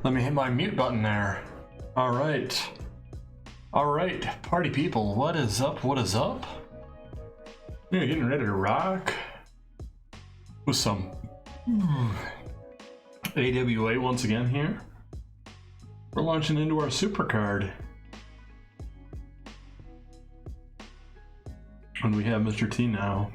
Let me hit my mute button there. All right, party people, what is up? What is up? Yeah, getting ready to rock with some AWA once again here. We're launching into our Supercard. And we have Mr. T now.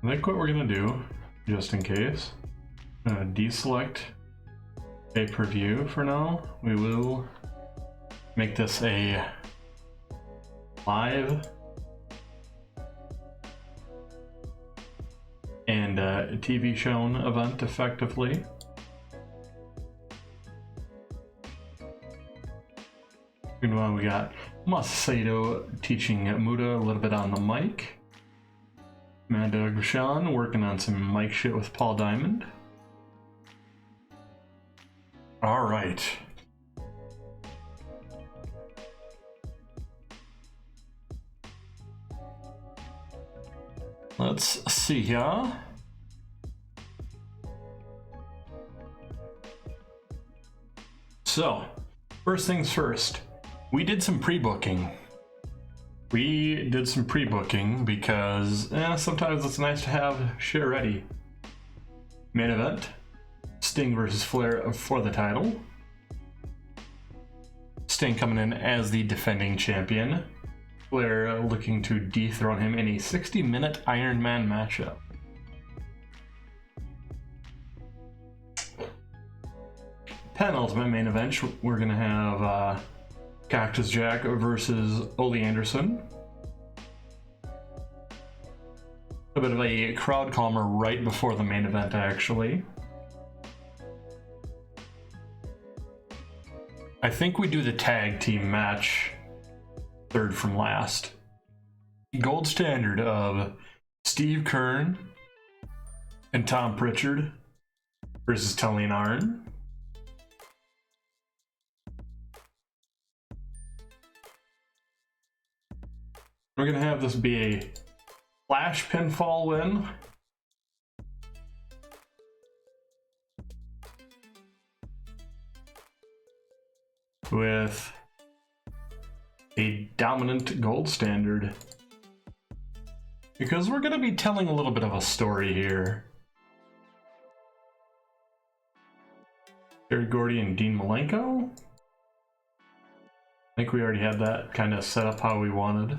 I think what we're gonna do, just in case, deselect pay-per-view for now. We will make this a live and a TV shown event effectively. Meanwhile, we got Masato teaching Muda a little bit on the mic. Amanda Grishon working on some mic shit with Paul Diamond. All right. Let's see here. So, first things first, we did some pre-booking. Because sometimes it's nice to have shit ready. Main event, Sting versus Flair for the title. Sting coming in as the defending champion. Flair looking to dethrone him in a 60-minute Iron Man matchup. Penultimate main event, we're gonna have Cactus Jack versus Ollie Anderson. A bit of a crowd calmer right before the main event, actually. I think we do the tag team match third from last. Gold standard of Steve Kern and Tom Pritchard versus Tully and Arn. We're gonna have this be a flash pinfall win. With a dominant gold standard. Because we're gonna be telling a little bit of a story here. Terry Gordy and Dean Malenko. I think we already had that kind of set up how we wanted.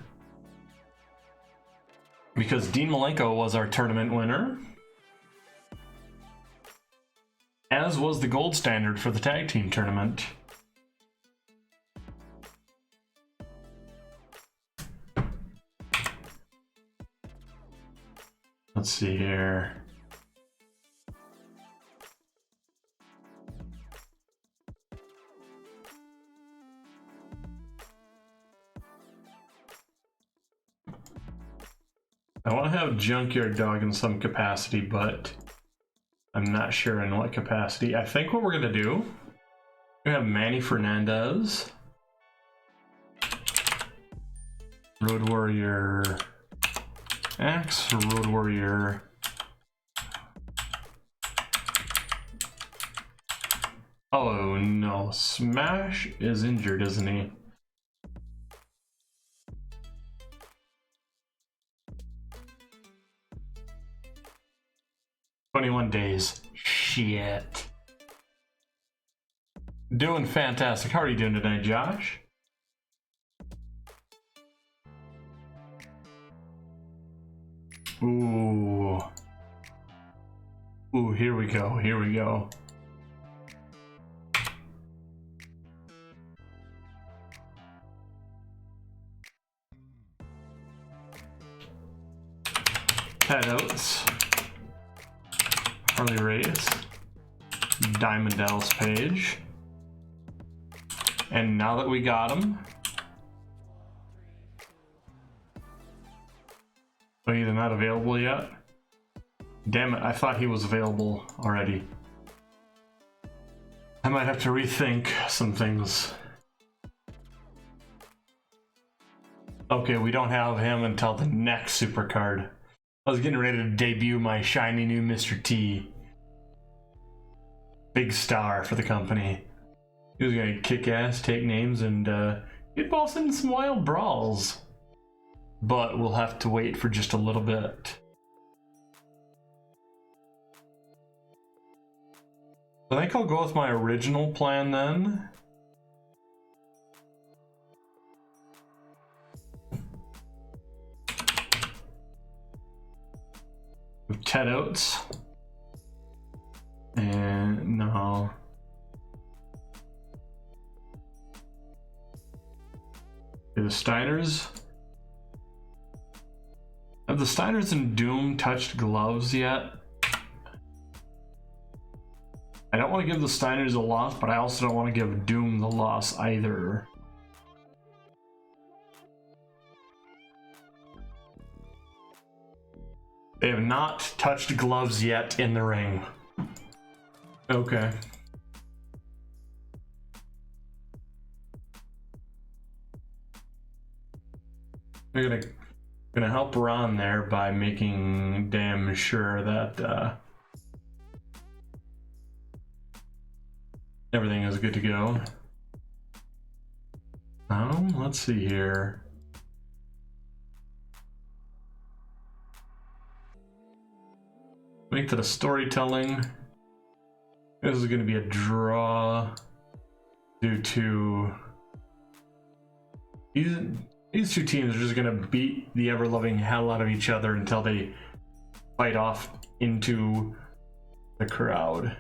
Because Dean Malenko was our tournament winner. As was the gold standard for the tag team tournament. Let's see here. I want to have Junkyard Dog in some capacity, but I'm not sure in what capacity. I think what we're going to do, we have Manny Fernandez, Road Warrior X, Road Warrior oh no, Smash is injured, isn't he? "21 days. Shit. Doing fantastic. How are you doing tonight, Josh? Ooh. Ooh, here we go. Here we go. Pat Oates. Harley Race, Diamond Dallas Page, and now that we got him, oh, he's not available yet? Damn it, I thought he was available already. I might have to rethink some things. Okay, we don't have him until the next Supercard. I was getting ready to debut my shiny new Mr. T. Big star for the company. He was gonna kick ass, take names, and get balls into some wild brawls. But we'll have to wait for just a little bit. I think I'll go with my original plan then. With Ted Oates. And no. The Steiners. Have the Steiners and Doom touched gloves yet? I don't want to give the Steiners a loss, but I also don't want to give Doom the loss either. They have not touched gloves yet in the ring. Okay. They're gonna help Ron there by making damn sure that everything is good to go. Let's see here. Make that a storytelling. This is going to be a draw due to these two teams are just going to beat the ever-loving hell out of each other until they fight off into the crowd.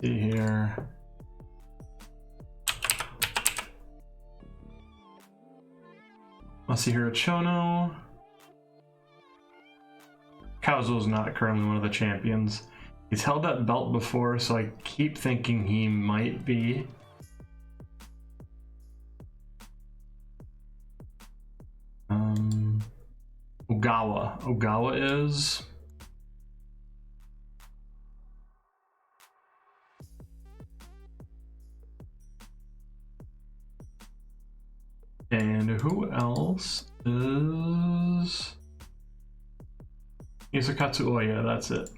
See here. Masahiro Chono. Kazuo's not currently one of the champions. He's held that belt before, so I keep thinking he might be. Ogawa. Ogawa is. And who else is Isakatsu Oya? That's it.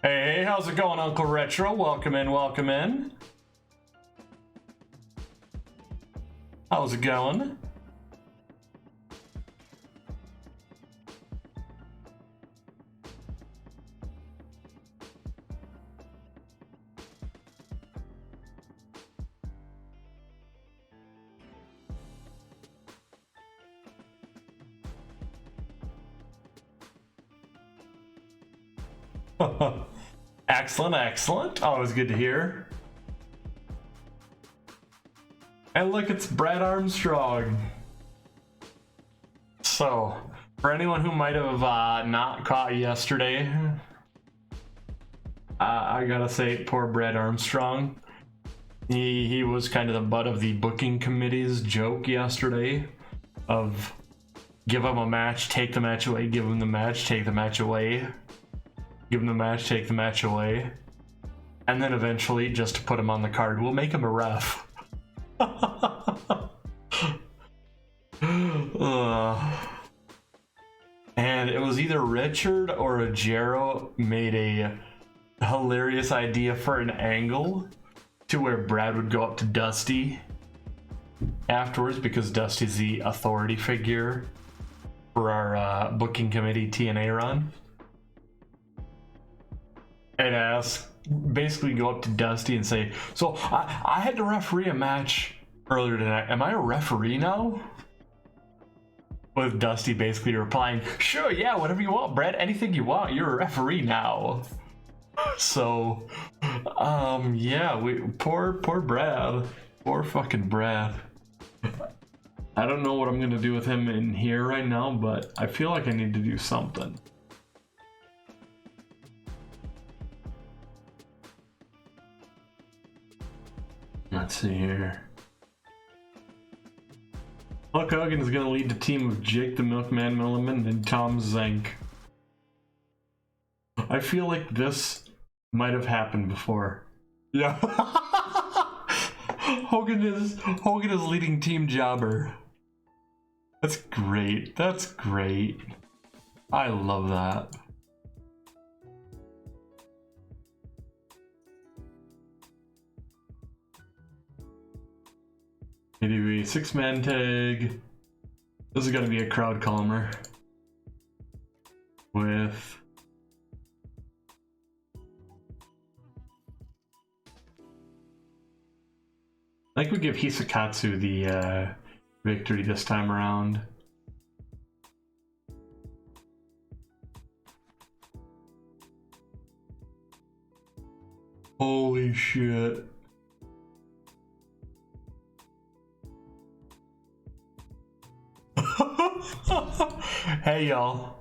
Hey, how's it going, Uncle Retro? Welcome in, welcome in. How's it going? Excellent, excellent. Always good to hear. And look, it's Brad Armstrong. So, for anyone who might have not caught yesterday, I gotta say, poor Brad Armstrong. He was kind of the butt of the booking committee's joke yesterday of give him a match, take the match away, give him the match, take the match away. Give him the match, take the match away. And then eventually, just to put him on the card, we'll make him a ref. And it was either Richard or Ajero made a hilarious idea for an angle to where Brad would go up to Dusty afterwards, because Dusty's the authority figure for our booking committee TNA run. And basically go up to Dusty and say, so I had to referee a match earlier tonight. Am I a referee now? With Dusty basically replying, sure, yeah, whatever you want, Brad. Anything you want. You're a referee now. So, yeah, poor Brad. Poor fucking Brad. I don't know what I'm gonna do with him in here right now, but I feel like I need to do something. Let's see here. Hulk Hogan is going to lead the team of Jake the Milkman Milliman and Tom Zank. I feel like this might have happened before. Yeah. Hogan is leading Team Jobber. That's great. That's great. I love that. AWA 6-man tag. This is gonna be a crowd calmer. With I think we give Hisakatsu the victory this time around. Holy shit. Hey y'all.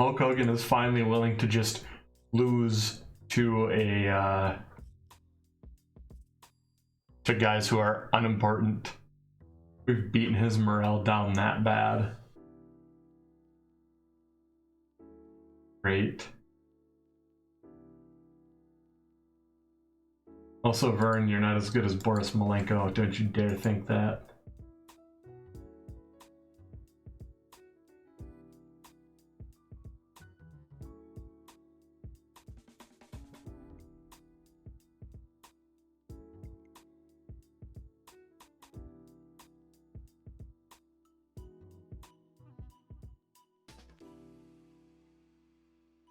Hulk Hogan is finally willing to just lose to to guys who are unimportant. We've beaten his morale down that bad. Great. Also, Vern, you're not as good as Boris Malenko. Don't you dare think that.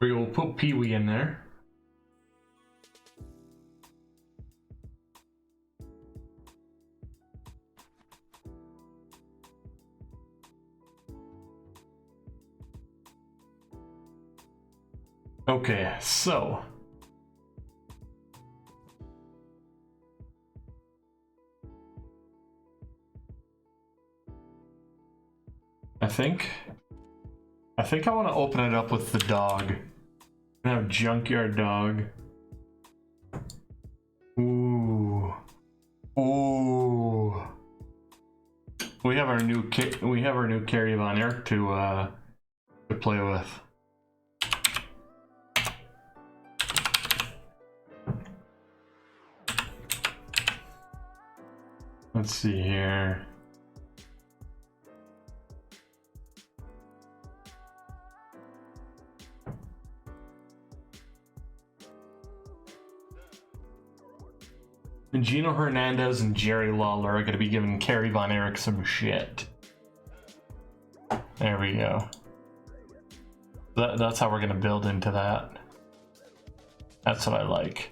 We will put Pee Wee in there. Okay, so I think I want to open it up with the dog. I have Junkyard Dog. Ooh. Ooh. We have our new Carrie Von Erick to play with. Let's see here. And Gino Hernandez and Jerry Lawler are going to be giving Carrie Von Erick some shit. There we go. That's how we're going to build into that. That's what I like.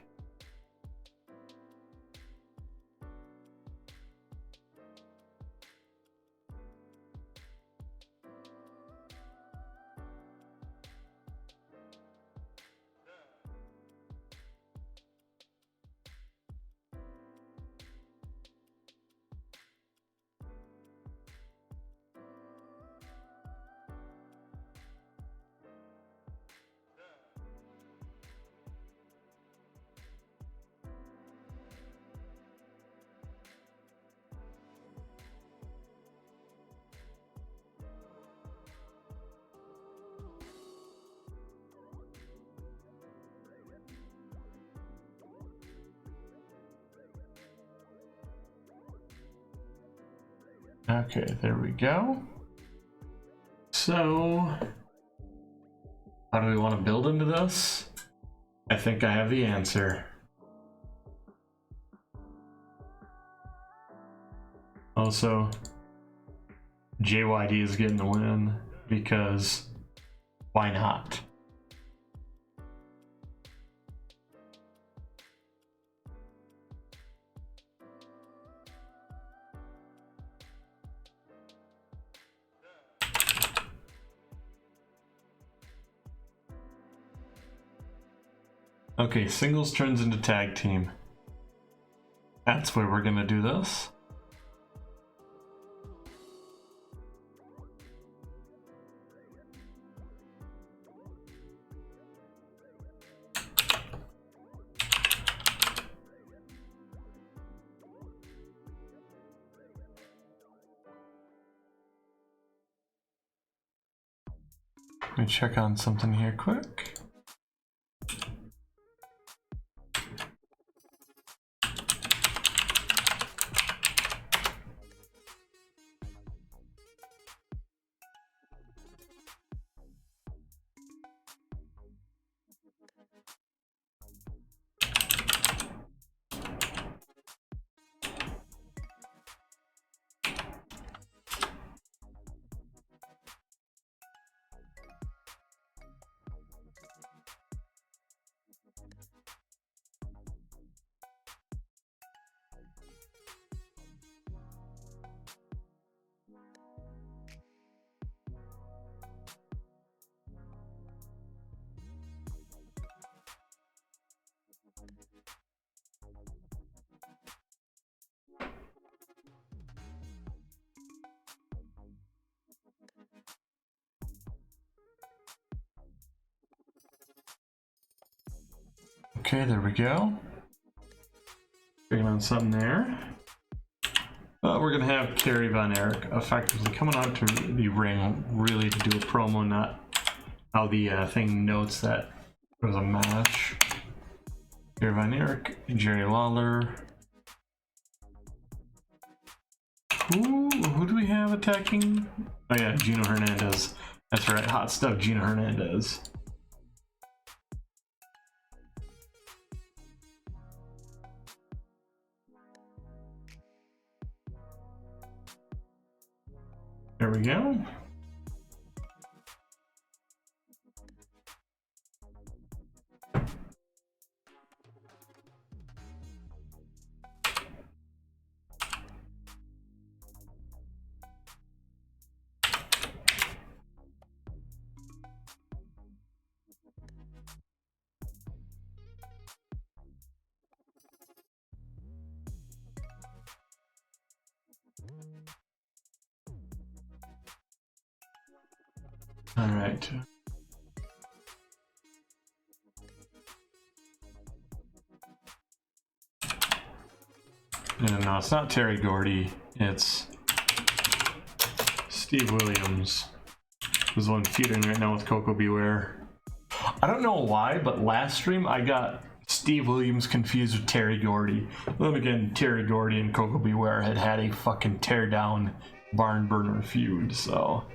Okay, there we go. So, how do we want to build into this? I think I have the answer. Also, JYD is getting the win because why not? Okay, singles turns into tag team. That's where we're gonna do this. Let me check on something here quick. Okay, there we go. Checking on something there. We're gonna have Carrie von Erick effectively coming out to the ring, really to do a promo, not how the thing notes that there was a match. Carrie von Erick, Jerry Lawler. Who do we have attacking? Oh yeah, Gino Hernandez. That's right, hot stuff, Gino Hernandez. There we go. All right. Yeah, no, it's not Terry Gordy. It's Steve Williams, who's the one feuding right now with Coco Beware. I don't know why, but last stream I got Steve Williams confused with Terry Gordy. Then again, Terry Gordy and Coco Beware had a fucking tear down barn burner feud, so.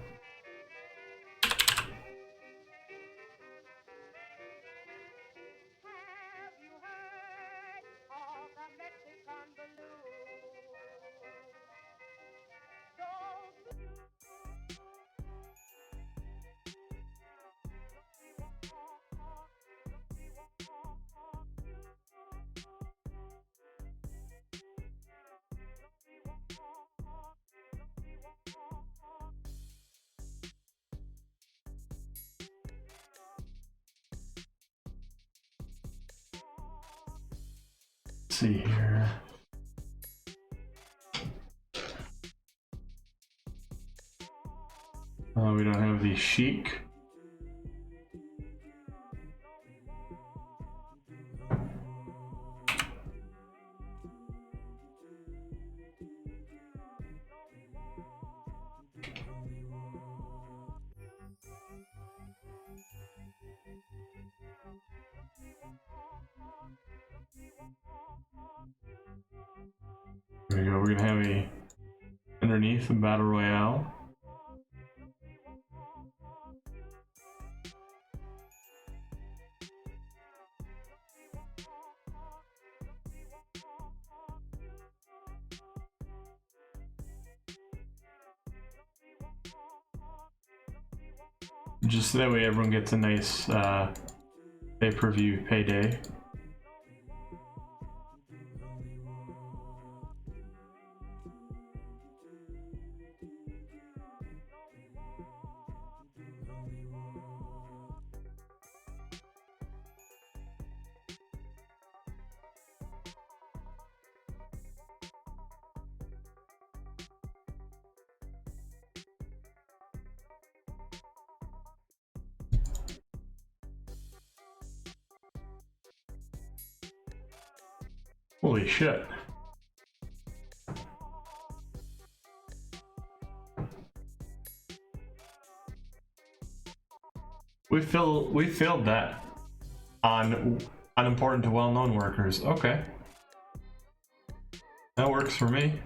See here. We don't have the Sheik. There we go. We're gonna have a underneath the Battle Royale. Just that way everyone gets a nice pay-per-view payday. Holy shit. We failed that on unimportant to well-known workers. Okay. That works for me.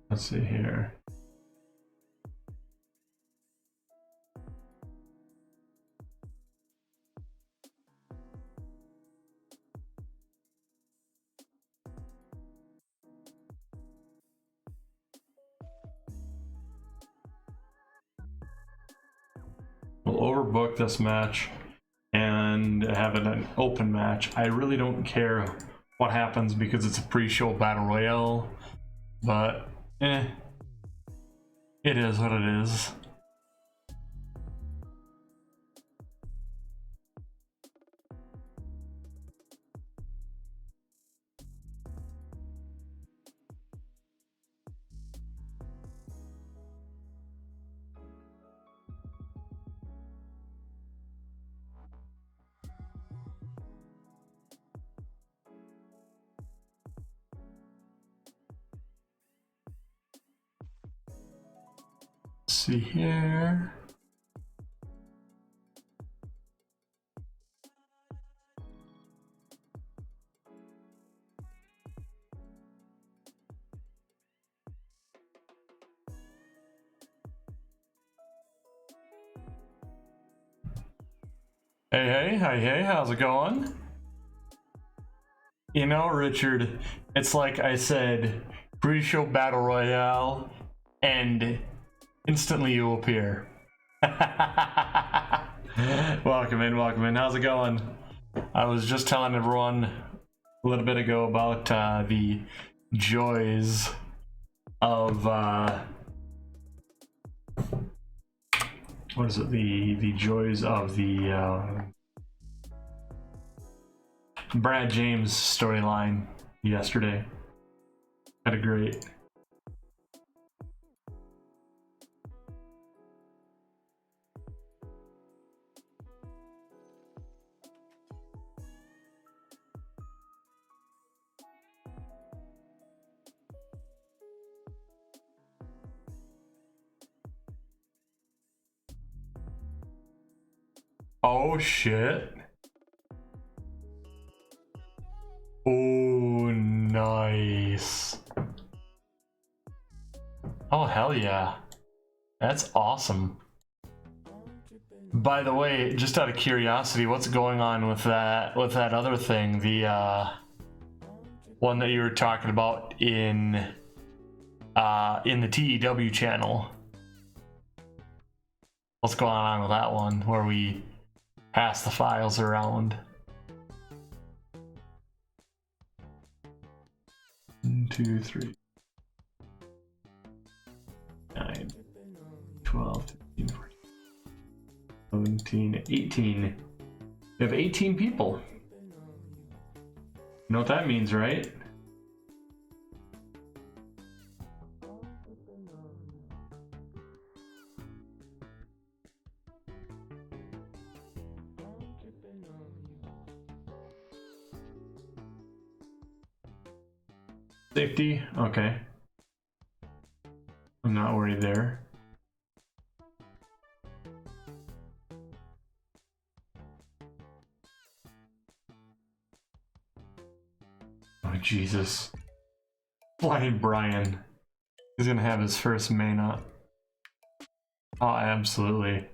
Let's see here. We'll overbook this match and have it an open match. I really don't care what happens because it's a pre-show battle royale, but it is what it is. See here. Hey, how's it going? You know, Richard, it's like I said, pre-show battle royale, and instantly you appear. Welcome in. How's it going? I was just telling everyone a little bit ago about the joys of what is it? The joys of the Brad James storyline yesterday. Had a great. Oh shit. Oh, nice. Oh, hell yeah. That's awesome. By the way, just out of curiosity, what's going on with that other thing, the one that you were talking about in the TEW channel? What's going on with that one where we pass the files around? 1, 2, 3, 9, 12, 13, 14, 17, 18. We have 18 people. You know what that means, right? Safety, okay. I'm not worried there. Oh, Jesus. Flying Brian. He's gonna have his first main up. Oh, absolutely.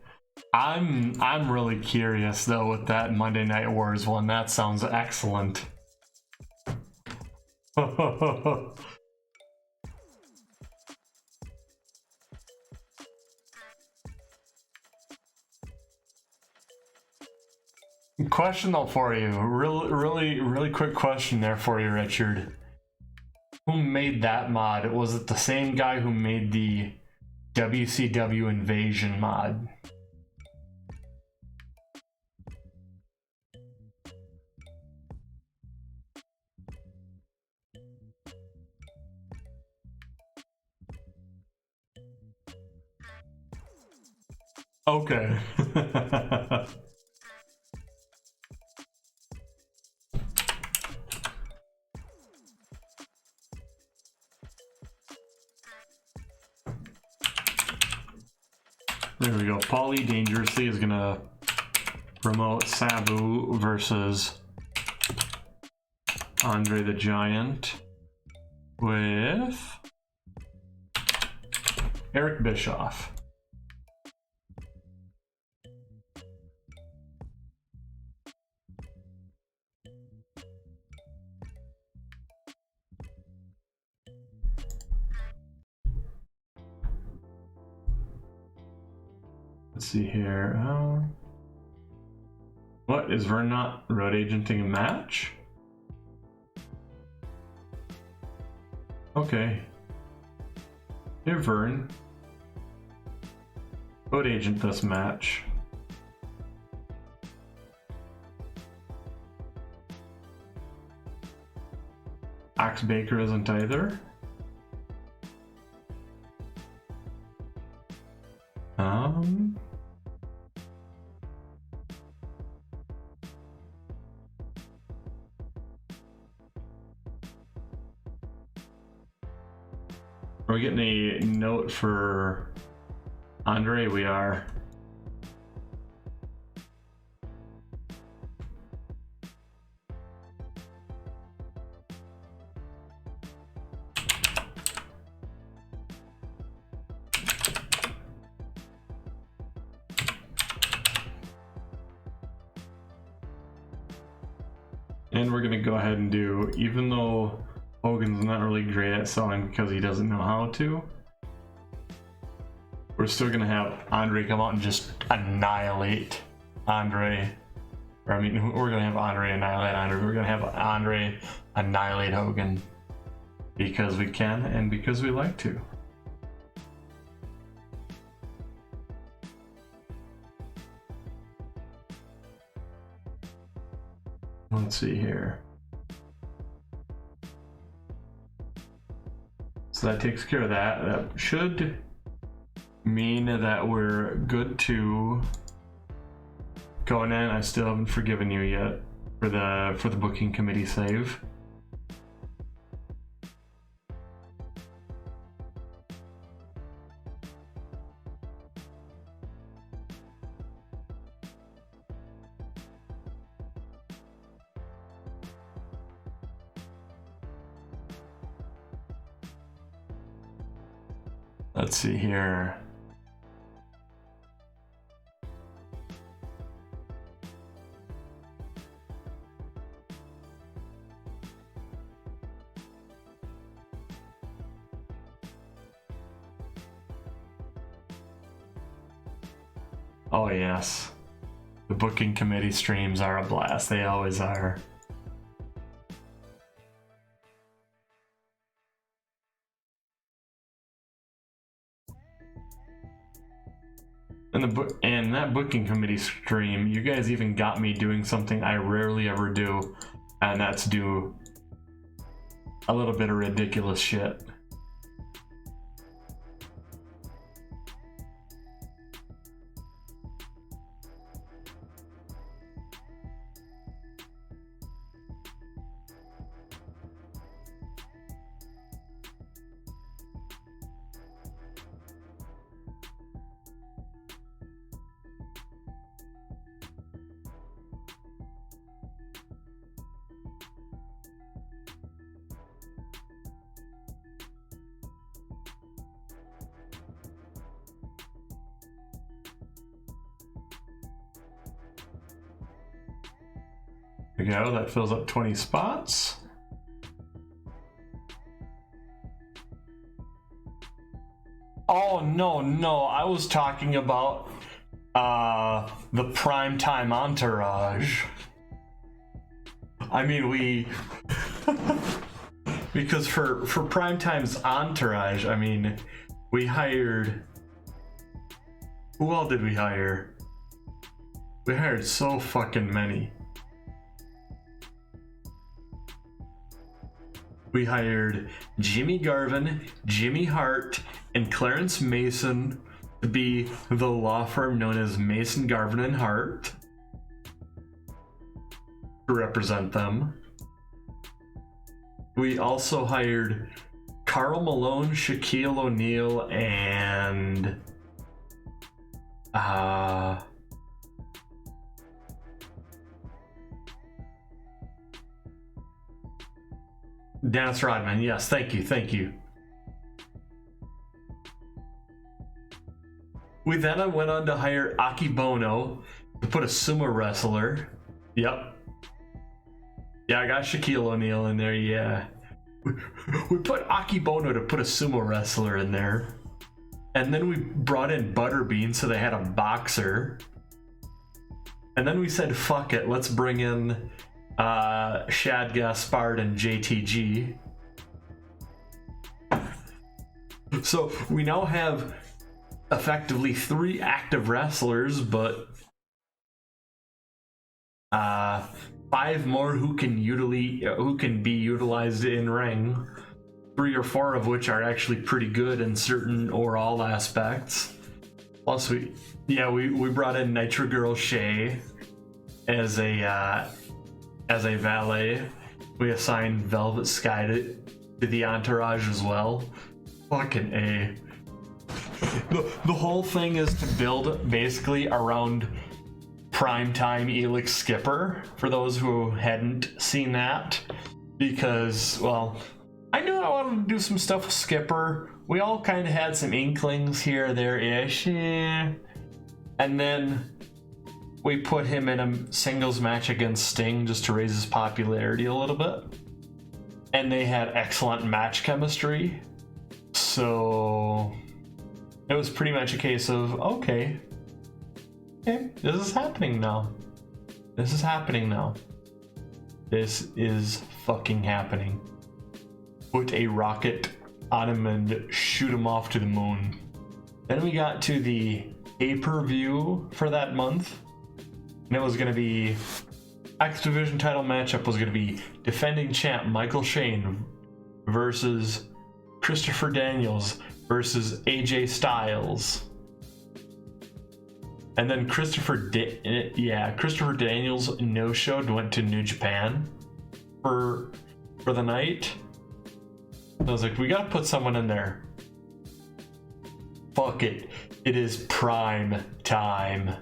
I'm really curious though with that Monday Night Wars one. That sounds excellent. Question though for you, really quick question there for you, Richard. Who made that mod? Was it the same guy who made the WCW Invasion mod? Okay. There we go. Polly dangerously is gonna promote Sabu versus Andre the Giant with Erick Bischoff. Let's see here. What, is Vern not road agenting a match? Okay. Here, Vern. Road agent this match. Axe Baker isn't either. Are we getting a note for Andre? We are. And we're gonna go ahead and do, even though Hogan's not really great at selling because he doesn't know how to, we're still gonna have Andre come out and just annihilate Andre. Or I mean, we're gonna have Andre annihilate Andre. We're gonna have Andre annihilate Hogan because we can and because we like to. Let's see here. So that takes care of that. That should mean that we're good to go in. I still haven't forgiven you yet for the booking committee save. Let's see here. Oh yes, the booking committee streams are a blast. They always are. And that booking committee stream, you guys even got me doing something I rarely ever do, and that's do a little bit of ridiculous shit. There we go, that fills up 20 spots. Oh, no, I was talking about the primetime entourage. I mean, we... because for primetime's entourage, I mean, we hired... Who all did we hire? We hired so fucking many. We hired Jimmy Garvin, Jimmy Hart, and Clarence Mason to be the law firm known as Mason, Garvin, and Hart to represent them. We also hired Karl Malone, Shaquille O'Neal, and Dennis Rodman. Yes, thank you. We then went on to hire Akibono to put a sumo wrestler. Yep. Yeah, I got Shaquille O'Neal in there, yeah. We put Akibono to put a sumo wrestler in there. And then we brought in Butterbean, so they had a boxer. And then we said, fuck it, let's bring in Shad Gaspard and JTG. So we now have effectively 3 active wrestlers, but 5 more who can be utilized in ring. 3 or 4 of which are actually pretty good in certain or all aspects. Plus, we brought in Nitro Girl Shay as a valet. We assigned Velvet Sky to the entourage as well. Fucking A. The whole thing is to build basically around primetime Elix Skipper, for those who hadn't seen that, because, well, I knew I wanted to do some stuff with Skipper. We all kind of had some inklings here or there-ish, and then we put him in a singles match against Sting just to raise his popularity a little bit, and they had excellent match chemistry, so it was pretty much a case of, okay, this is happening now. This is fucking happening. Put a rocket on him and shoot him off to the moon. Then we got to the pay-per-view for that month. And it was going to be... X Division title matchup was going to be defending champ Michael Shane versus Christopher Daniels versus AJ Styles. And then Christopher Daniels no-showed, went to New Japan for the night. I was like, we gotta put someone in there. Fuck it. It is prime time.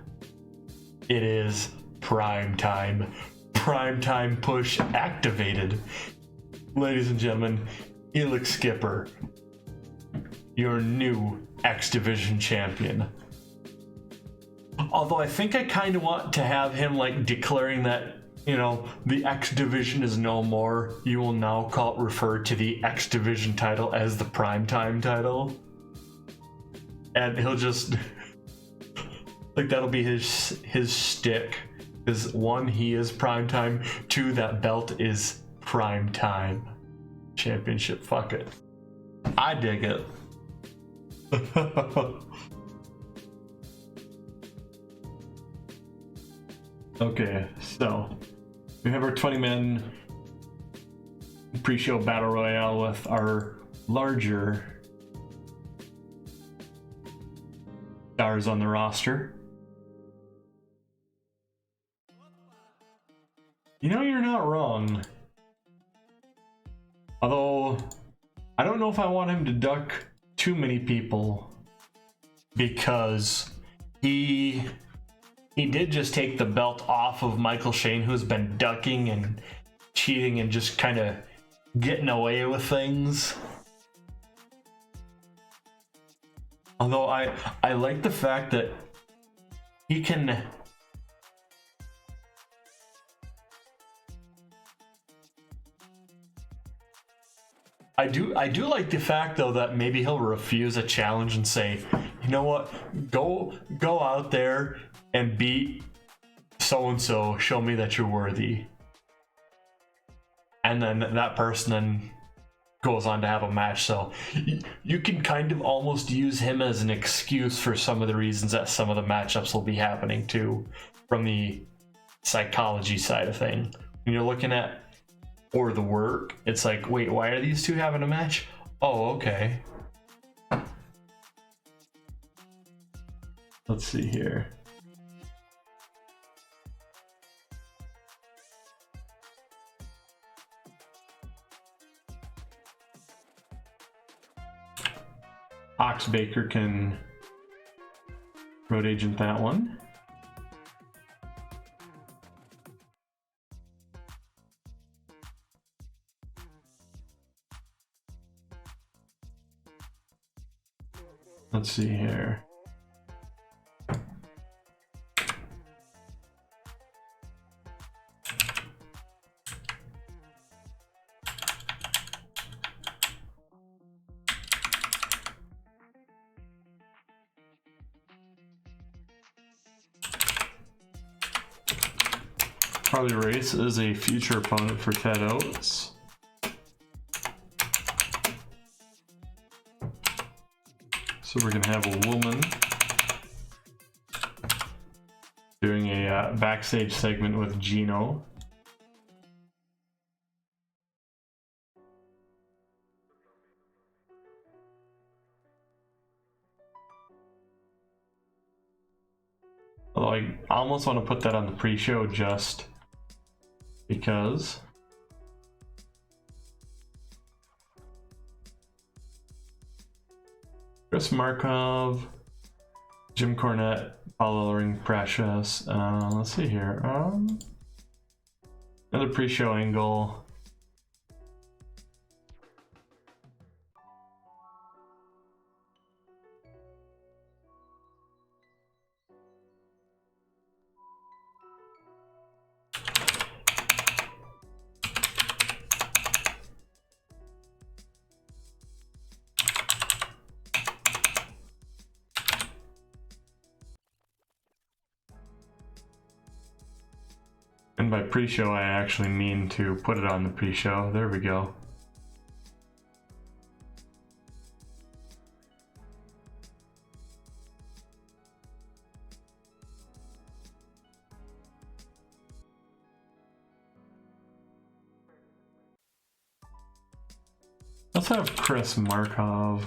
It is prime time. Prime time push activated. Ladies and gentlemen, Elix Skipper, your new X Division champion. Although I think I kind of want to have him like declaring that, you know, the X Division is no more. You will now refer to the X Division title as the Primetime title. And he'll just, like, that'll be his stick. Is 1, he is Primetime. 2, that belt is Primetime Championship. Fuck it. I dig it. Okay, so we have our 20-man pre-show battle royale with our larger stars on the roster. You know, you're not wrong. Although, I don't know if I want him to duck too many people, because he did just take the belt off of Michael Shane, who's been ducking and cheating and just kind of getting away with things. Although I like the fact that he can... I do like the fact, though, that maybe he'll refuse a challenge and say, you know what, go out there and beat so-and-so, show me that you're worthy. And then that person then goes on to have a match. So you can kind of almost use him as an excuse for some of the reasons that some of the matchups will be happening too, from the psychology side of thing. When you're looking at, or the work, it's like, wait, why are these two having a match? Oh, okay. Let's see here. Oxbaker can road agent that one. Let's see here. Harley Race is a future opponent for Ted Oates. So we're gonna have a woman doing a backstage segment with Gino. Although I almost want to put that on the pre-show just because. Chris Markov, Jim Cornette, Paul Ellering, Precious. Let's see here. Another pre-show angle. And by pre-show, I actually mean to put it on the pre-show. There we go. Let's have Chris Markov.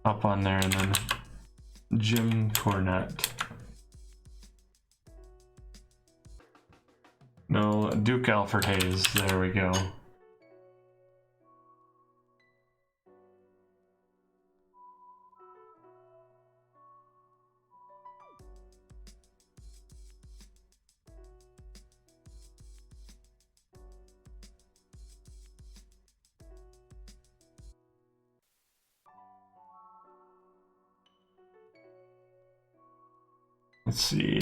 Up on there, and then Jim Cornette. No, Duke Alfred Hayes. There we go. Let's see.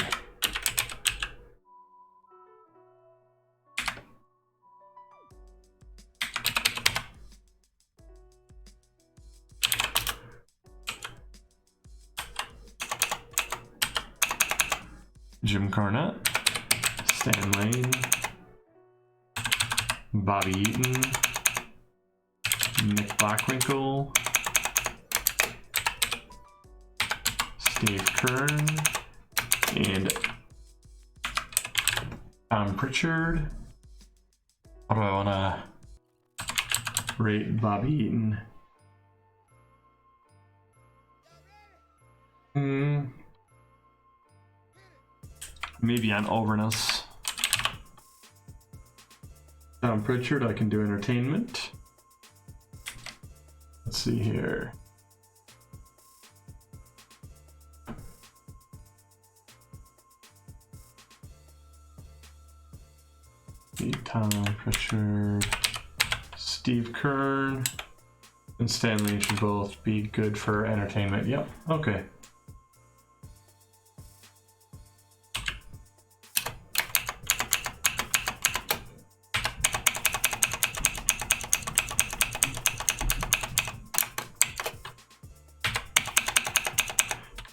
Jim Cornette, Stan Lane, Bobby Eaton, Nick Bockwinkel, Steve Kern, and Tom Pritchard. How do I want to rate Bobby Eaton? Maybe on overness. Tom Pritchard, I can do entertainment. Let's see here. Tom Pritchard, Steve Kern, and Stanley should both be good for entertainment. Yep, okay.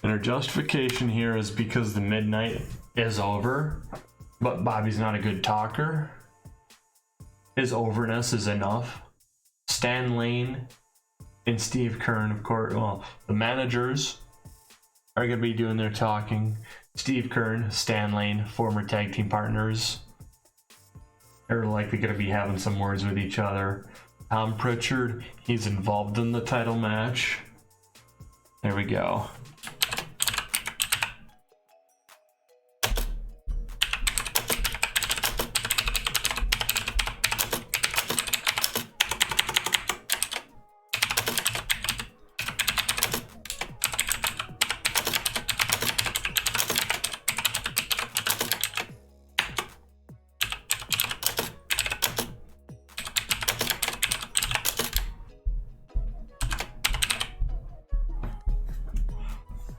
And our justification here is because the midnight is over, but Bobby's not a good talker. His overness is enough. Stan Lane and Steve Kern, of course, well, the managers are going to be doing their talking. Steve Kern, Stan Lane, former tag team partners. They're likely going to be having some words with each other. Tom Pritchard, he's involved in the title match. There we go.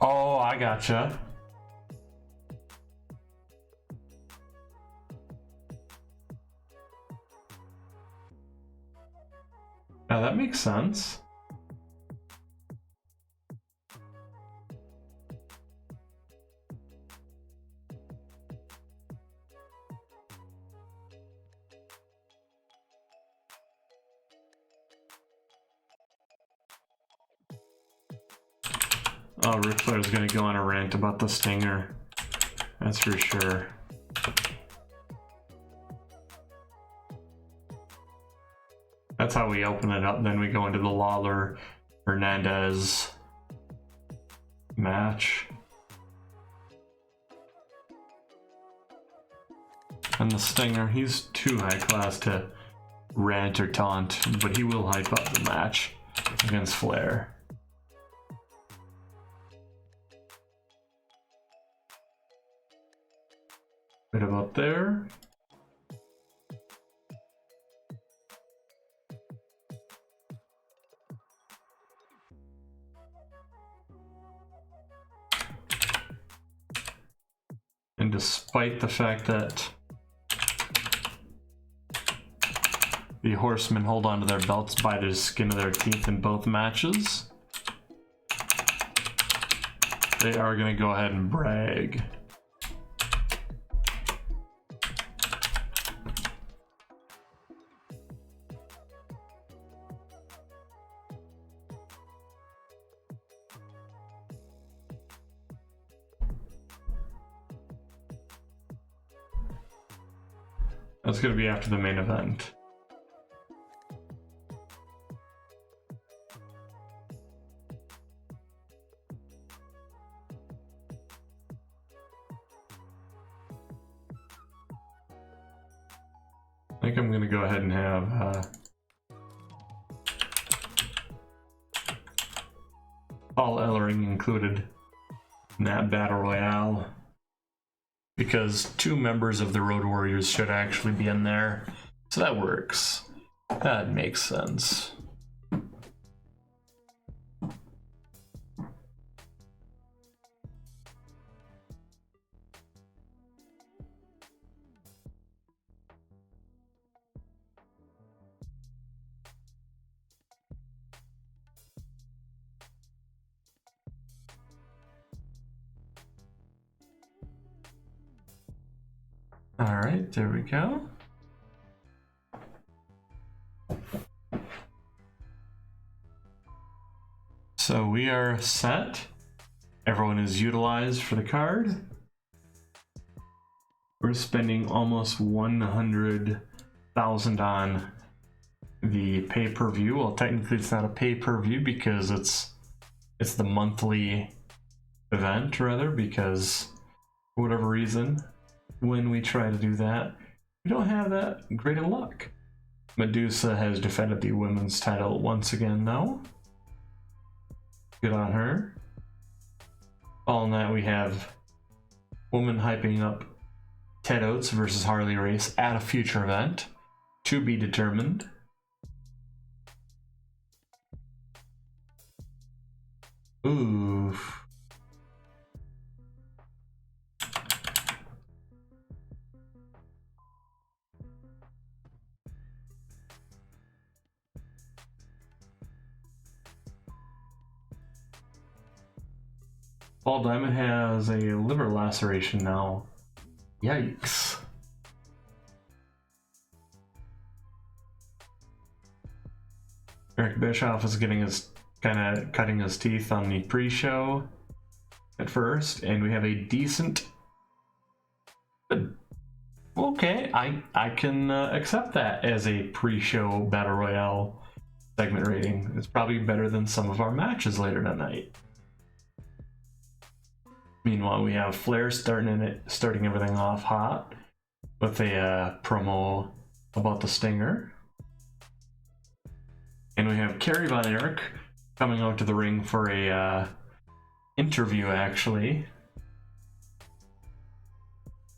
Oh, I gotcha. Now that makes sense. Oh, Ric Flair's gonna go on a rant about the Stinger. That's for sure. That's how we open it up. Then we go into the Lawler-Hernandez match. And the Stinger, he's too high class to rant or taunt, but he will hype up the match against Flair. Right about there. And despite the fact that the Horsemen hold onto their belts by the skin of their teeth in both matches, they are going to go ahead and brag. That's going to be after the main event. I think I'm going to go ahead and have Paul Ellering included in that Battle Royale, because 2 members of the Road Warriors should actually be in there. So that works. That makes sense. All right, there we go. So we are set. Everyone is utilized for the card. We're spending almost 100,000 on the pay-per-view. Well, technically it's not a pay-per-view because it's the monthly event, rather, because for whatever reason, when we try to do that, we don't have that great of luck. Medusa has defended the women's title once again, though. Good on her. Following that, we have woman hyping up Ted Oates versus Harley Race at a future event, to be determined. Oof. Paul Diamond has a liver laceration now. Yikes. Eric Bischoff is getting his kind of cutting his teeth on the pre-show at first, and we have a decent, we'll Okay, I can accept that as a pre-show Battle Royale segment rating. It's probably better than some of our matches later tonight. Meanwhile, we have Flair starting everything off hot with a promo about the Stinger. And we have Carrie von Erick coming out to the ring for a interview, actually.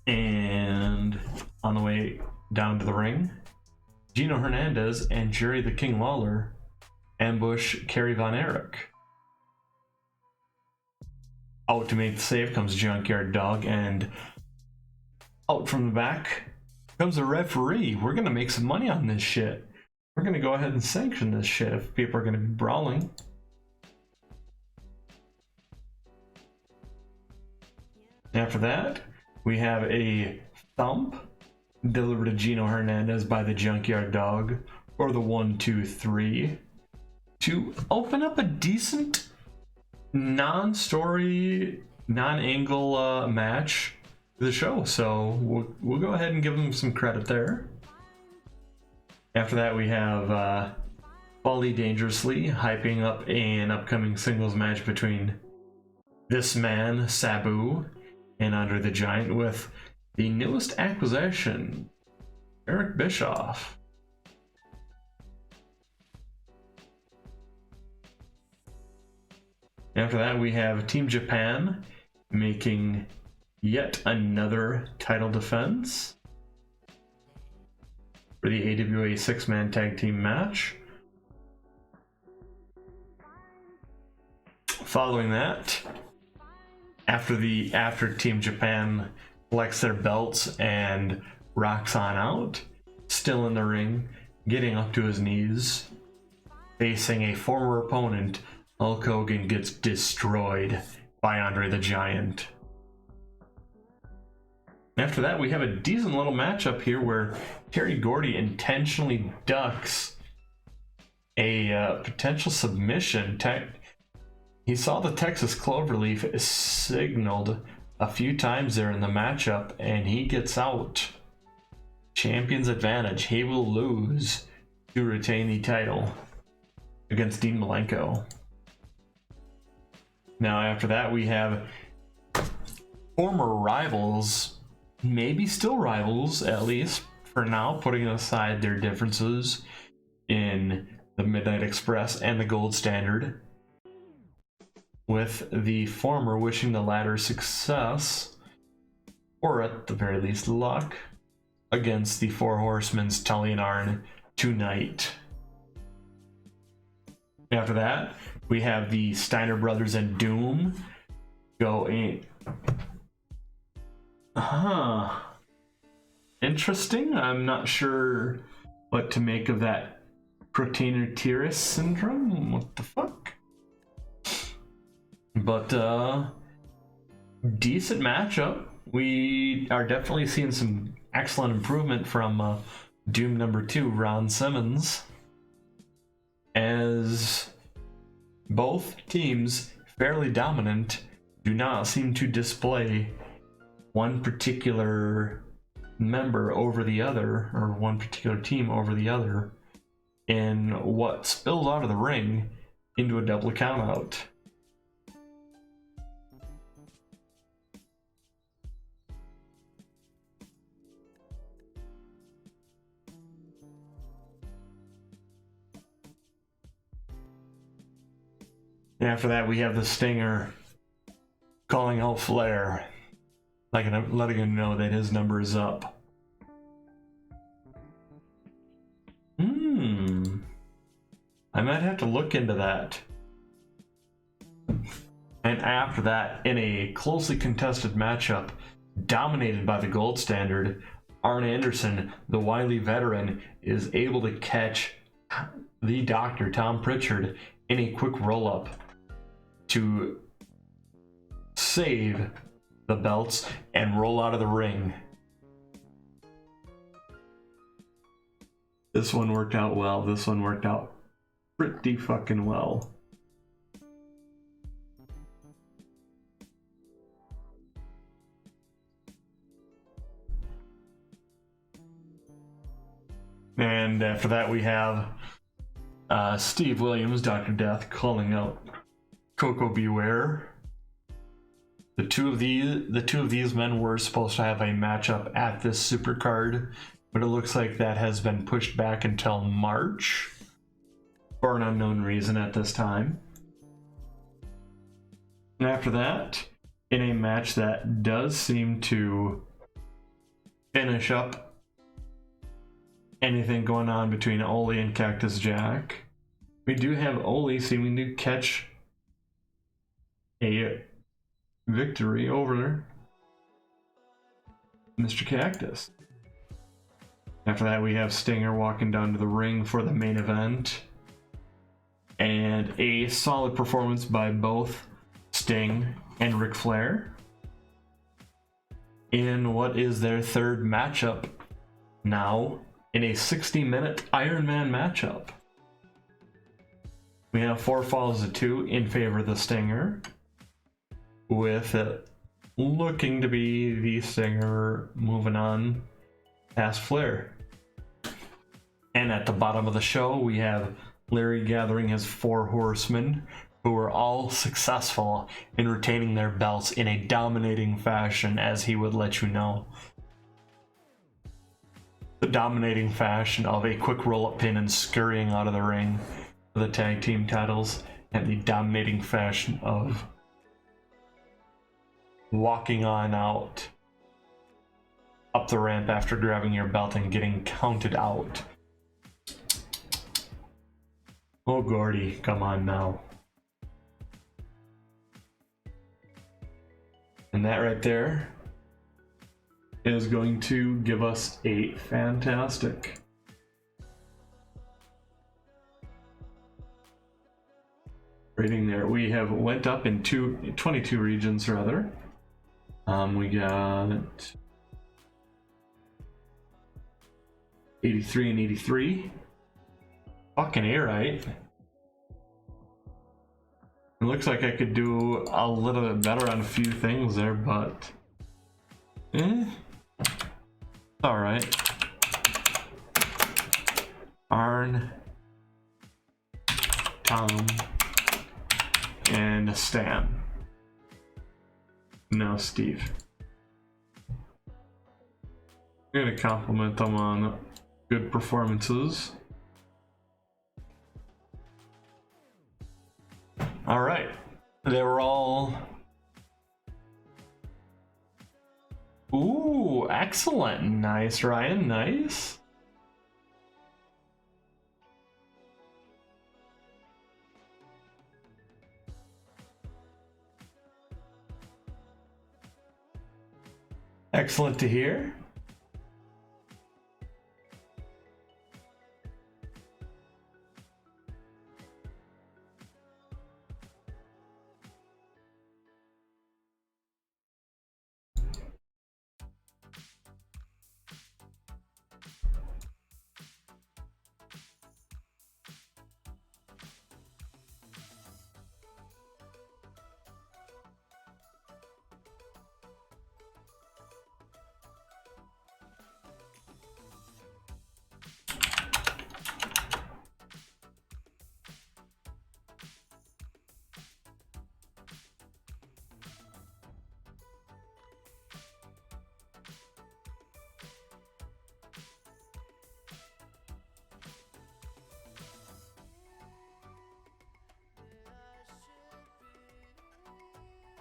And on the way down to the ring, Gino Hernandez and Jerry the King Lawler ambush Carrie von Erick. Out to make the save comes Junkyard Dog, and out from the back comes a referee. We're gonna make some money on this shit. We're gonna go ahead and sanction this shit if people are gonna be brawling. After that, we have a thump delivered to Gino Hernandez by the Junkyard Dog, or the 1-2-3, to open up a decent non-story, non-angle match to the show. So we'll go ahead and give them some credit there. After that, we have Ollie dangerously hyping up an upcoming singles match between this man, Sabu, and Andre the Giant, with the newest acquisition, Erick Bischoff. After that, we have Team Japan making yet another title defense for the AWA 6-man tag team match. Following that, after Team Japan collects their belts and rocks on out, still in the ring, getting up to his knees, facing a former opponent, Hulk Hogan gets destroyed by Andre the Giant. After that, we have a decent little matchup here where Terry Gordy intentionally ducks a potential submission. He saw the Texas Cloverleaf signaled a few times there in the matchup, and he gets out. Champion's advantage. He will lose to retain the title against Dean Malenko. Now, after that, we have former rivals, maybe still rivals, at least for now, putting aside their differences in the Midnight Express and the Gold Standard, with the former wishing the latter success, or at the very least luck, against the Four Horsemen's Tully and Arn tonight. After that, we have the Steiner Brothers and Doom going. Interesting. I'm not sure what to make of that Proteiner Teres syndrome. What the fuck? But decent matchup. We are definitely seeing some excellent improvement from Doom number 2, Ron Simmons, as both teams, fairly dominant, do not seem to display one particular member over the other, or one particular team over the other, in what spills out of the ring into a double countout. After that, we have the Stinger calling out Flair, letting him know that his number is up. I might have to look into that. And after that, in a closely contested matchup dominated by the Gold Standard, Arn Anderson, the wily veteran, is able to catch the Doctor, Tom Pritchard, in a quick roll-up to save the belts and roll out of the ring. This one worked out well. This one worked out pretty fucking well. And after that, we have Steve Williams, Dr. Death, calling out Coco Beware. The two of these men were supposed to have a matchup at this Supercard, but it looks like that has been pushed back until March for an unknown reason at this time. And after that, in a match that does seem to finish up anything going on between Ollie and Cactus Jack, we do have Ollie seeming to catch a victory over Mr. Cactus. After that, we have Stinger walking down to the ring for the main event, and a solid performance by both Sting and Ric Flair in what is their third matchup now in a 60-minute Iron Man matchup. We have 4 falls to 2 in favor of the Stinger, with it looking to be the Stinger moving on past Flair. And at the bottom of the show, we have Larry gathering his 4 horsemen, who were all successful in retaining their belts in a dominating fashion, as he would let you know. The dominating fashion of a quick roll-up pin and scurrying out of the ring for the tag team titles, and the dominating fashion of walking on out up the ramp after grabbing your belt and getting counted out. Oh, Gordy, come on now. And that right there is going to give us a fantastic rating there. We have went up in 22 regions rather. We got 83 and 83. Fucking A, right? It looks like I could do a little bit better on a few things there, but alright. Arn, Tom, and Stan. Now Steve. I'm gonna compliment them on good performances. All right, they were all. Ooh, excellent. Nice, Ryan, nice. Excellent to hear.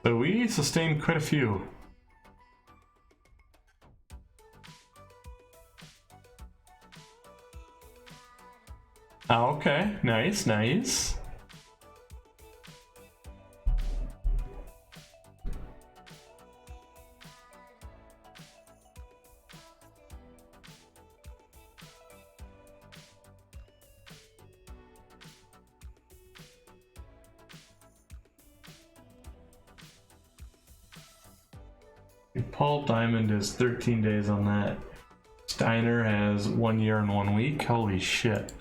So we sustained quite a few. Oh, okay, nice, nice. Paul Diamond is 13 days on that. Steiner has 1 year and 1 week. Holy shit.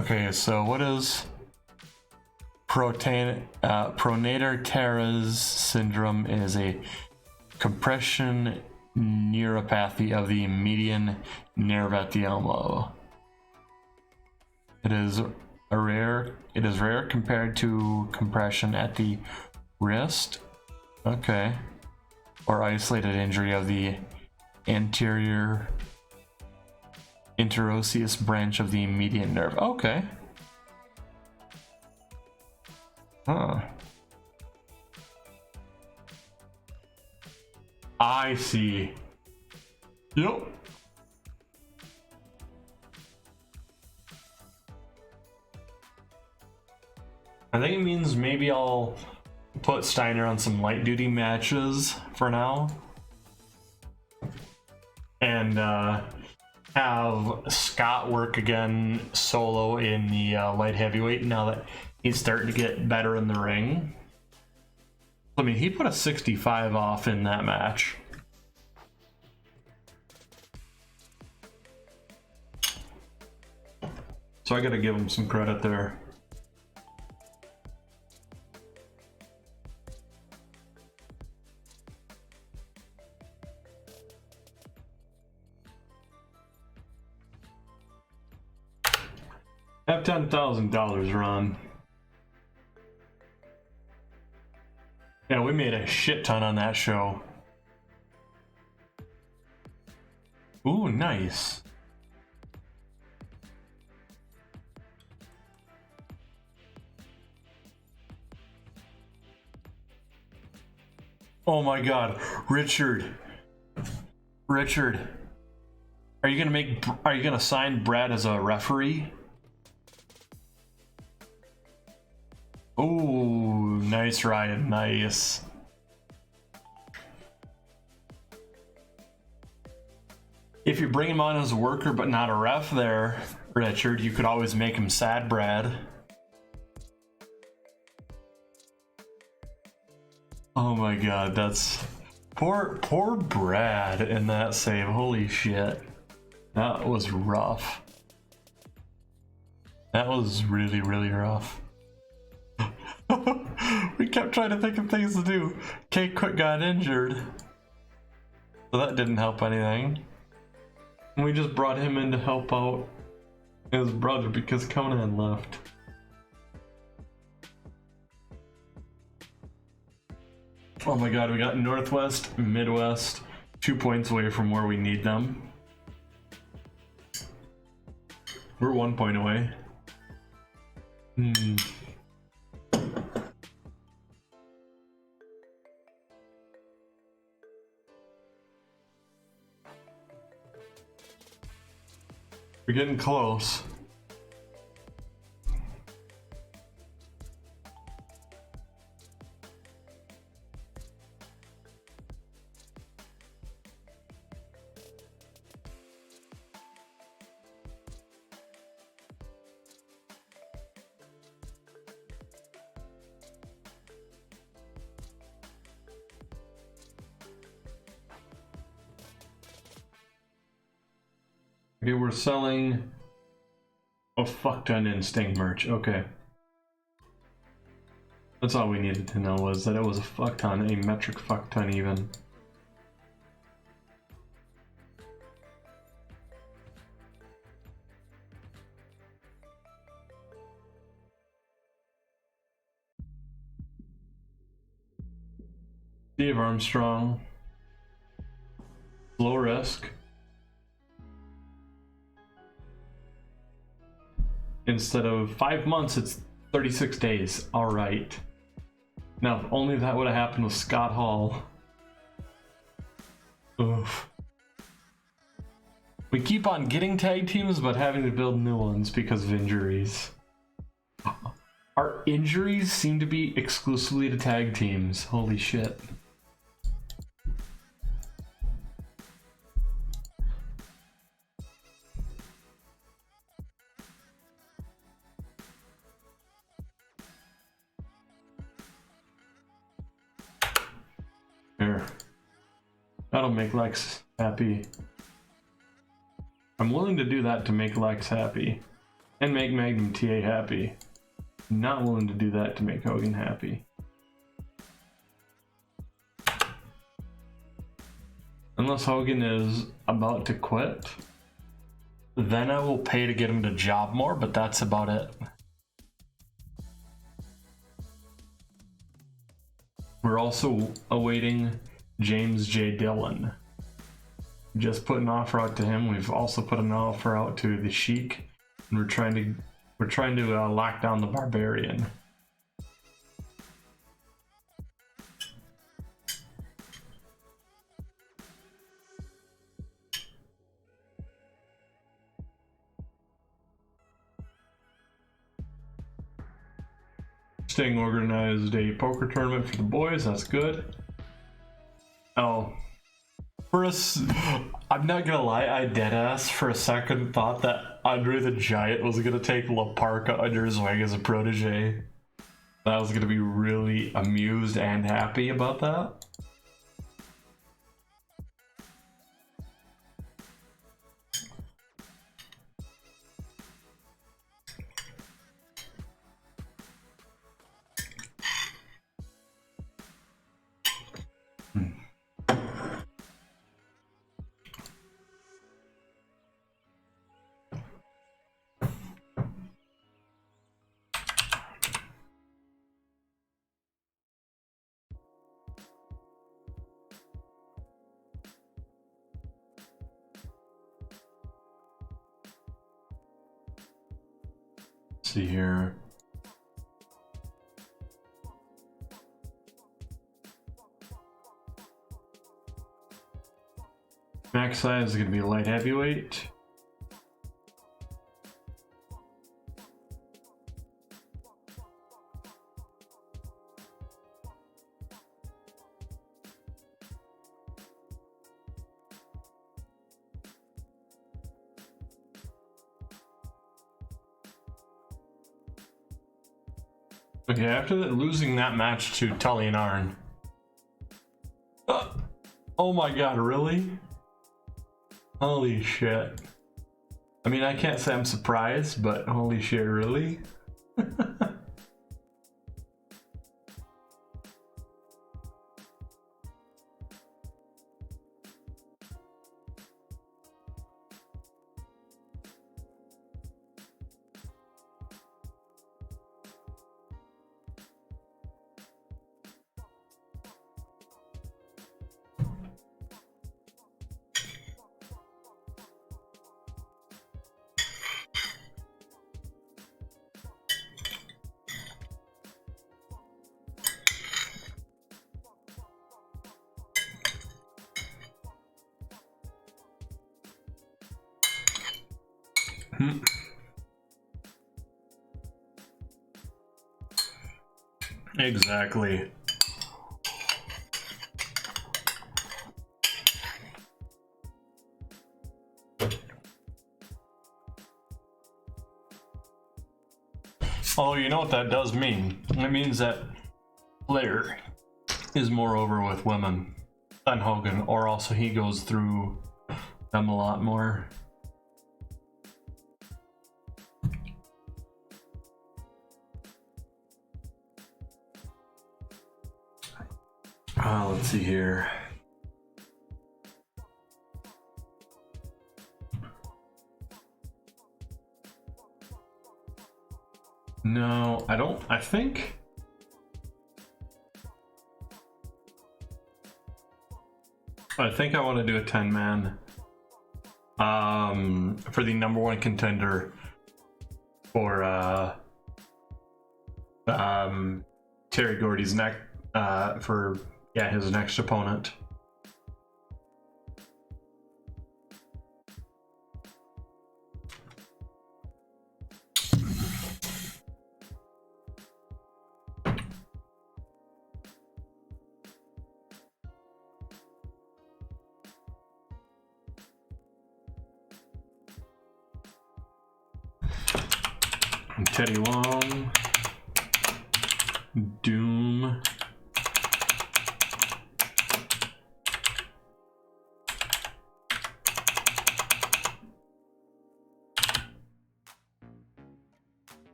Okay, so what is pronator teres syndrome? Is a compression neuropathy of the median nerve at the elbow. It is rare compared to compression at the wrist. Okay. Or isolated injury of the anterior interosseous branch of the median nerve. Okay. Huh. I see. Yep. I think it means maybe I'll put Steiner on some light duty matches for now. And have Scott work again solo in the light heavyweight now that he's starting to get better in the ring. I mean, he put a 65 off in that match. So I gotta give him some credit there. Have $10,000, Ron. Yeah, we made a shit ton on that show. Ooh, nice. Oh my God, Richard. Are you gonna sign Brad as a referee? Oh, nice, Ryan, nice. If you bring him on as a worker but not a ref there, Richard, you could always make him sad Brad. Oh my God, that's poor Brad in that save. Holy shit. That was rough. That was really, really rough. We kept trying to think of things to do. Kate Quick got injured, so that didn't help anything. And we just brought him in to help out his brother because Conan left. Oh my God, we got Northwest, Midwest, 2 points away from where we need them. We're 1 point away. We're getting close. Okay, we're selling a fuck ton in Sting merch. Okay. That's all we needed to know, was that it was a fuck ton, a metric fuck ton even. Steve Armstrong. Low risk. Instead of 5 months, it's 36 days. All right. Now, if only that would have happened with Scott Hall. Oof. We keep on getting tag teams, but having to build new ones because of injuries. Our injuries seem to be exclusively to tag teams. Holy shit. Here. That'll make Lex happy. I'm willing to do that to make Lex happy. and make Magnum TA happy. Not willing to do that to make Hogan happy. Unless Hogan is about to quit, then I will pay to get him to job more, but that's about it. We're also awaiting James J. Dillon. Just put an offer out to him. We've also put an offer out to the Sheik, and we're trying to lock down the Barbarian. Sting organized a poker tournament for the boys. That's good. Oh, I'm not gonna lie, I deadass for a second thought that Andre the Giant was gonna take La Parka under his wing as a protege. I was gonna be really amused and happy about that. See here. Max size is going to be light heavyweight. Okay, after losing that match to Tully and Arn. Oh my god, really? Holy shit. I mean, I can't say I'm surprised, but holy shit, really? Exactly. Oh, you know what that does mean? It means that Flair is more over with women than Hogan, or also he goes through them a lot more. Let's see here. No, I don't. I think I want to do a 10-man for the #1 contender for Terry Gordy's neck for his next opponent. Teddy Long, Doom,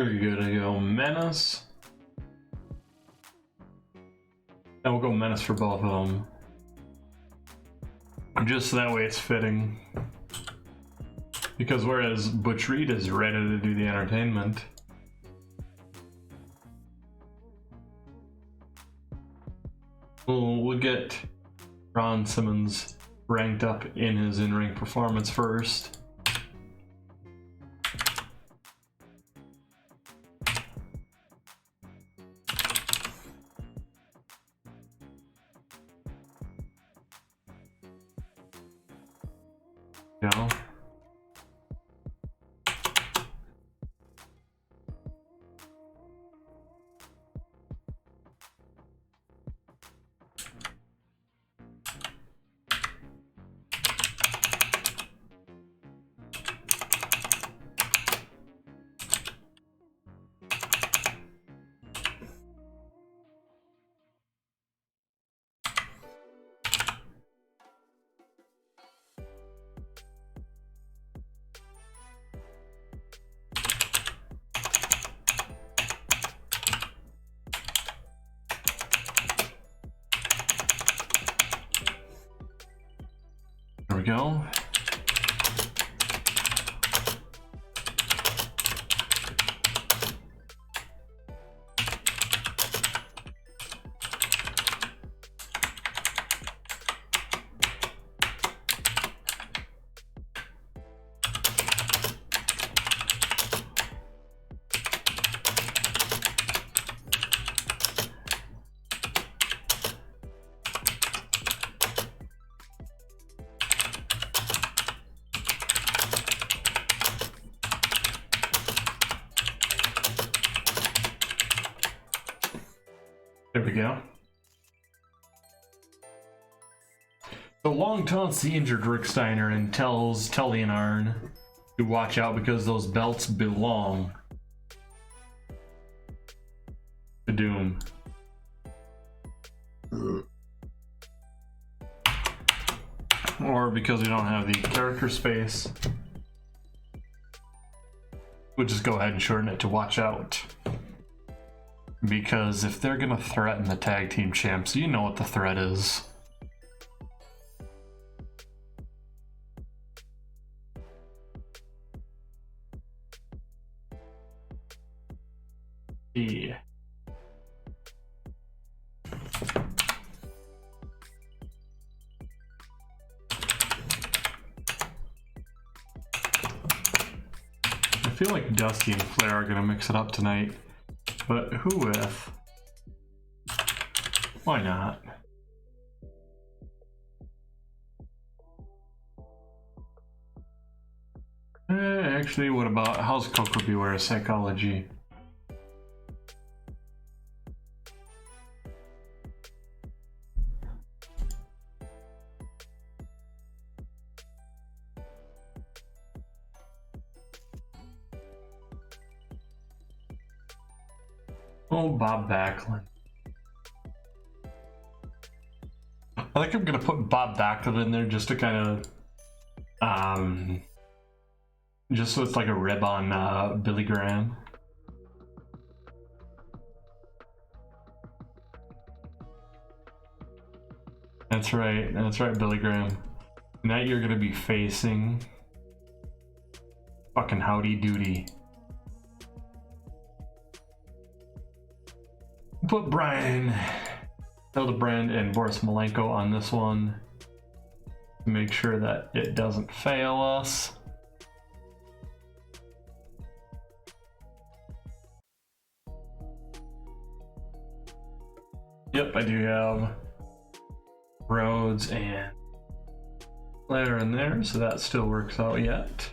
gonna go Menace. And we'll go Menace for both of them. Just so that way it's fitting. Because whereas Butch Reed is ready to do the entertainment. We'll get Ron Simmons ranked up in his in-ring performance first. Go. There we go. There we go. So Long taunts the injured Rick Steiner and tells Tully and Arn to watch out because those belts belong to Doom. Or because we don't have the character space, we'll just go ahead and shorten it to watch out. Because if they're gonna threaten the tag team champs, you know what the threat is. Yeah. I feel like Dusty and Flair are gonna mix it up tonight. But who with? Why not? Actually, what about how's Coco Beware psychology? Oh, Bob Backlund. I think I'm gonna put Bob Backlund in there just to kind of, just so it's like a rib on Billy Graham. That's right, Billy Graham. Tonight you're gonna be facing fucking Howdy Doody. Put Brian Hildebrand and Boris Malenko on this one to make sure that it doesn't fail us. Yep, I do have Rhodes and Flair in there, so that still works out yet.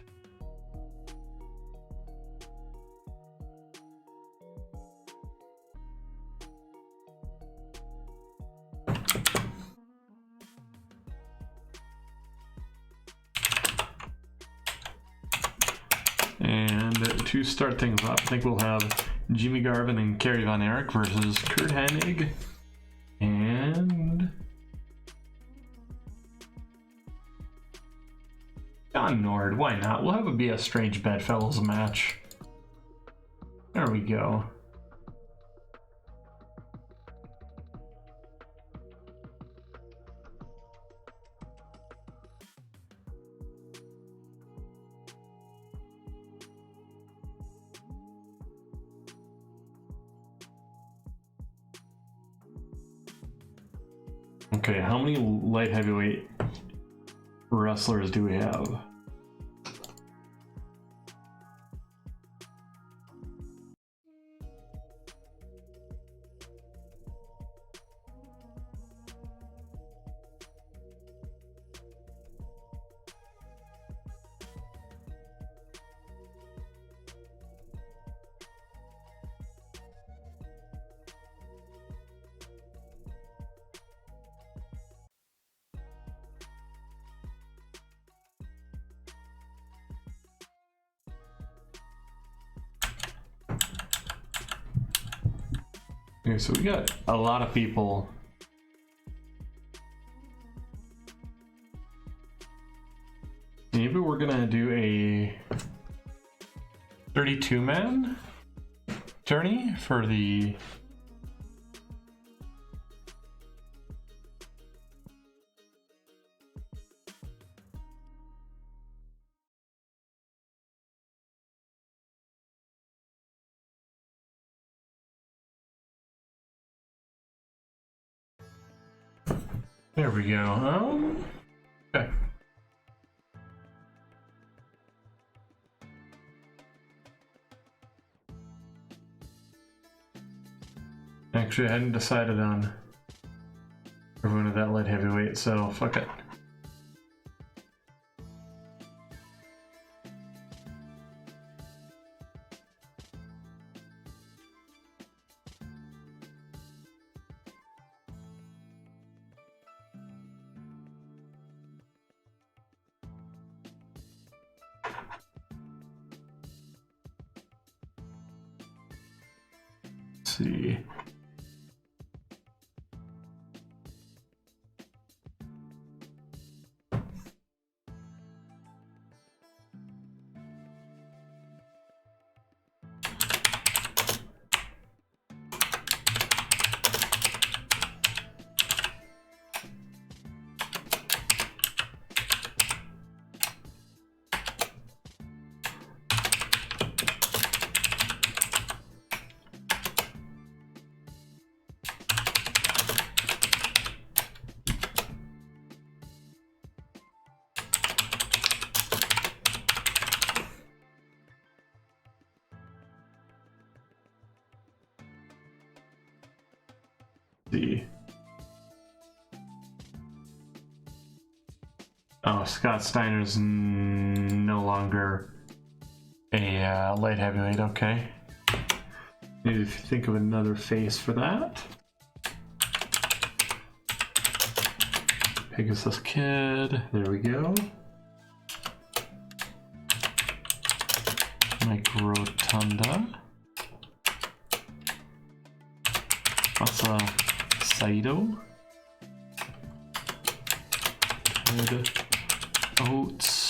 And to start things off, I think we'll have Jimmy Garvin and Carrie Von Erich versus Curt Hennig and John Nord. Why not? We'll have a Be a Strange Bedfellows match. There There we go. Okay, how many light heavyweight wrestlers do we have? Okay, so we got a lot of people. Maybe we're gonna do a 32-man tourney for the There we go. Okay. Actually, I hadn't decided on everyone of that light heavyweight, so fuck it. See. Oh, Scott Steiner's no longer a light heavyweight. Okay. Need to think of another face for that. Pegasus Kid. There we go. Mike Rotunda. Masa Saito. Good. Oats.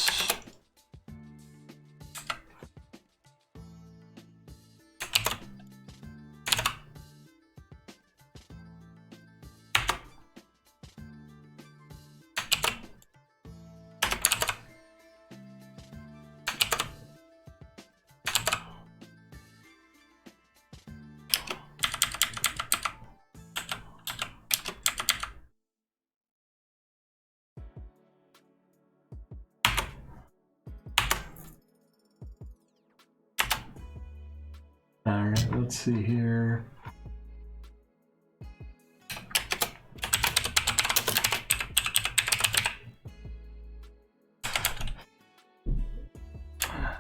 Alright, let's see here.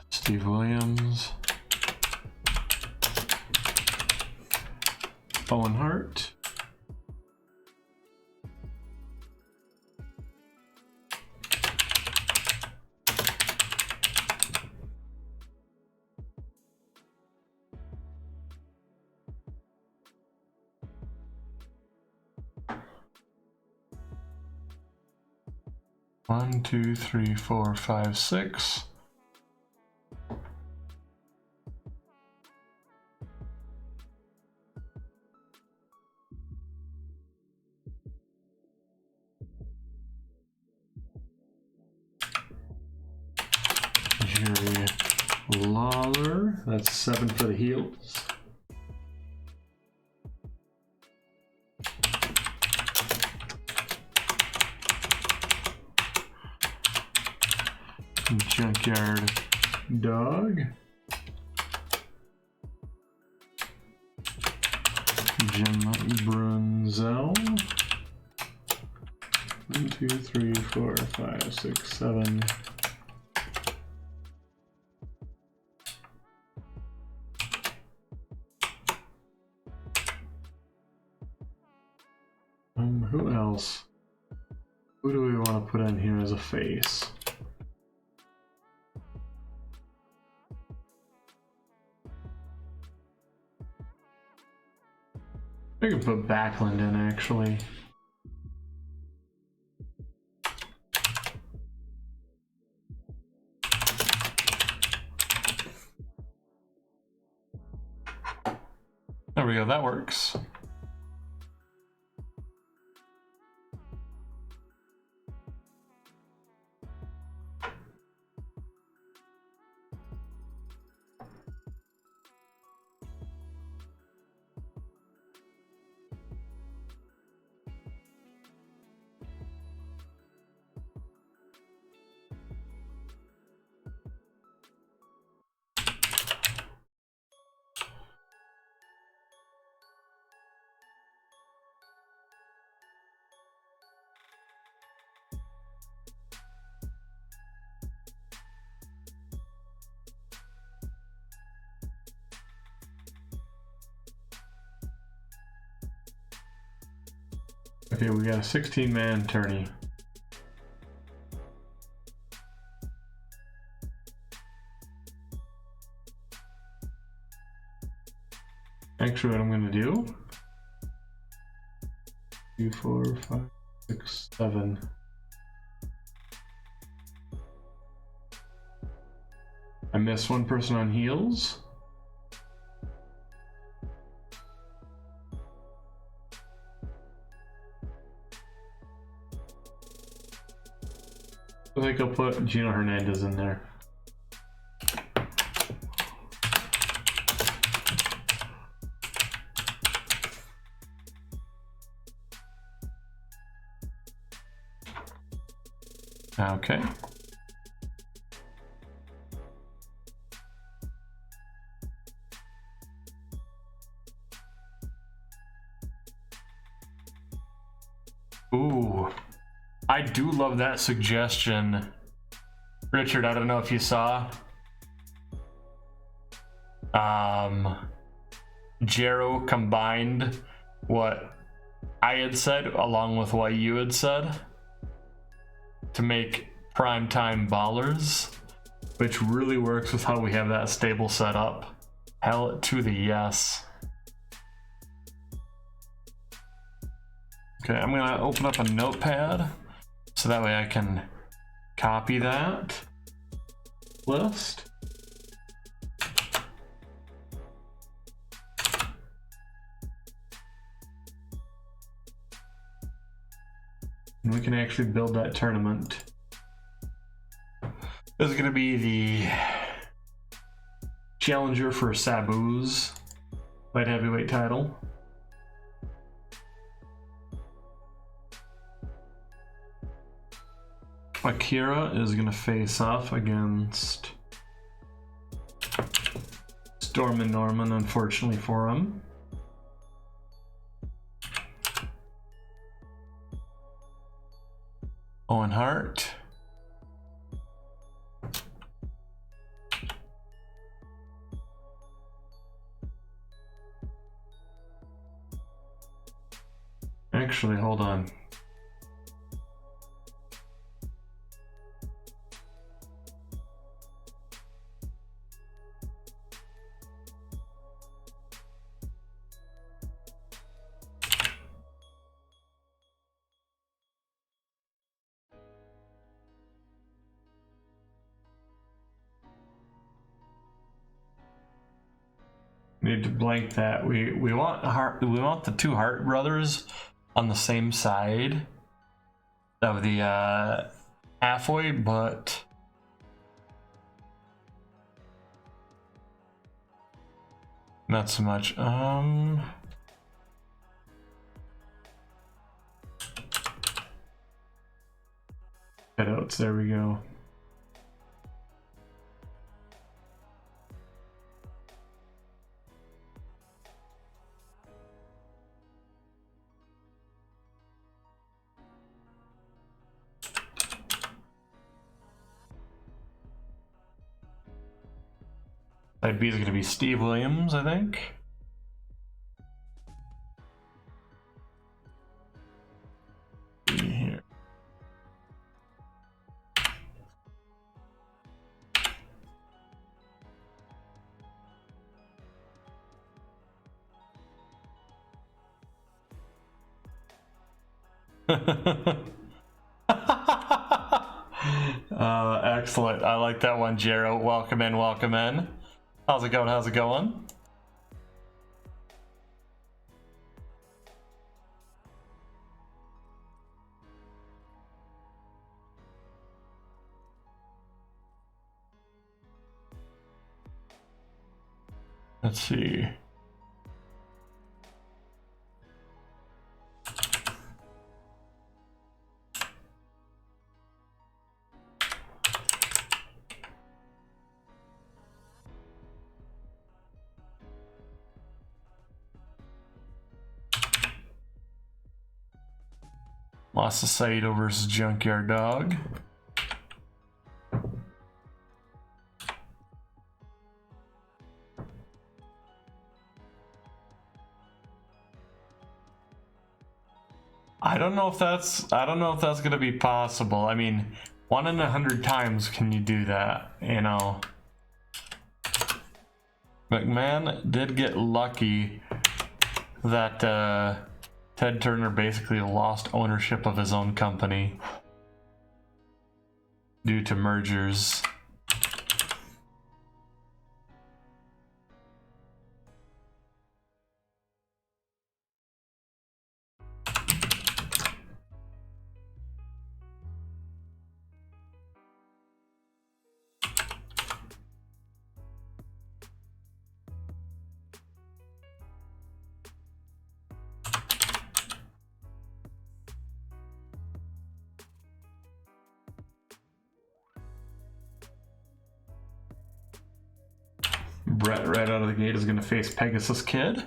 Steve Williams. Owen Hart. One, two, three, four, five, six. Baller. That's 7 for the heels. Junkyard Dog. Jim Brunzel. 1, 2, 3, 4, 5, 6, 7. Who else? Who do we want to put in here as a face? I can put Backlund in, actually. There we go, that works. Okay, we got a 16-man tourney. Actually, what I'm going to do, 2, 4, 5, 6, 7. I missed one person on heels. I think I'll put Gino Hernandez in there. Okay. Ooh. I do love that suggestion. Richard, I don't know if you saw. Jero combined what I had said along with what you had said to make primetime ballers, which really works with how we have that stable set up. Hell to the yes. Okay, I'm gonna open up a notepad so that way I can copy that list. And we can actually build that tournament. This is going to be the challenger for Sabu's light heavyweight title. Akira is going to face off against Storm and Norman, unfortunately for him. Owen Hart. Actually, hold on. Need to blank that. We want the two Hart brothers on the same side of the halfway, but Not so much. Headouts, there we go. Side B is going to be Steve Williams, I think. Here. Excellent. I like that one, Jero. Welcome in, welcome in. How's it going? How's it going? Let's see. Lost the Saito versus Junkyard Dog. I don't know if that's gonna be possible. I mean, 1 in 100 times can you do that, you know? McMahon did get lucky that Ted Turner basically lost ownership of his own company due to mergers. Brett right out of the gate is going to face Pegasus Kid.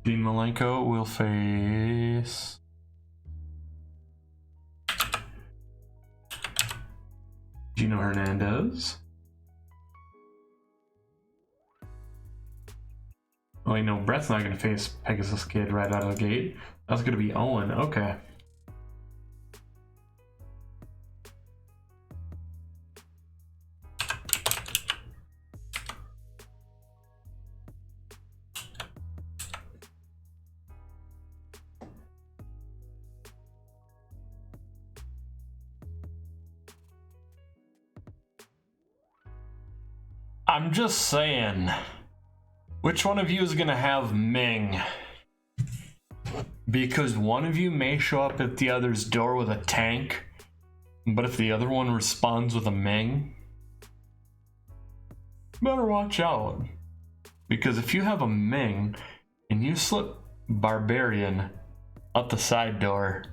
Dean Malenko will face Gino Hernandez. Oh, you know, Brett's not going to face Pegasus Kid right out of the gate. That's going to be Owen. Okay. I'm just saying, which one of you is gonna have Ming? Because one of you may show up at the other's door with a tank, but if the other one responds with a Ming, better watch out. Because if you have a Ming and you slip Barbarian out the side door,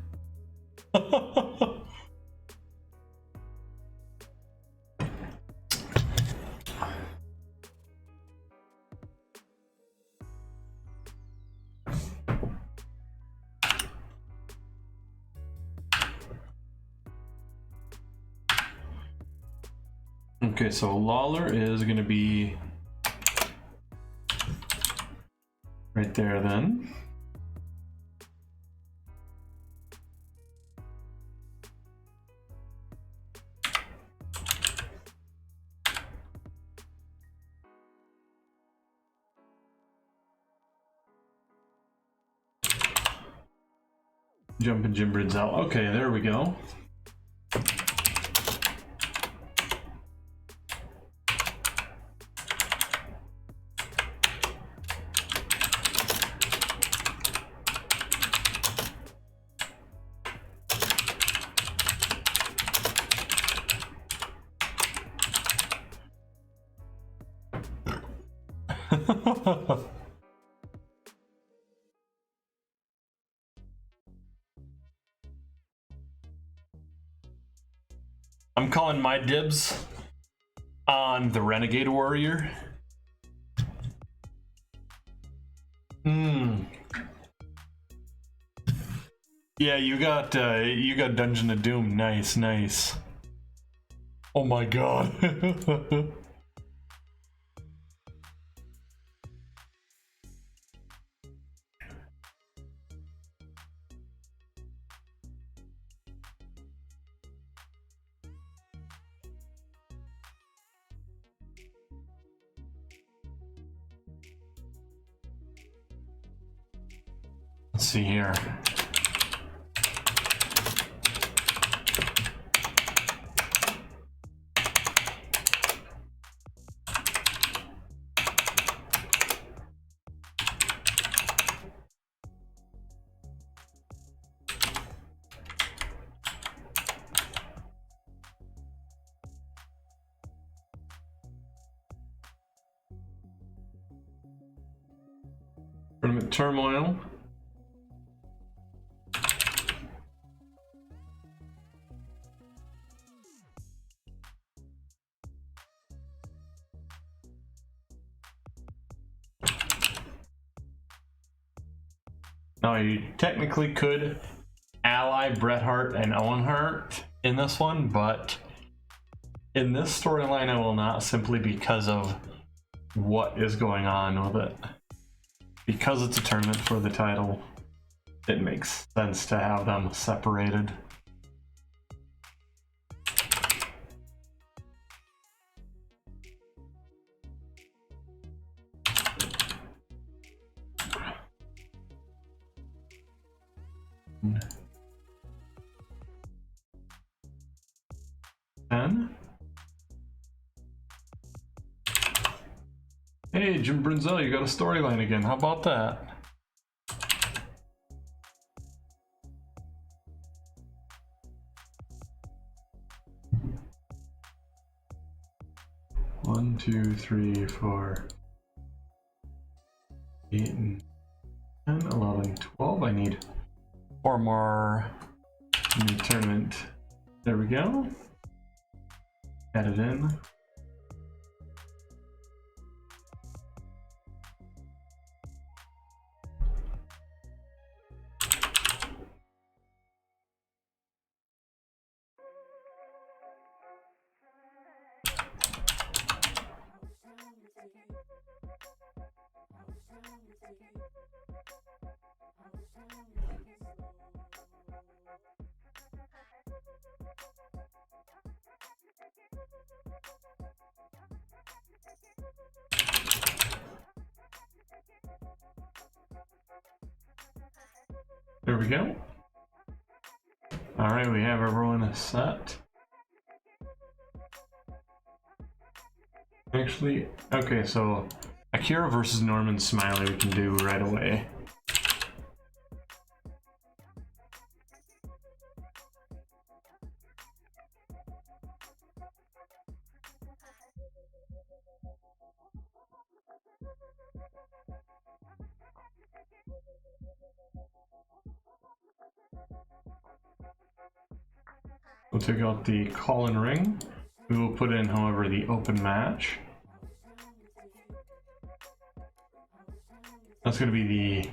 okay, so Lawler is going to be right there then. Jumping Jim Bridzel. Okay, there we go. I'm calling my dibs on the Renegade Warrior. Yeah, you got Dungeon of Doom. Nice, nice. Oh my god. Let's see here. Tournament Turmoil. Now you technically could ally Bret Hart and Owen Hart in this one, but in this storyline I will not, simply because of what is going on with it. Because it's a tournament for the title, it makes sense to have them separated. Hey, Jim Brunzel, you got a storyline again. How about that? One, two, three, 4, 8, and 10, 11, 12. I need 4 more in the tournament. There we go. Add it in. There we go. All right, we have everyone set. Actually, okay, so Akira versus Norman Smiley we can do right away. We'll take out the call-in ring. We will put in, however, the open match. That's going to be the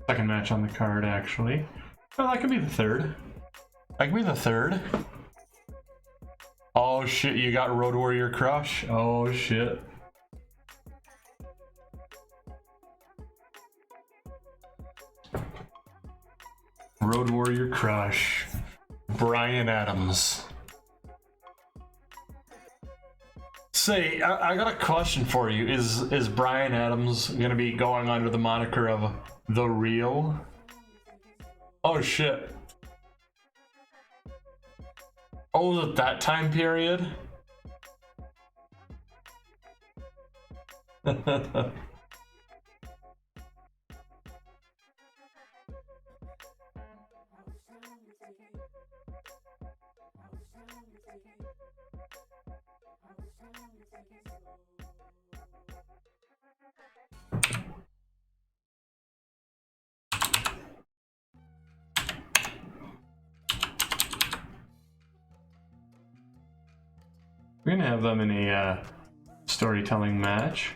second match on the card, actually. Oh, that could be the third. That could be the third. Oh shit, you got Road Warrior Crush? Oh shit. Road Warrior Crush. Brian Adams. Say, I got a question for you. Is Brian Adams gonna be going under the moniker of The Real? Oh shit. Oh, was it that time period? We're gonna have them in a storytelling match.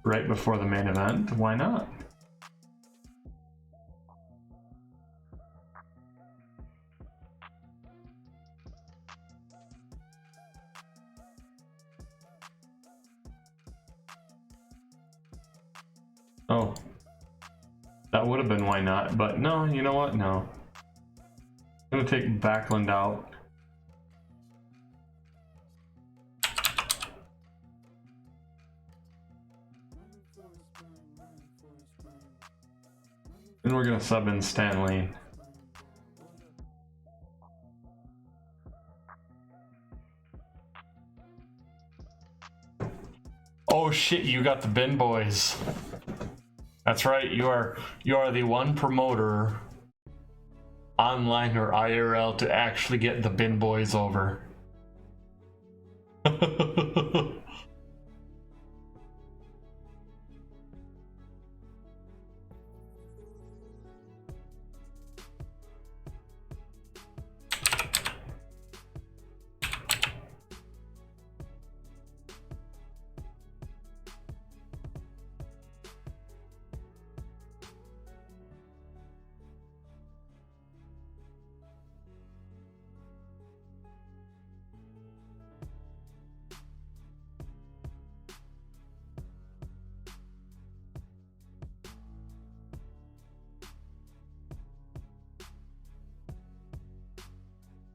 Right before the main event, why not? Oh, that would have been why not, but no, you know what? No. I'm gonna take Backlund out. And we're gonna sub in Stanley. Oh shit, you got the bin boys. That's right, you are the one promoter online or IRL to actually get the bin boys over.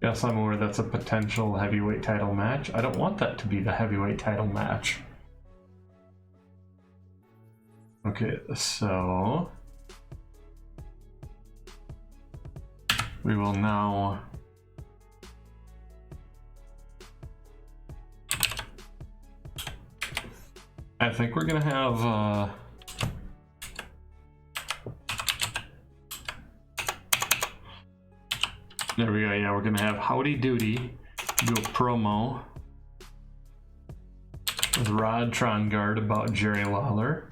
Yes, I'm aware that's a potential heavyweight title match. I don't want that to be the heavyweight title match. Okay, so we will now I think we're gonna have there we go. Yeah, we're gonna have Howdy Doody do a promo with Rod Trongard about Jerry Lawler.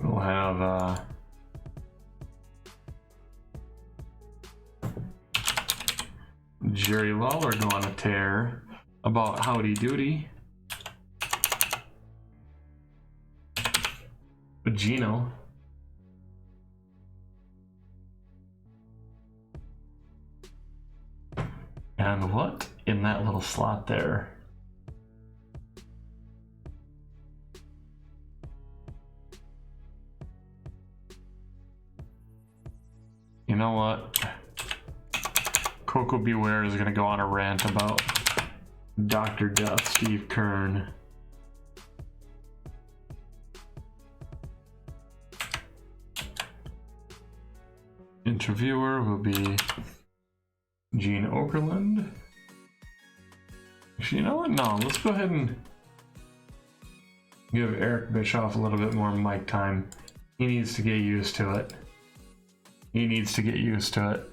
We'll have Jerry Lawler go on a tear about Howdy Doody with Gino. And what in that little slot there? You know what? Coco Beware is going to go on a rant about Dr. Death, Steve Kern. Interviewer will be Gene Okerlund. Actually, you know what? No, let's go ahead and give Eric Bischoff a little bit more mic time. He needs to get used to it. He needs to get used to it.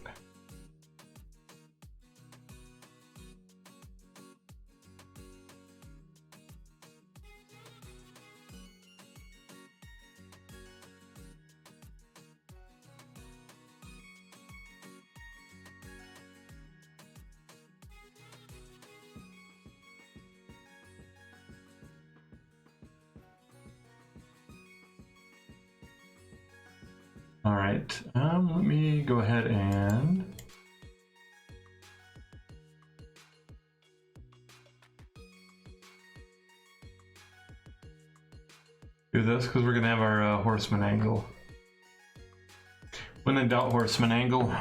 All right, let me go ahead and do this because we're gonna have our horseman angle. When in doubt, horseman angle.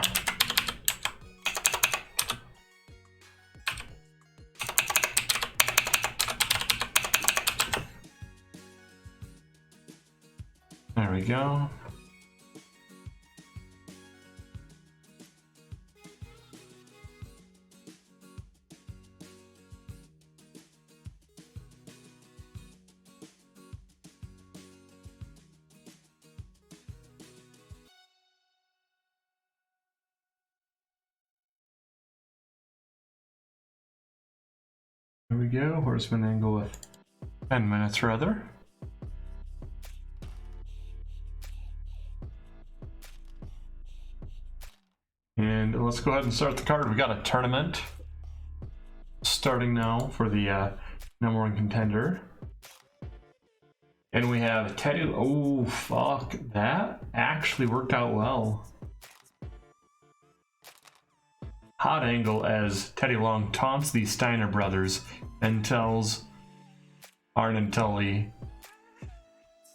There we go. we go. Horseman angle with 10 minutes rather. And let's go ahead and start the card. We got a tournament starting now for the number one contender. And we have Teddy. Oh, fuck. That actually worked out well. Hot angle as Teddy Long taunts the Steiner brothers and tells Arn and Tully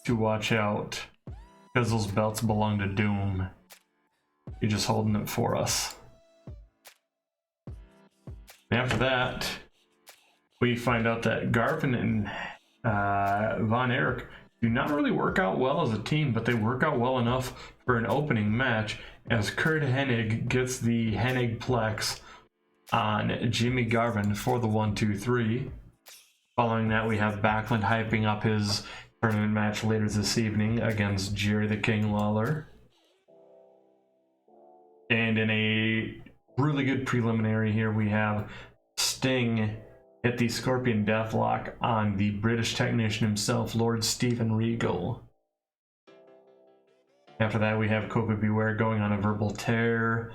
to watch out because those belts belong to Doom. You're just holding it for us. And after that, we find out that Garvin and Von Erick do not really work out well as a team, but they work out well enough for an opening match as Kurt Hennig gets the Hennig Plex on Jimmy Garvin for the 1-2-3. Following that, we have Backlund hyping up his tournament match later this evening against Jerry the King Lawler. And in a really good preliminary here, we have Sting hit the Scorpion Deathlock on the British technician himself, Lord Stephen Regal. After that, we have Coca Beware going on a verbal tear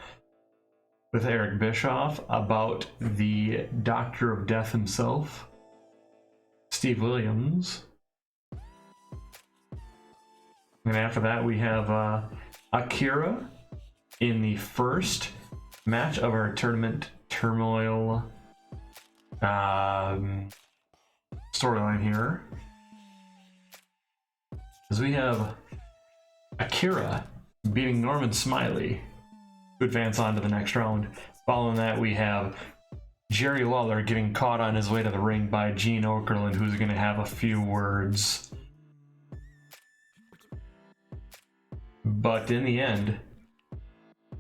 with Eric Bischoff about the Doctor of Death himself, Steve Williams. And after that, we have Akira in the first match of our tournament turmoil storyline here, as we have Akira beating Norman Smiley to advance on to the next round. Following that, we have Jerry Lawler getting caught on his way to the ring by Gene Okerlund, who's going to have a few words. But in the end,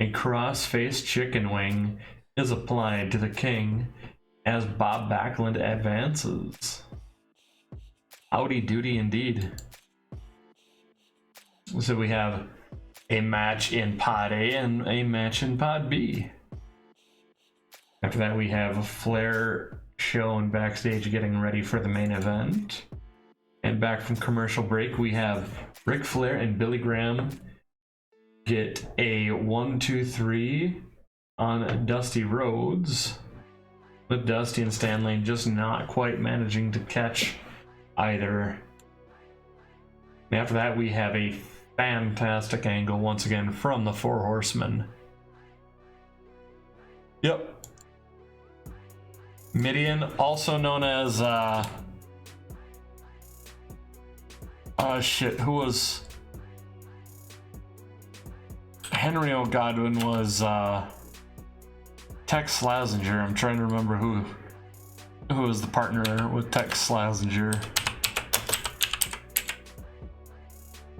a cross-faced chicken wing is applied to the King as Bob Backlund advances. Howdy doody indeed. So we have a match in Pod A and a match in Pod B. After that, we have Flair shown backstage getting ready for the main event. And back from commercial break, we have Ric Flair and Billy Graham get a 1-2-3 on Dusty Rhodes, with Dusty and Stanley just not quite managing to catch either. And after that, we have a fantastic angle once again from the Four Horsemen. Yep. Midian, also known as who was Henry O'Godwin was Tex Slazenger. I'm trying to remember who was the partner with Tex Slazenger.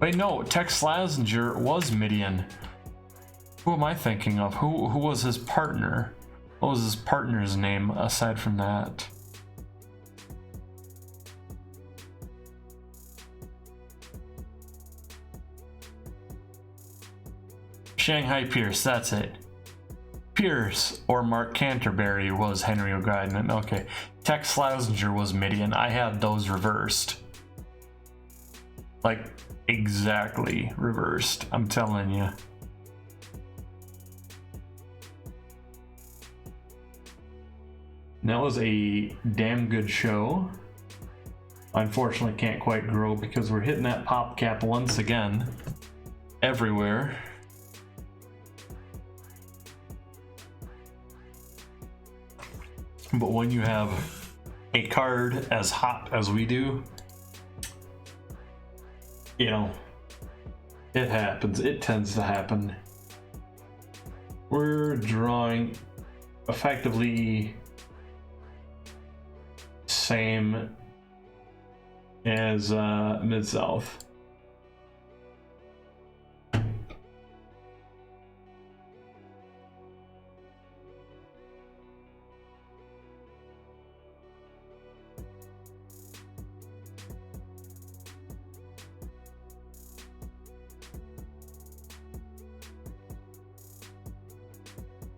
Wait, no, Tex Slazenger was Midian. Who am I thinking of? Who was his partner? What was his partner's name aside from that? Shanghai Pierce, that's it. Pierce or Mark Canterbury was Henry O'Godwin. Okay. Tex Slazenger was Midian. I had those reversed. Like, exactly reversed. I'm telling you. That was a damn good show. Unfortunately, can't quite grow because we're hitting that pop cap once again. Everywhere. But when you have a card as hot as we do, you know, it happens. It tends to happen. We're drawing effectively same as Mid-South.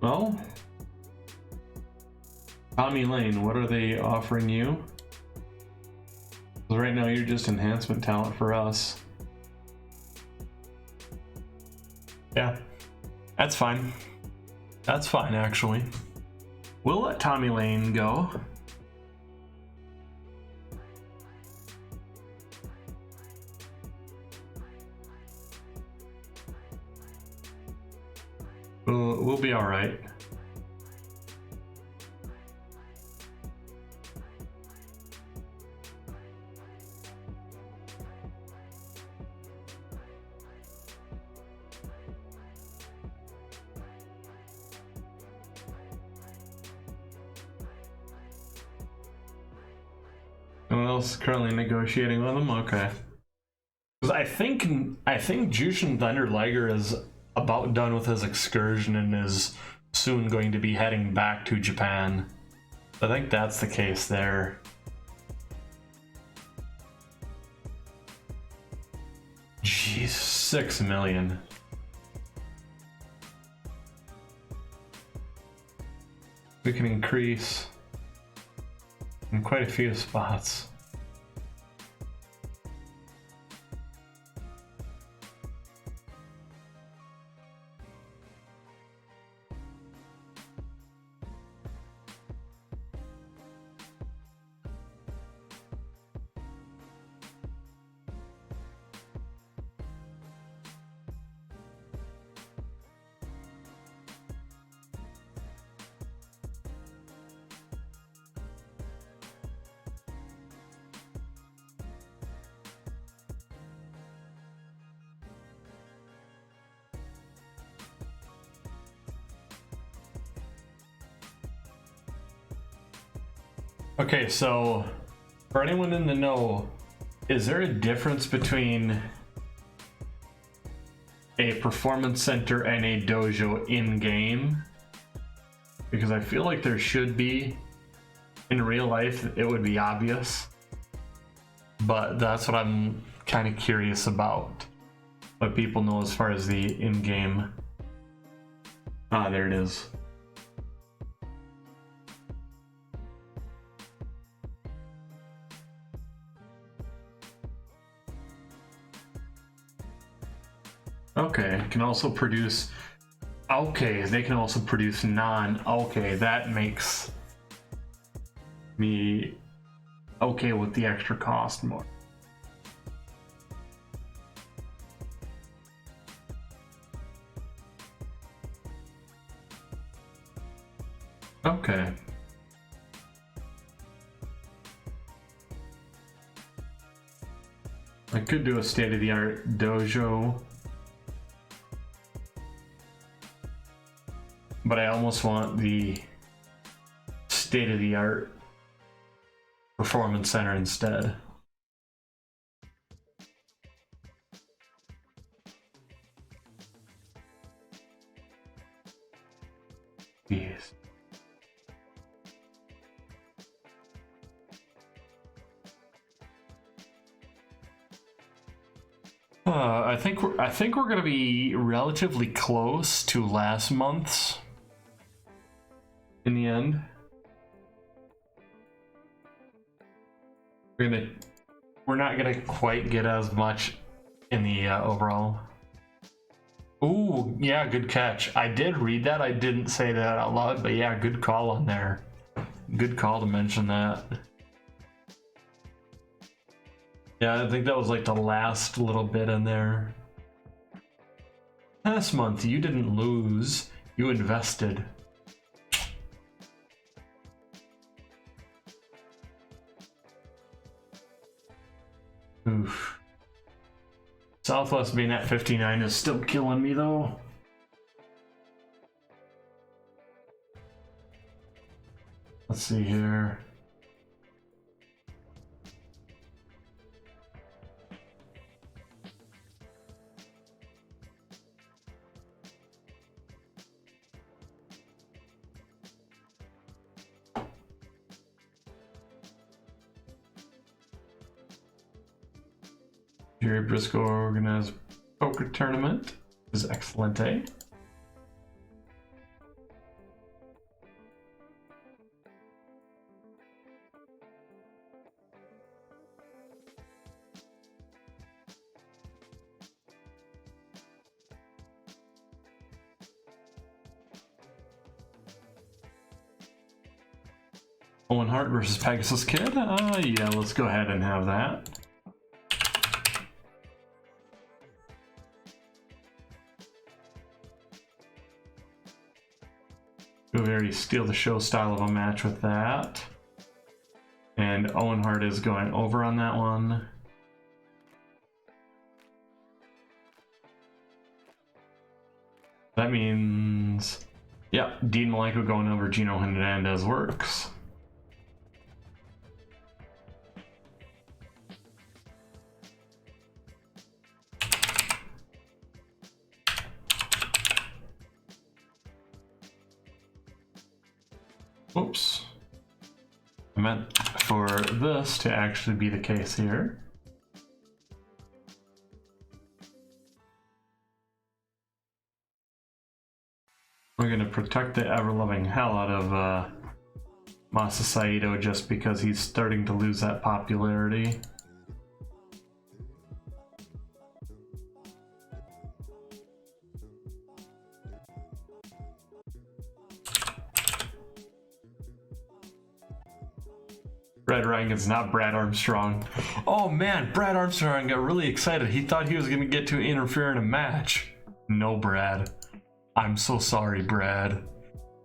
Well, Tommy Lane, what are they offering you? Right now you're just enhancement talent for us. Yeah, that's fine. That's fine, actually. We'll let Tommy Lane go. We'll be all right. Anyone else currently negotiating with them? Okay. Because I think Jushin Thunder Liger is about done with his excursion and is soon going to be heading back to Japan. I think that's the case there. Jeez, 6 million. We can increase in quite a few spots. Okay, so for anyone in the know, is there a difference between a performance center and a dojo in-game? Because I feel like there should be. In real life, it would be obvious. But that's what I'm kind of curious about. What people know as far as the in-game. Ah, there it is. Okay, can also produce. Okay, they can also produce non. Okay, that makes me okay with the extra cost more. Okay. I could do a state-of-the-art dojo. But I almost want the state-of-the-art performance center instead. Yes. I think we're gonna be relatively close to last month's. In the end, we're not gonna quite get as much in the overall. Ooh, yeah, good catch. I did read that. I didn't say that out loud, but yeah, good call on there. Good call to mention that. Yeah, I think that was like the last little bit in there. Last month, you didn't lose. You invested. Oof. Southwest being at 59 is still killing me though. Let's see here. Jerry Briscoe organized poker tournament is excellent, eh? Owen Hart versus Pegasus Kid. Yeah, let's go ahead and have that. Go very steal the show style of a match with that. And Owen Hart is going over on that one. That means, yeah, Dean Malenko going over Gino Hernandez works. Oops. I meant for this to actually be the case here. We're going to protect the ever-loving hell out of Masa Saito just because he's starting to lose that popularity. Brad Rankin's not Brad Armstrong. Oh man, Brad Armstrong got really excited. He thought he was going to get to interfere in a match. No, Brad. I'm so sorry, Brad.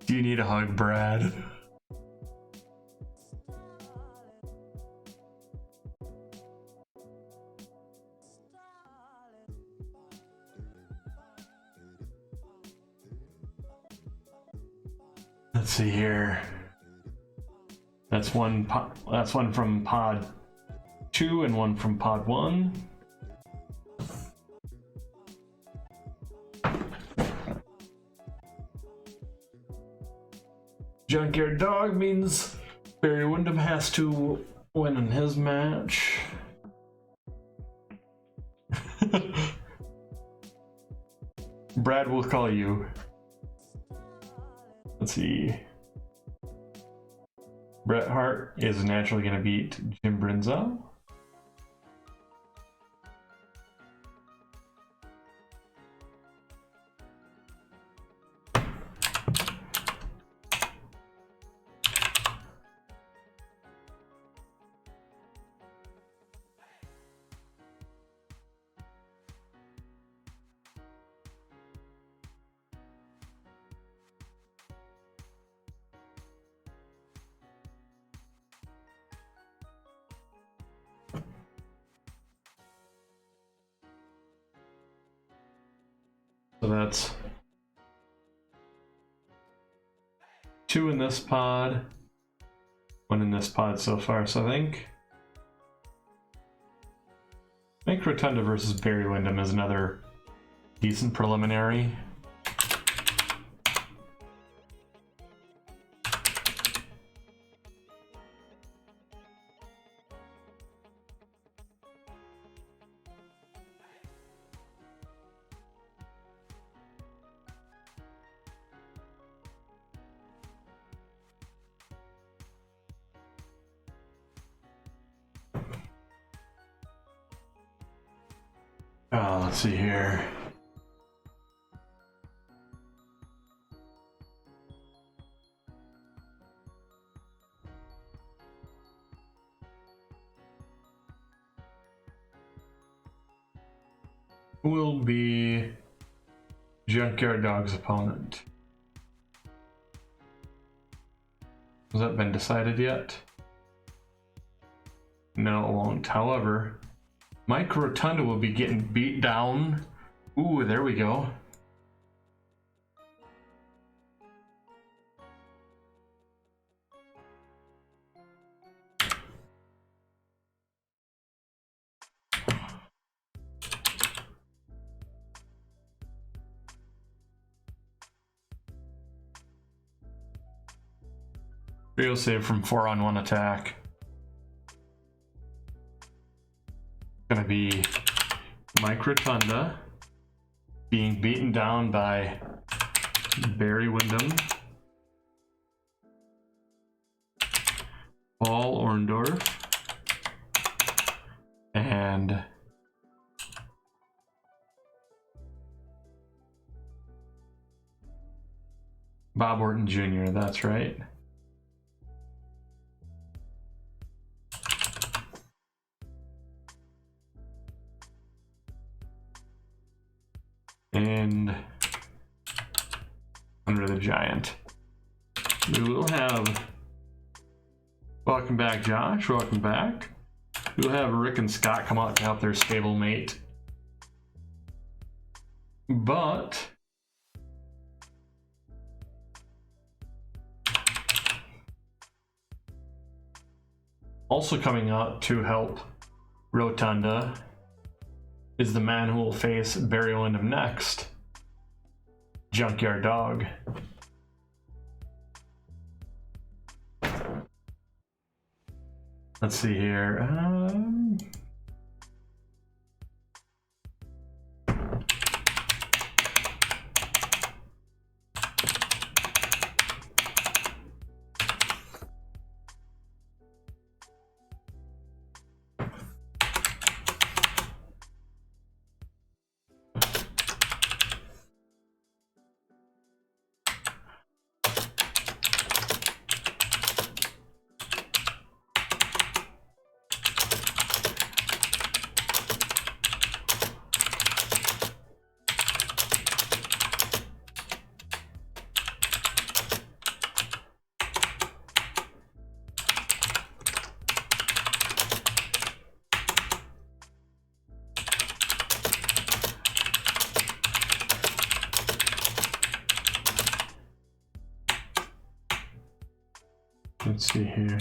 Do you need a hug, Brad? Let's see here. That's one from pod 2 and one from pod 1. Junkyard Dog means Barry Windham has to win in his match. Brad will call you. Let's see. Bret Hart is naturally going to beat Jim Brinzo. So that's 2 in this pod, 1 in this pod so far. So I think Mike Rotunda versus Barry Windham is another decent preliminary. Let's see here. Who will be Junkyard Dog's opponent? Has that been decided yet? No, it won't. However, Mike Rotunda will be getting beat down. Ooh, there we go. Real save from 4-on-1 attack. Gonna be Mike Rotunda being beaten down by Barry Windham, Paul Orndorff, and Bob Orton Jr. That's right. and Andre the Giant. We will have, welcome back Josh, welcome back. We'll have Rick and Scott come out to help their stablemate. But also coming out to help Rotunda is the man who will face Barry Windham next, Junkyard Dog. Let's see here. Let's see here.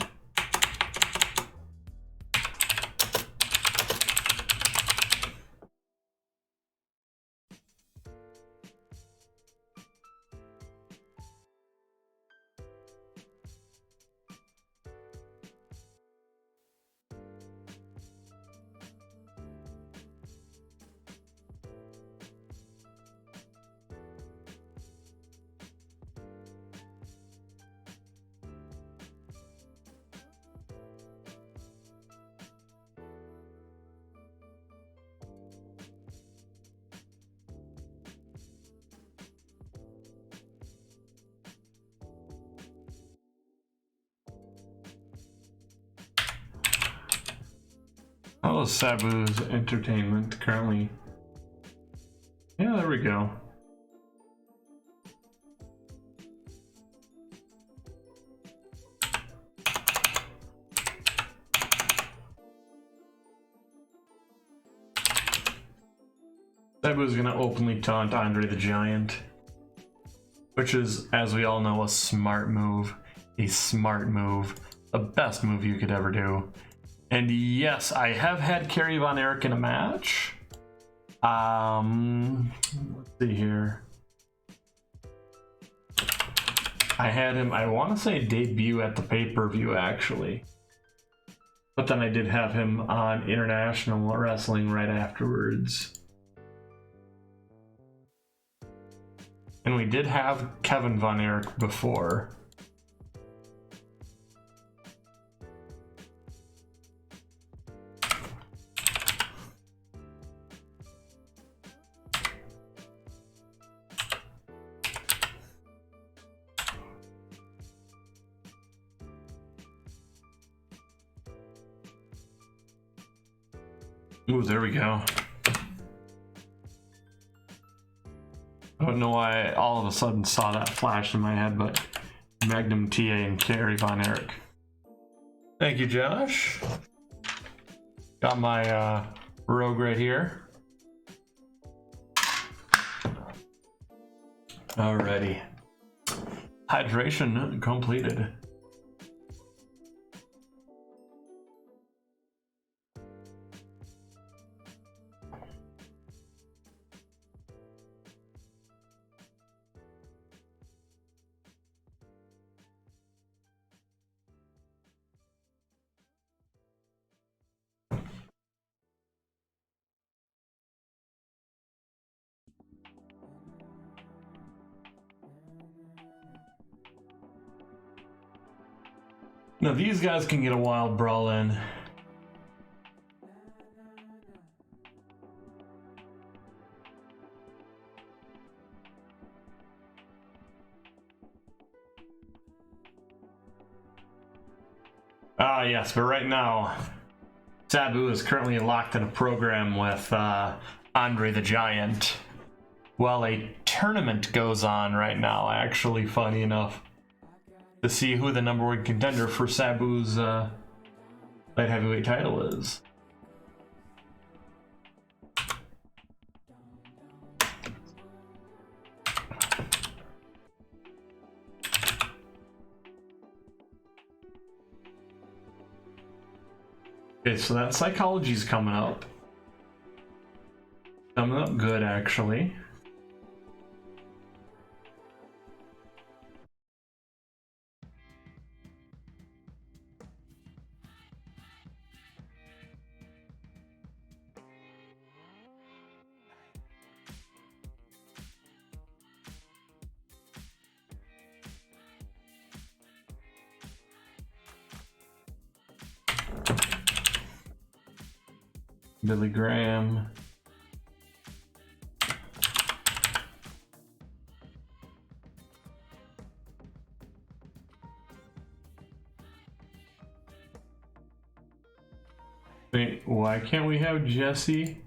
How is Sabu's entertainment currently? Yeah, there we go. Sabu's gonna openly taunt Andre the Giant, which is, as we all know, a smart move. A smart move. The best move you could ever do. And yes, I have had Carrie Von Erick in a match. Let's see here. I had him, I want to say debut at the pay-per-view actually. But then I did have him on International Wrestling right afterwards. And we did have Kevin Von Erick before. Ooh, there we go. I don't know why I all of a sudden saw that flash in my head, but Magnum TA and Carrie Von Erick. Thank you, Josh. Got my rogue right here. Alrighty. Hydration completed. Now these guys can get a wild brawl in. Yes, but right now, Sabu is currently locked in a program with Andre the Giant. Well, a tournament goes on right now, actually, funny enough, to see who the number one contender for Sabu's light heavyweight title is. Okay, so that psychology's coming up. Coming up good, actually. Billy Graham. Wait, why can't we have Jesse?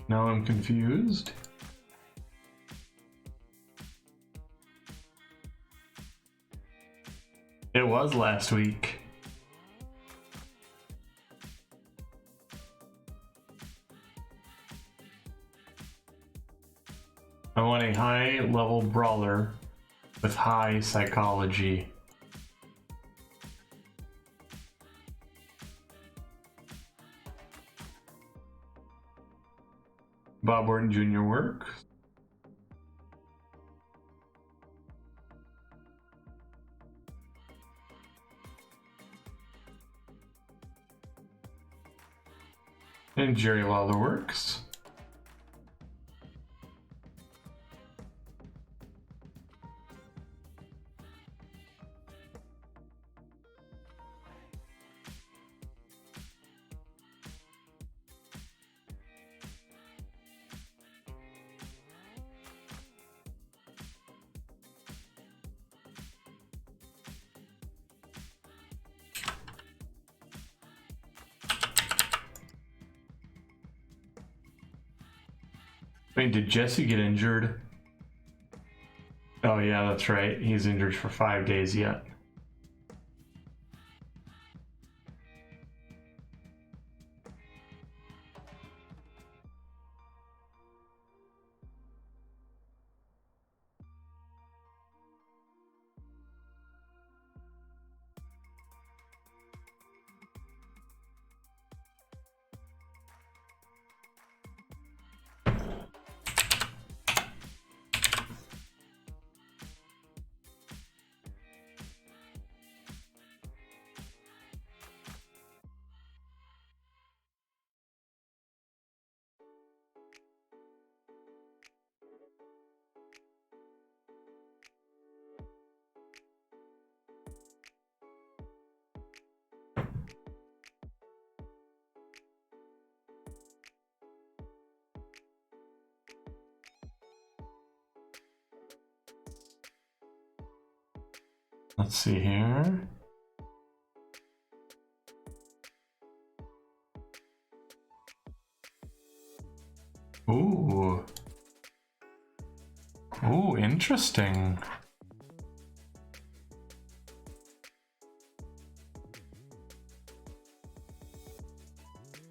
Now I'm confused. It was last week. I want a high-level brawler with high psychology. Bob Orton Jr. works. And Jerry Lawler works. Wait, did Jesse get injured? Oh yeah, that's right. He's injured for 5 days yet. Let's see here. Ooh. Ooh, interesting.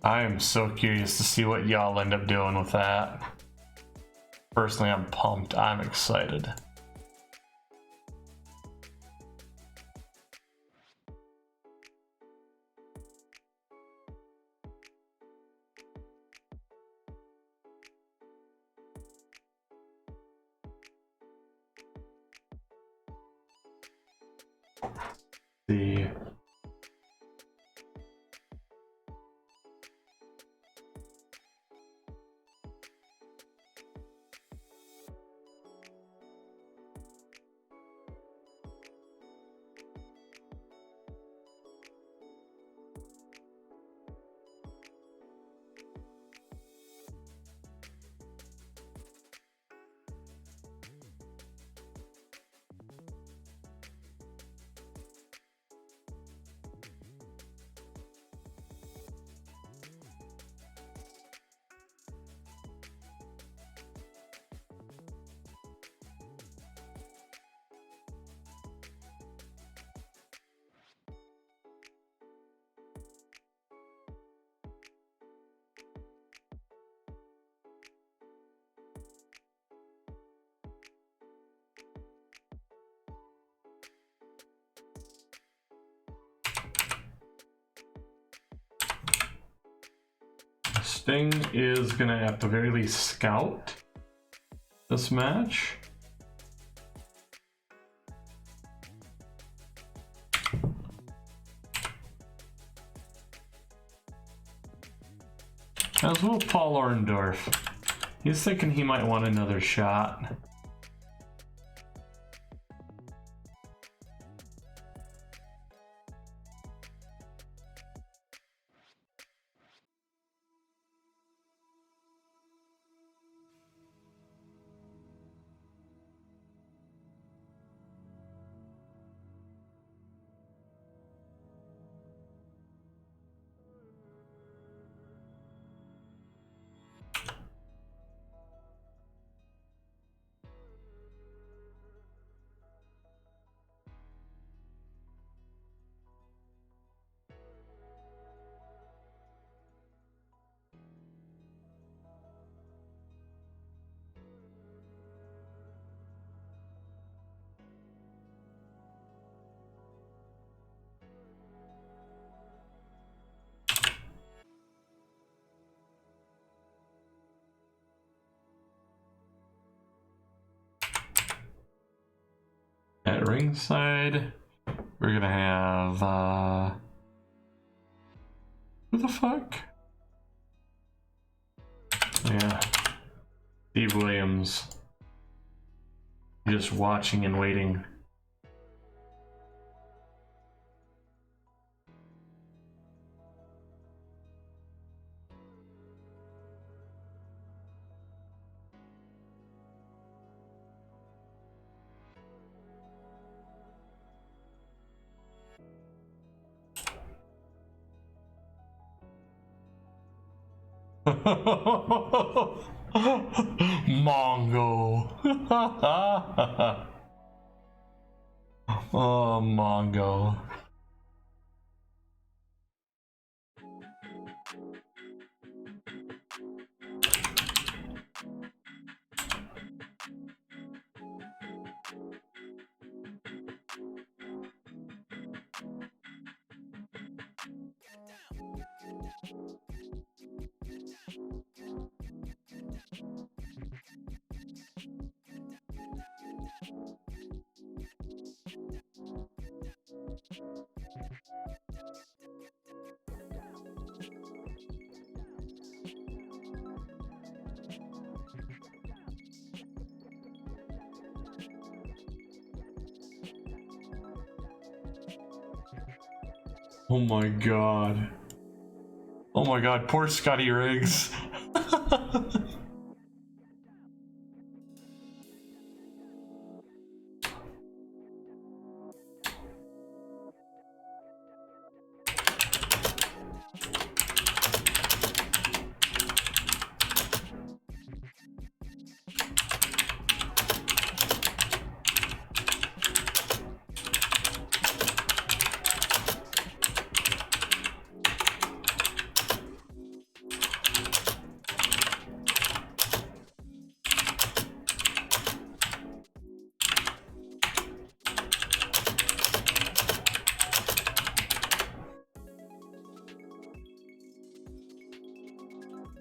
I am so curious to see what y'all end up doing with that. Personally, I'm pumped. I'm excited. See. Sting is gonna at the very least scout this match. As will Paul Orndorff. He's thinking he might want another shot. At ringside, we're gonna have, who the fuck? Yeah, Steve Williams. Just watching and waiting. Mongo. Oh, Mongo. Oh my god. Oh my god, poor Scotty Riggs.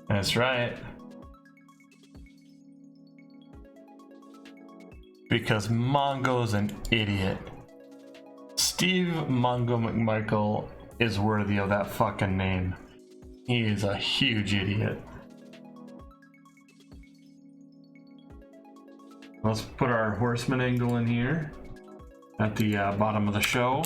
That's right. Because Mongo's an idiot. Steve Mongo McMichael is worthy of that fucking name. He is a huge idiot. Let's put our horseman angle in here at the bottom of the show.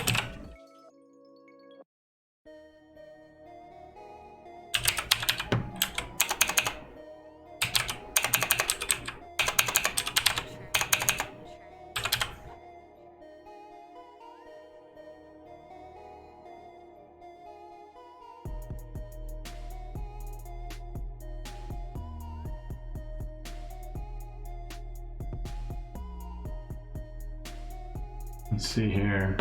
Let's see here.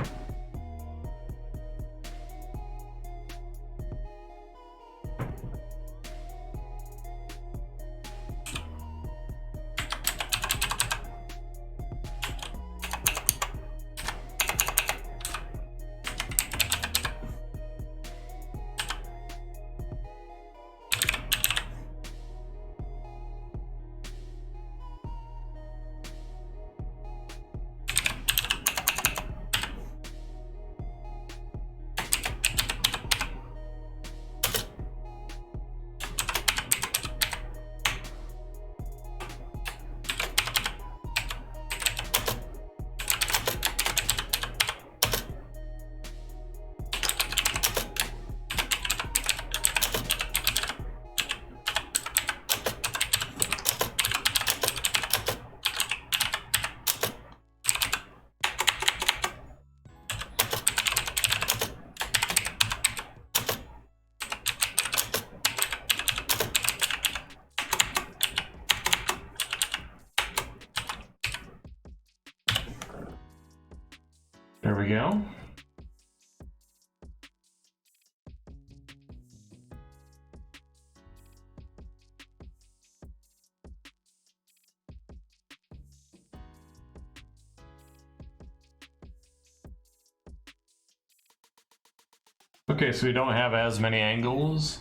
Okay, so we don't have as many angles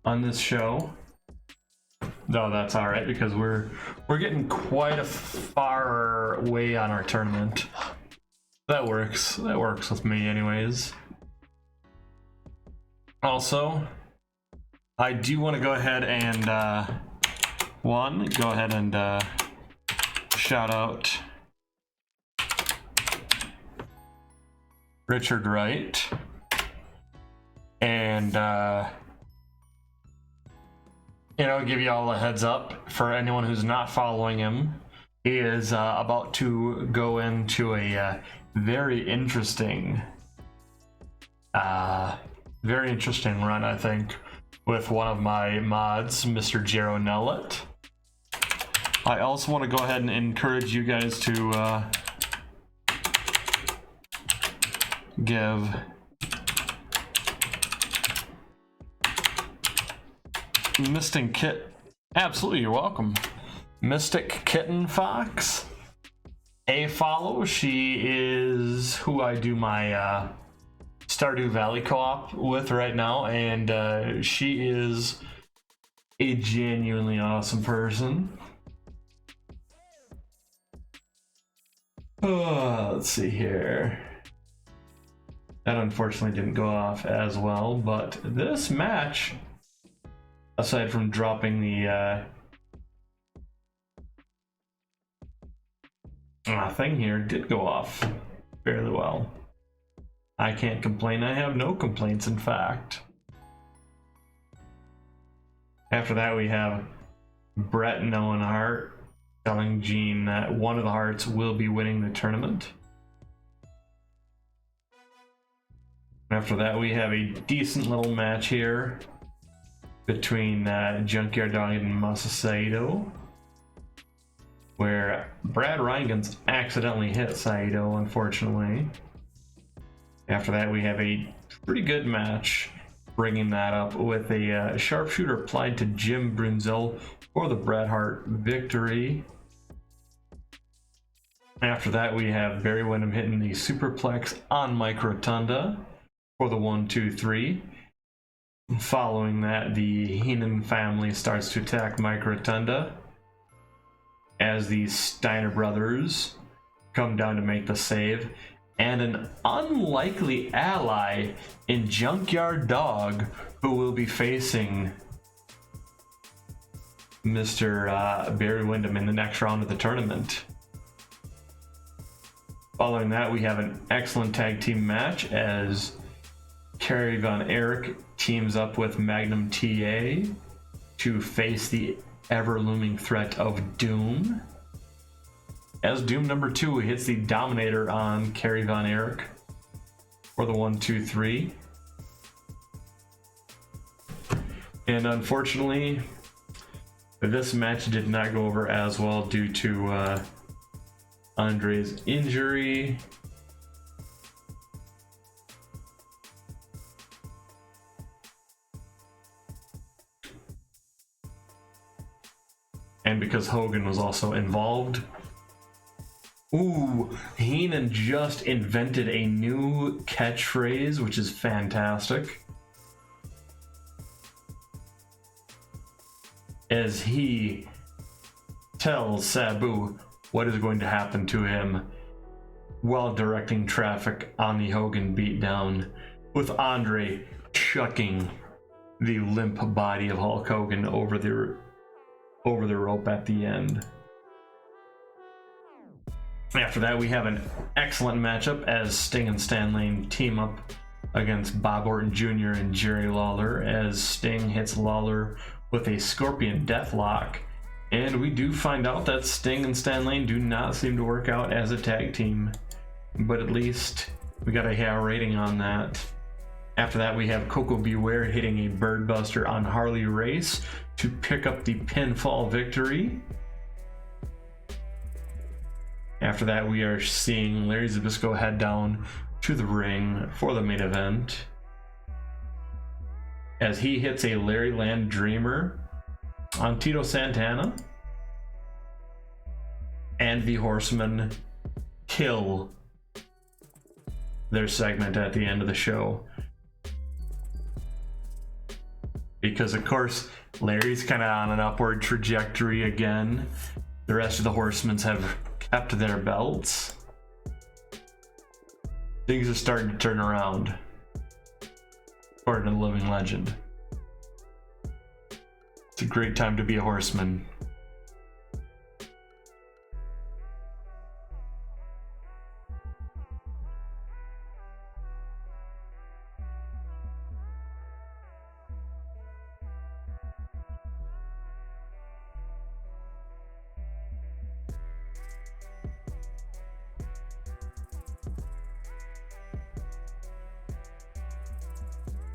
on this show. No, that's all right because we're getting quite a far way on our tournament. That works. That works with me, anyways. Also, I do want to go ahead and shout out Richard Wright and give you all a heads up for anyone who's not following him. He is about to go into a very interesting run, I think, with one of my mods, Mr. Jero Nellet. I also want to go ahead and encourage you guys to give Mystic Kit, absolutely, you're welcome. Mystic Kitten Fox a follow. She is who I do my Stardew Valley co-op with right now, and she is a genuinely awesome person. Let's see here. That unfortunately didn't go off as well, but this match, aside from dropping the thing here, did go off fairly well. I can't complain. I have no complaints, in fact. After that, we have Brett and Owen Hart telling Gene that one of the Hearts will be winning the tournament. After that, we have a decent little match here between Junkyard Dog and Masasaido, where Brad Reingans accidentally hit Saito, unfortunately. After that, we have a pretty good match, bringing that up with a sharpshooter applied to Jim Brunzel for the Bret Hart victory. After that, we have Barry Windham hitting the superplex on Mike Rotunda for the 1-2-3. Following that, the Heenan family starts to attack Mike Rotunda as the Steiner brothers come down to make the save, and an unlikely ally in Junkyard Dog, who will be facing Mr. Barry Windham in the next round of the tournament. Following that, we have an excellent tag team match as Carrie and Erick teams up with Magnum TA to face the ever-looming threat of Doom. As Doom number 2 hits the Dominator on Carrie Von Erick for the 1-2-3. And unfortunately, this match did not go over as well due to Andre's injury. And because Hogan was also involved. Ooh, Heenan just invented a new catchphrase, which is fantastic. As he tells Sabu what is going to happen to him while directing traffic on the Hogan beatdown, with Andre chucking the limp body of Hulk Hogan over the rope at the end. After that, we have an excellent matchup as Sting and Stan Lane team up against Bob Orton Jr. and Jerry Lawler, as Sting hits Lawler with a Scorpion Deathlock. And we do find out that Sting and Stan Lane do not seem to work out as a tag team, but at least we got a high rating on that. After that, we have Coco Beware hitting a Birdbuster on Harley Race to pick up the pinfall victory. After that, we are seeing Larry Zbyszko head down to the ring for the main event as he hits a Larry Land Dreamer on Tito Santana, and the Horsemen kill their segment at the end of the show. Because, of course, Larry's kind of on an upward trajectory again. The rest of the Horsemen have kept their belts. Things are starting to turn around, according to the living legend. It's a great time to be a Horseman.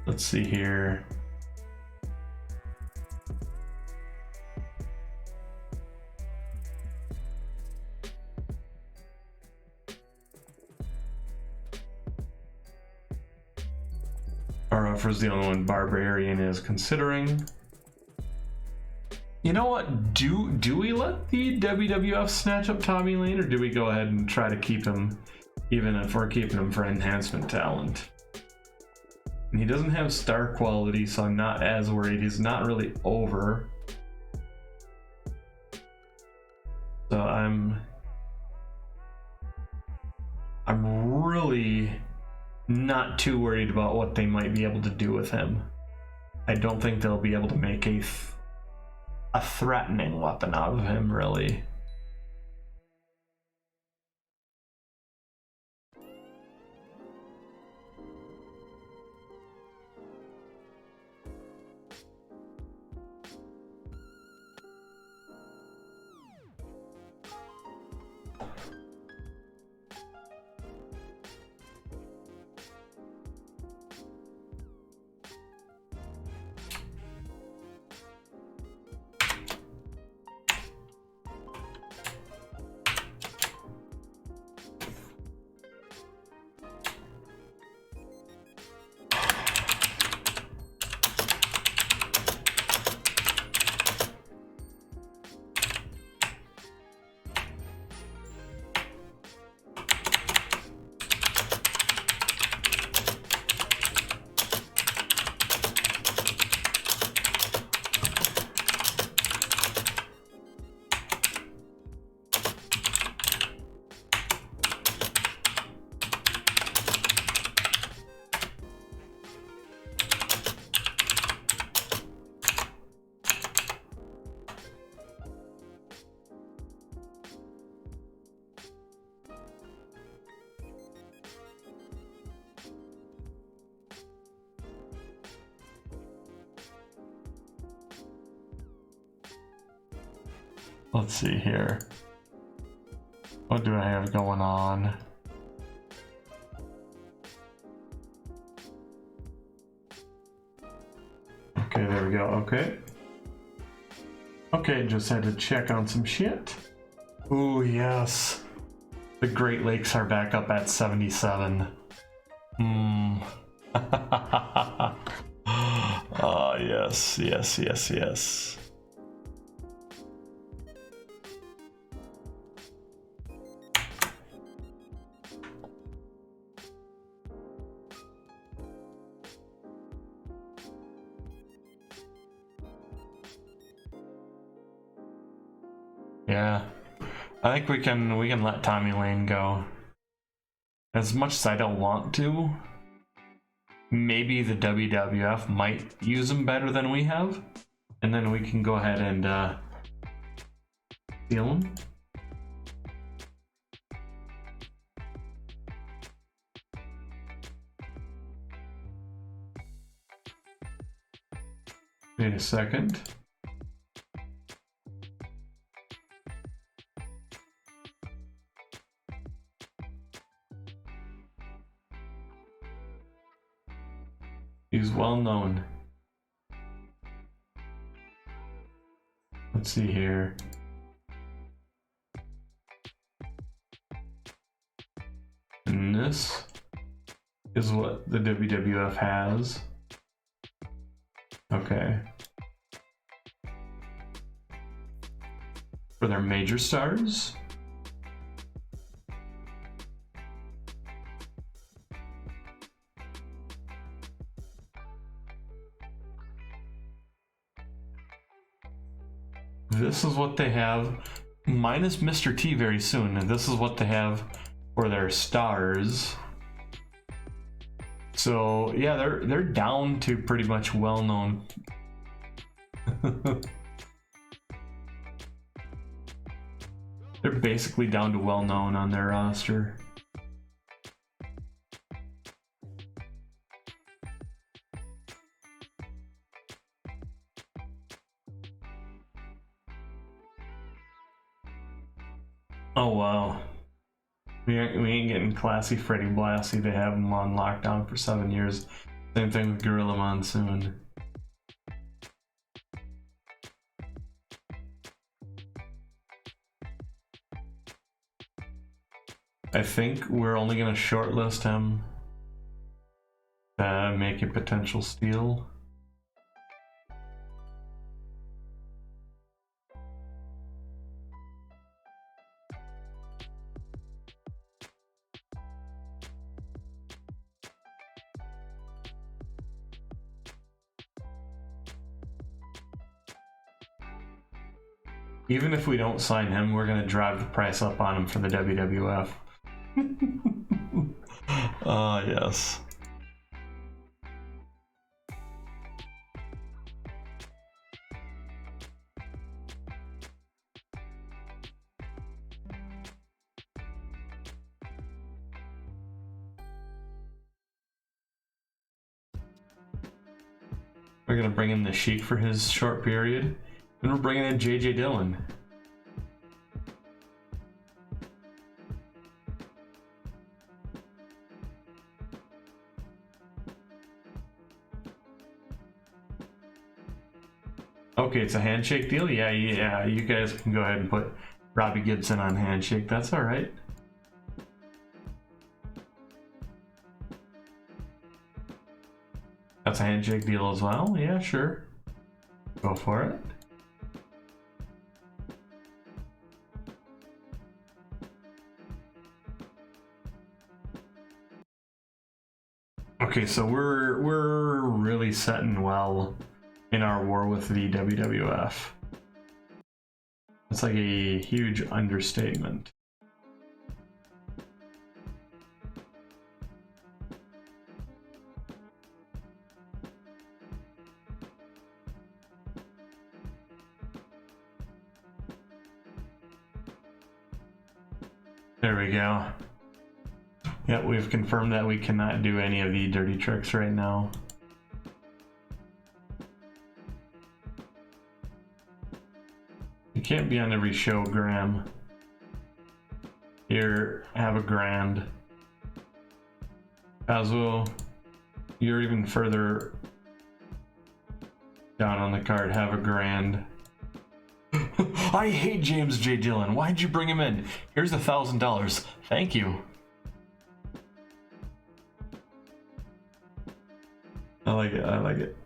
Let's see here. Our offer's the only one Barbarian is considering. You know what? Do we let the WWF snatch up Tommy Lane, or do we go ahead and try to keep him, even if we're keeping him for enhancement talent? And he doesn't have star quality, so I'm not as worried. He's not really over. So I'm really not too worried about what they might be able to do with him. I don't think they'll be able to make a threatening weapon out of him, really. Let's see here. What do I have going on? Okay, there we go. Okay. Okay, just had to check on some shit. Ooh, yes. The Great Lakes are back up at 77. Ah, yes, yes, yes, yes. Yeah, I think we can let Tommy Lane go. As much as I don't want to, maybe the WWF might use him better than we have, and then we can go ahead and steal him. Wait a second. He's well known. Let's see here. And this is what the WWF has. Okay. For their major stars. this is what they have, minus Mr. T very soon, and this is what they have for their stars. So yeah, they're down to pretty much well-known. They're basically down to well-known on their roster. Oh wow. We ain't getting classy Freddy Blassie. They have him on lockdown for 7 years. Same thing with Gorilla Monsoon. I think we're only going to shortlist him to make a potential steal. Even if we don't sign him, we're going to drive the price up on him for the WWF. Yes. We're going to bring in the Sheik for his short period. And we're bringing in JJ Dillon. Okay, it's a handshake deal? Yeah, you guys can go ahead and put Robbie Gibson on handshake. That's all right. That's a handshake deal as well? Yeah, sure. Go for it. Okay, so we're really setting well in our war with the WWF. It's like a huge understatement. There we go. Yep, we've confirmed that we cannot do any of the dirty tricks right now. You can't be on every show, Graham. Here, have a grand. Kazuo, you're even further down on the card. Have a grand. I hate James J. Dillon. Why'd you bring him in? Here's $1,000. Thank you. I like it. I like it.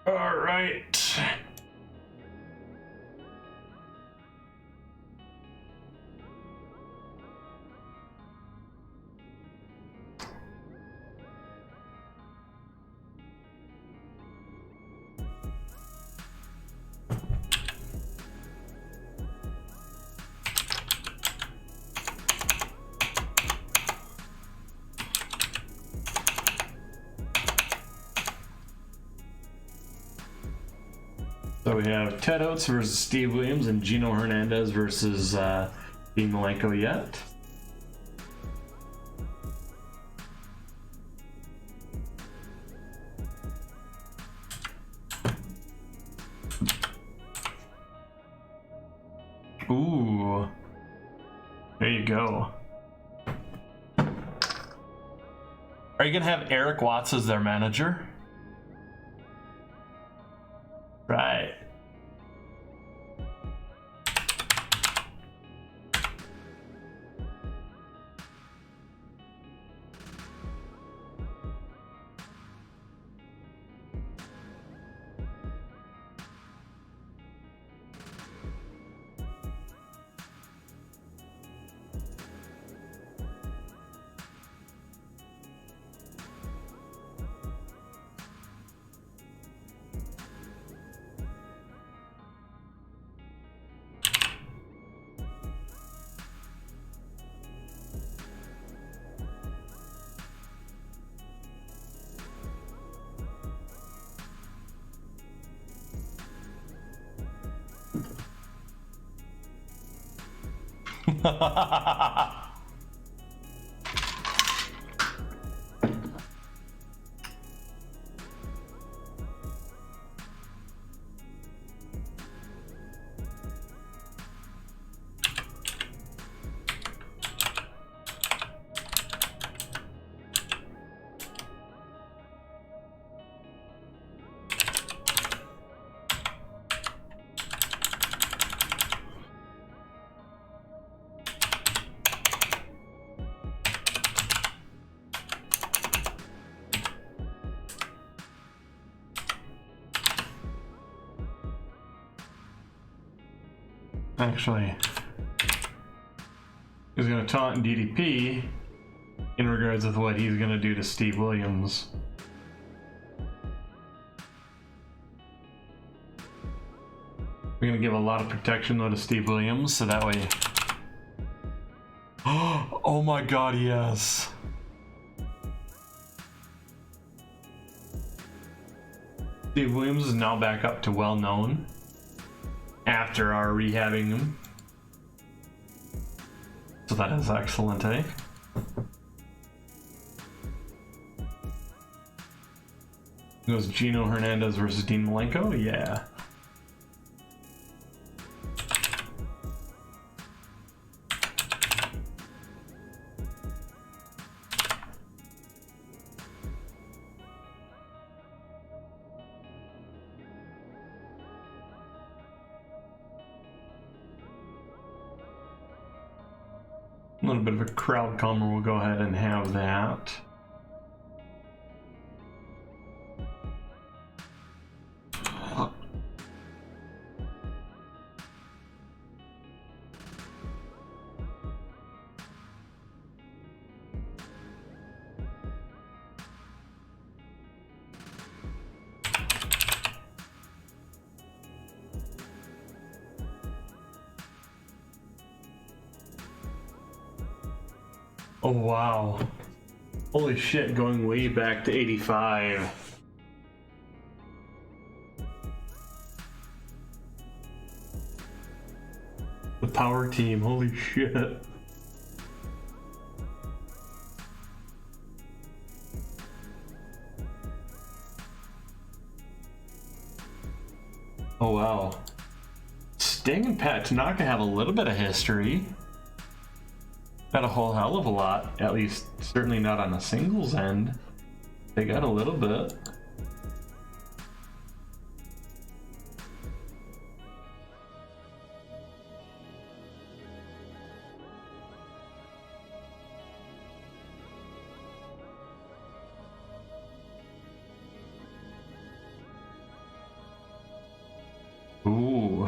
All right. So we have Ted Oates versus Steve Williams and Gino Hernandez versus Dean Malenko yet. Ooh. There you go. Are you going to have Eric Watts as their manager? Right. Actually, he's going to taunt DDP in regards with what he's going to do to Steve Williams. We're going to give a lot of protection though to Steve Williams, so that way... Oh my god, yes! Steve Williams is now back up to well-known after our rehabbing him. So that is excellent, eh? It goes Gino Hernandez versus Dean Malenko? Yeah. A little bit of a crowd calmer, we'll go ahead and have that. Oh wow. Holy shit, going way back to 85. The power team, holy shit. Oh wow. Sting and Pat Tanaka have a little bit of history. Not a whole hell of a lot, at least certainly not on a singles end. They got a little bit. Ooh.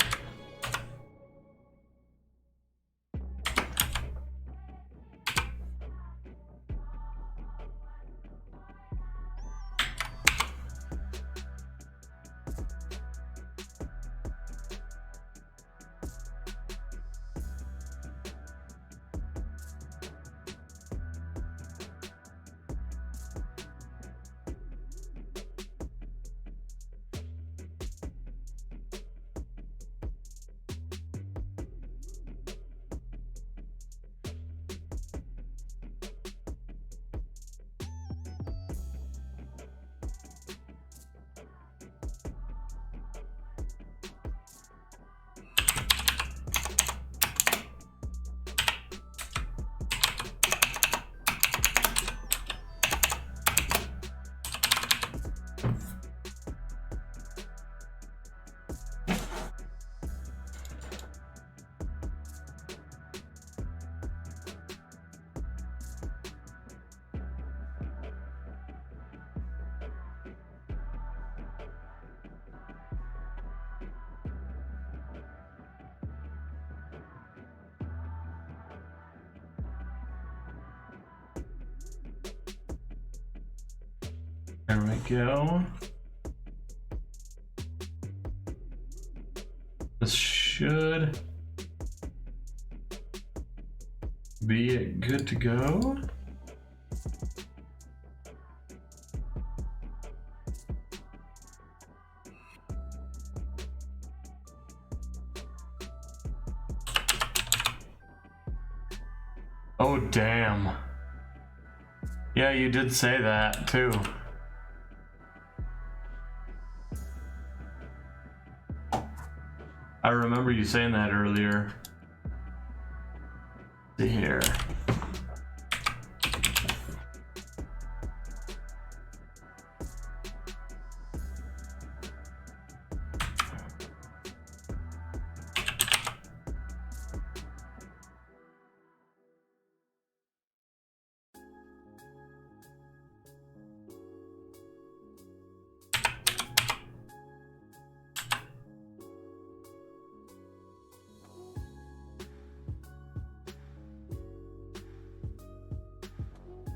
There we go. This should be good to go. Oh, damn. Yeah, you did say that, too. I remember you saying that earlier. See here.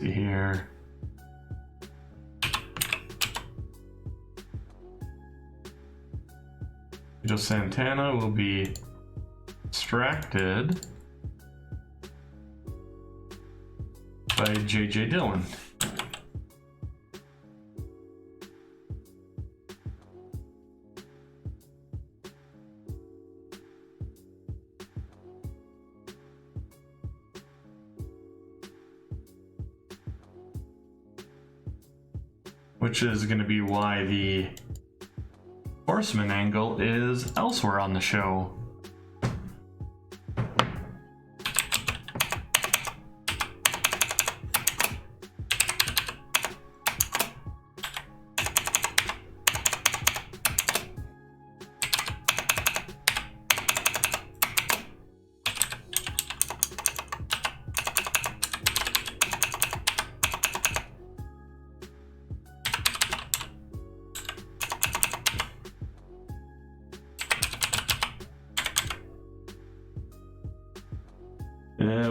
Here. Joe Santana will be distracted by JJ Dillon. Which is going to be why the Horseman angle is elsewhere on the show.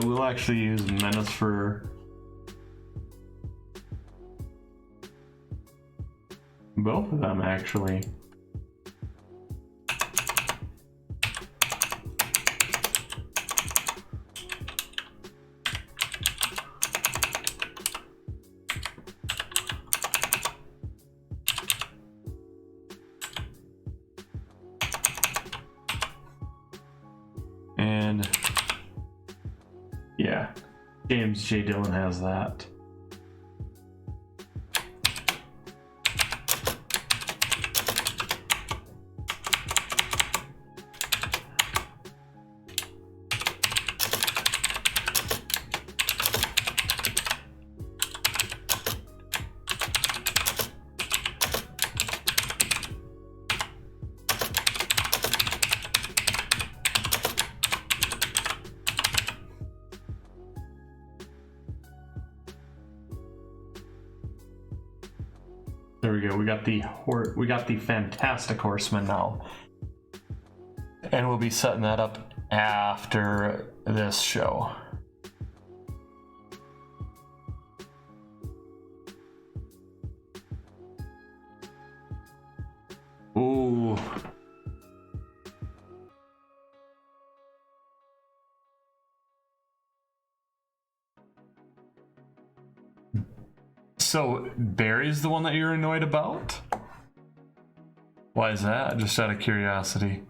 We'll actually use Menace for both of them, actually. And yeah, James J. Dillon has that. There we go. We got the Fantastic Horseman now, and we'll be setting that up after this show. Ooh. So, Barry's the one that you're annoyed about? Why is that? Just out of curiosity.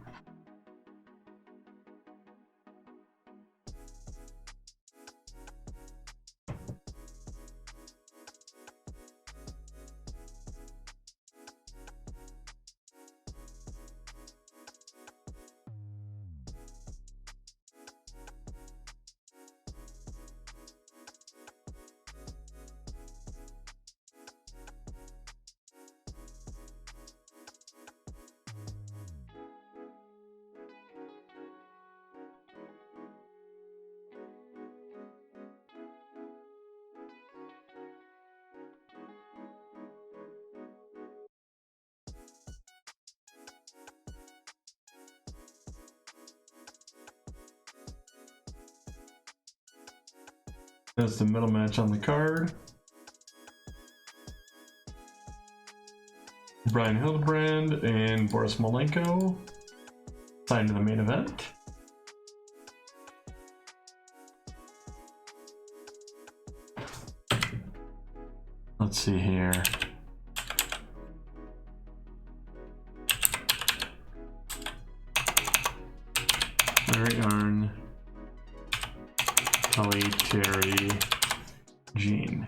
That's the middle match on the card. Brian Hildebrand and Boris Malenko signed to the main event. Let's see here. Larry Arn. Ollie, Terry, Jean.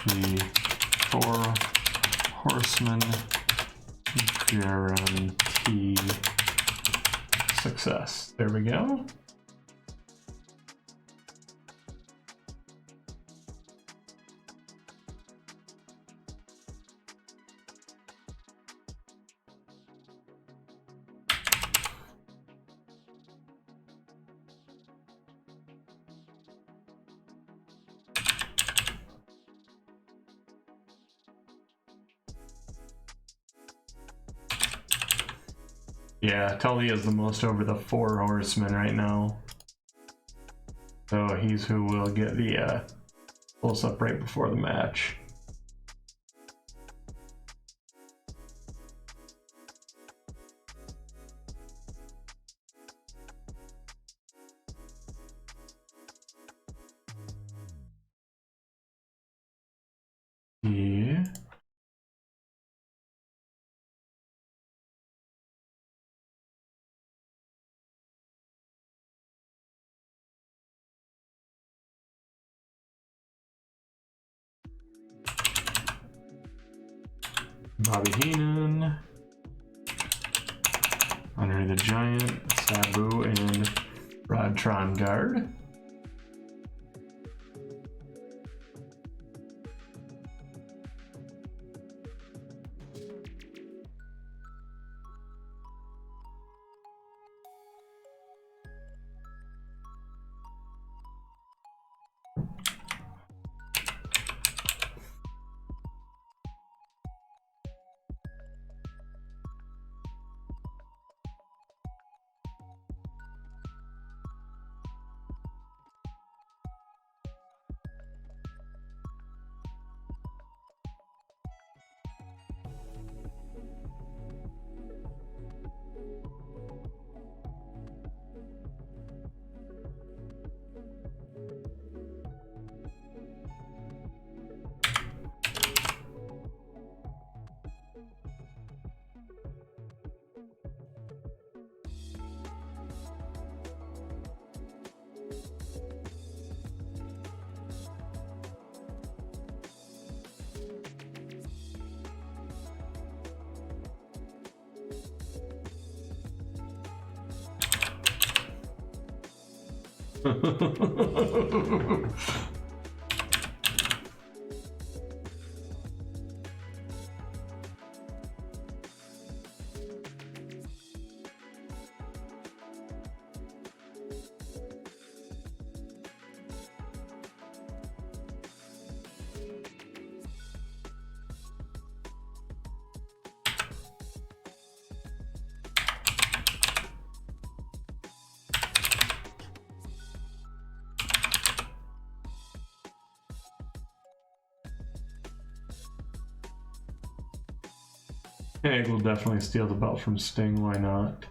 The 4 horsemen guarantee success. There we go. Yeah, Tully is the most over the 4 horsemen right now. So he's who will get the close-up right before the match. Yeah. Bobby Heenan, Andre the Giant, Sabu, and Rod Trongard. Hennig will definitely steal the belt from Sting, why not?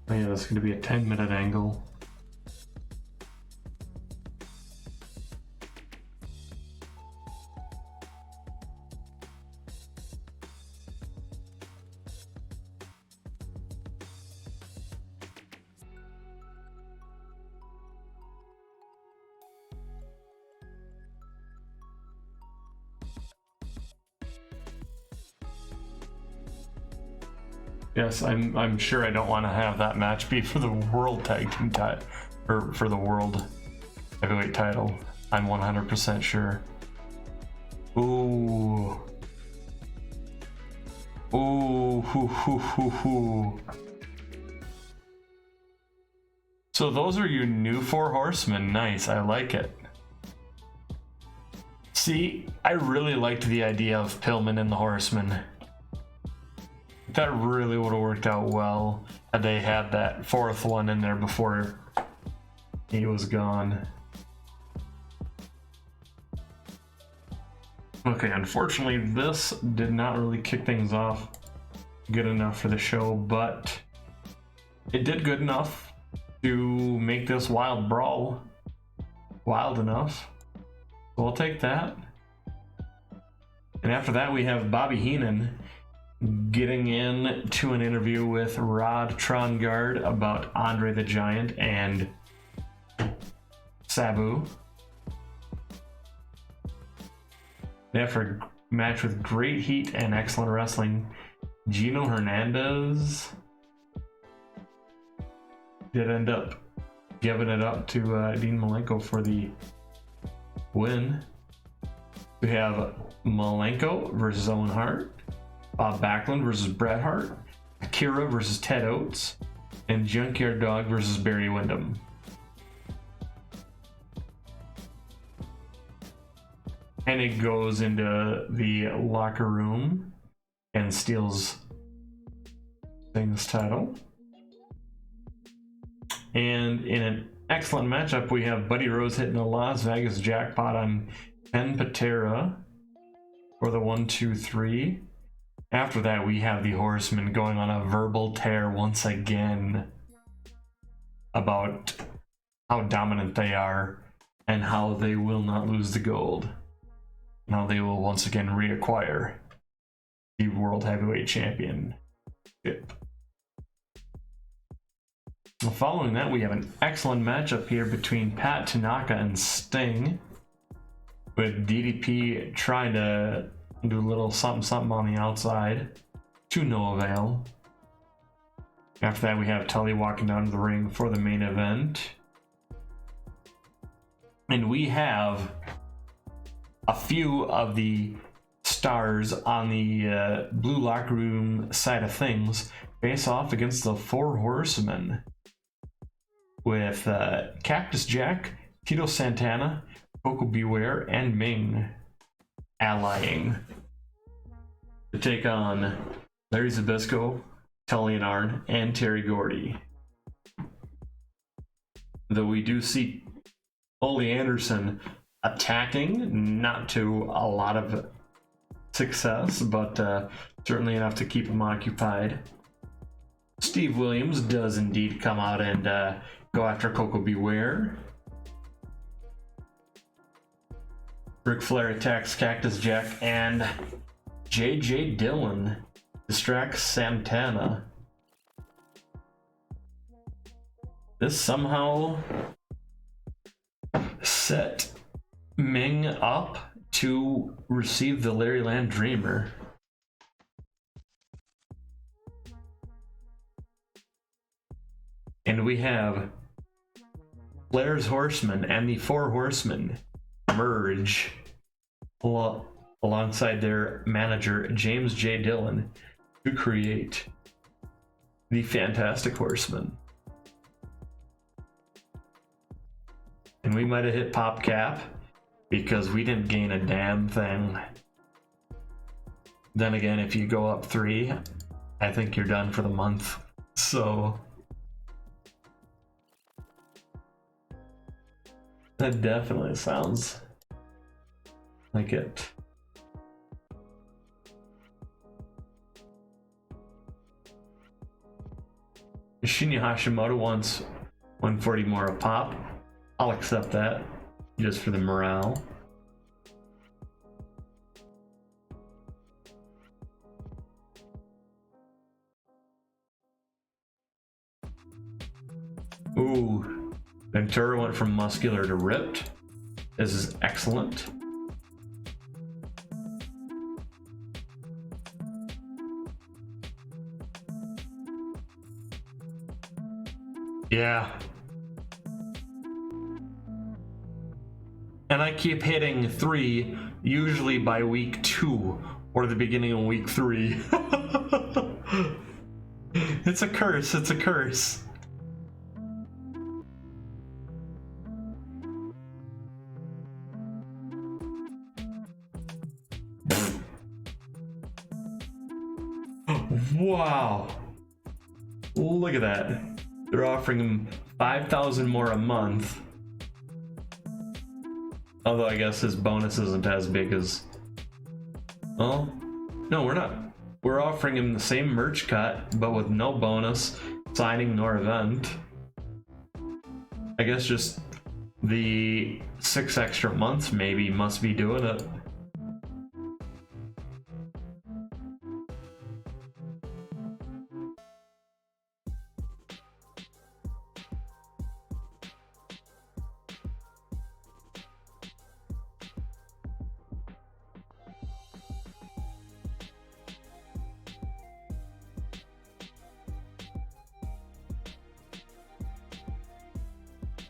Oh yeah, that's going to be a 10-minute angle. Yes, I'm sure I don't want to have that match be for the World Tag Team title, or for the World Heavyweight title. I'm 100% sure. Ooh. Ooh, hoo, hoo, hoo, hoo. So those are your new 4 horsemen. Nice, I like it. See, I really liked the idea of Pillman and the Horsemen. That really would have worked out well had they had that 4th one in there before he was gone. Okay, unfortunately this did not really kick things off good enough for the show, but it did good enough to make this wild brawl wild enough. We'll take that. And after that, we have Bobby Heenan getting in to an interview with Rod Trongard about Andre the Giant and Sabu. And after a match with great heat and excellent wrestling, Gino Hernandez did end up giving it up to Dean Malenko for the win. We have Malenko versus Owen Hart, Bob Backlund versus Bret Hart, Akira versus Ted Oates, and Junkyard Dog versus Barry Windham. Hennig goes into the locker room and steals Sting's title. And in an excellent matchup, we have Buddy Rose hitting a Las Vegas jackpot on Ken Patera for the 1-2-3. After that, we have the Horsemen going on a verbal tear once again about how dominant they are and how they will not lose the gold. Now they will once again reacquire the World Heavyweight Championship. Well, following that, we have an excellent matchup here between Pat Tanaka and Sting, with DDP trying to do a little something on the outside, to no avail. After that, we have Tully walking down to the ring for the main event. And we have a few of the stars on the Blue Locker Room side of things face off against the Four Horsemen, with Cactus Jack, Tito Santana, Coco Beware, and Ming allying to take on Larry Zbyszko, Tully and Arn, and Terry Gordy. Though we do see Ollie Anderson attacking, not to a lot of success, but certainly enough to keep him occupied. Steve Williams does indeed come out and go after Coco Beware. Ric Flair attacks Cactus Jack, and J.J. Dillon distracts Santana. This somehow set Ming up to receive the Larry Land Dreamer. And we have Flair's Horsemen and the Four Horsemen merge alongside their manager James J. Dillon to create the Fantastic Horsemen. And we might have hit pop cap because we didn't gain a damn thing. Then again, if you go up 3, I think you're done for the month. So that definitely sounds like it. Shinya Hashimoto wants 140 more a pop. I'll accept that, just for the morale. Ooh, Ventura went from muscular to ripped. This is excellent. Yeah. And I keep hitting 3, usually by week 2 or the beginning of week 3. It's a curse, it's a curse. Wow. Look at that. They're offering him 5,000 more a month. Although I guess his bonus isn't as big as... Well, no, we're not. We're offering him the same merch cut, but with no bonus, signing, nor event. I guess just The 6 extra months maybe must be doing it.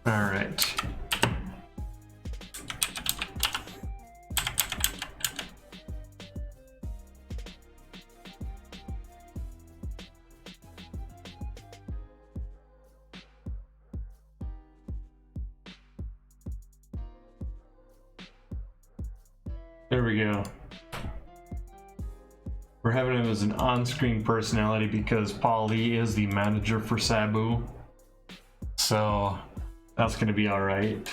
All right. There we go. We're having him as an on-screen personality because Paul Lee is the manager for Sabu. So that's gonna be all right.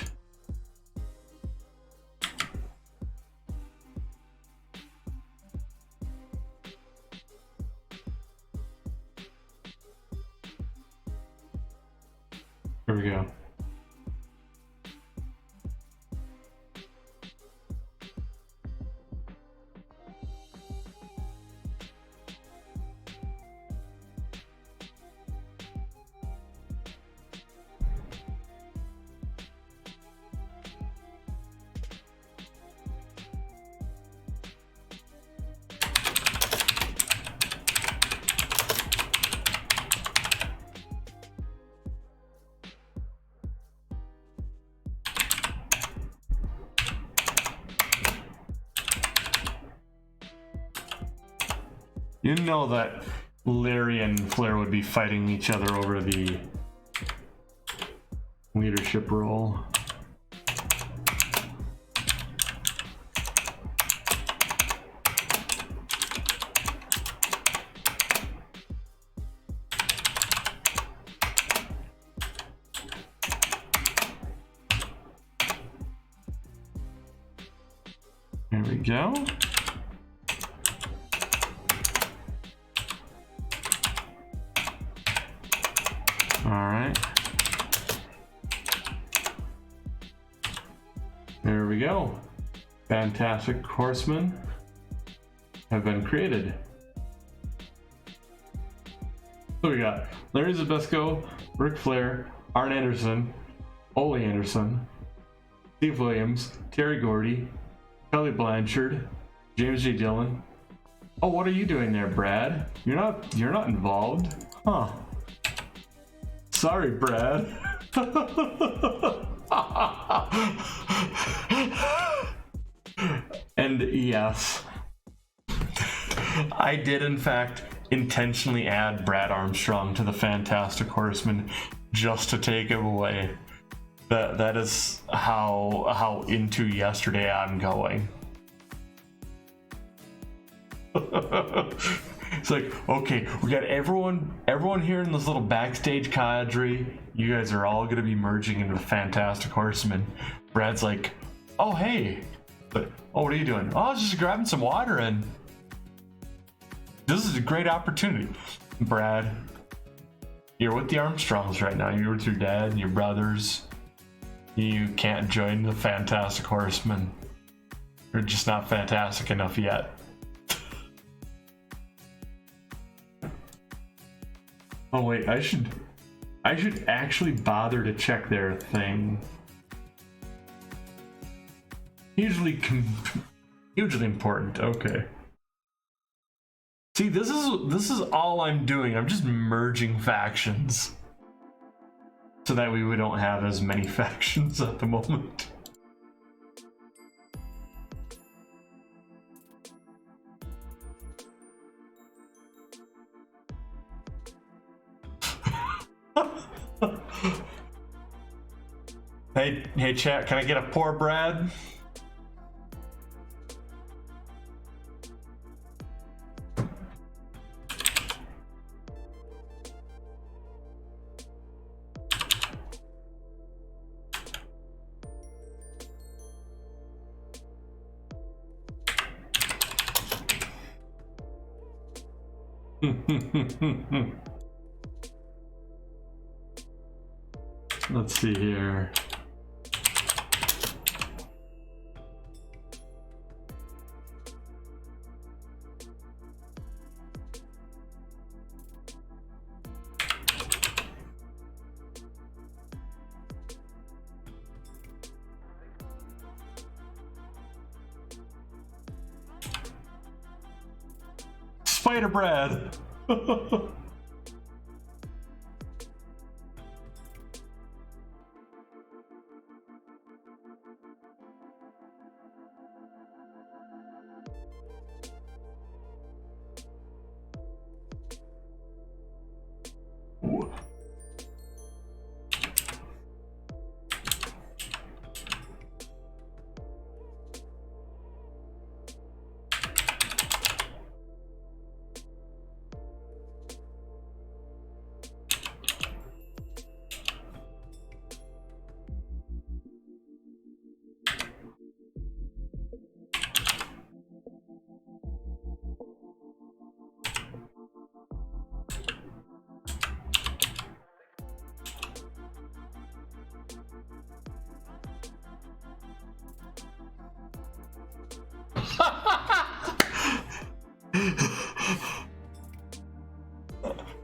Here we go. You know that Larry and Flair would be fighting each other over the leadership role. There we go. Alright. There we go. Fantastic horsemen have been created. So we got Larry Zbyszko, Ric Flair, Arn Anderson, Ollie Anderson, Steve Williams, Terry Gordy, Kelly Blanchard, James J. Dillon. Oh, what are you doing there, Brad? You're not involved? Huh. Sorry, Brad. And yes, I did in fact intentionally add Brad Armstrong to the Fantastic Horseman just to take him away. That is how into yesterday I'm going. It's like, okay, we got everyone here in this little backstage cadre. You guys are all gonna be merging into the Fantastic Horseman. Brad's like, oh hey, but oh, what are you doing? Oh, I was just grabbing some water, and this is a great opportunity. Brad, you're with the Armstrongs right now. You're with your dad and your brothers. You can't join the Fantastic Horseman. You're just not fantastic enough yet. Oh wait, I should actually bother to check their thing. Hugely important. Okay. See, this is all I'm doing. I'm just merging factions, so that way we don't have as many factions at the moment. Hey chat, can I get a poor Brad? Let's see here. Spider Brad.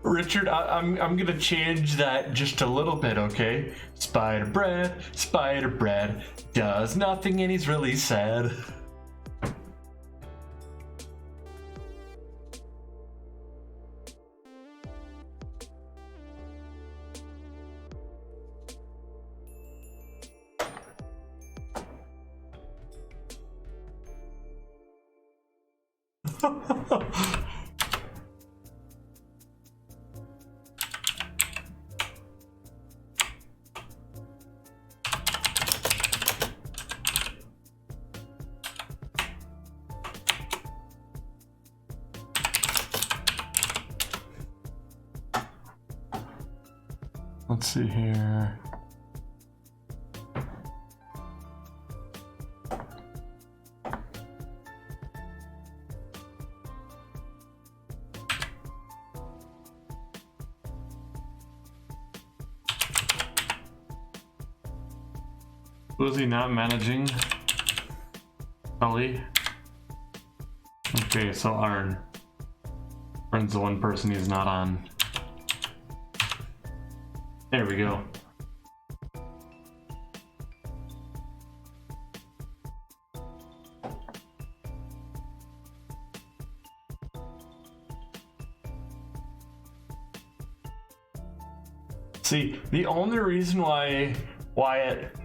Richard, I'm gonna change that just a little bit, okay? Spider Brad does nothing and he's really sad. Let's see here. Was he not managing? Ollie? Okay, so Arn. Arn's the one person he's not on. There we go. See, the only reason why it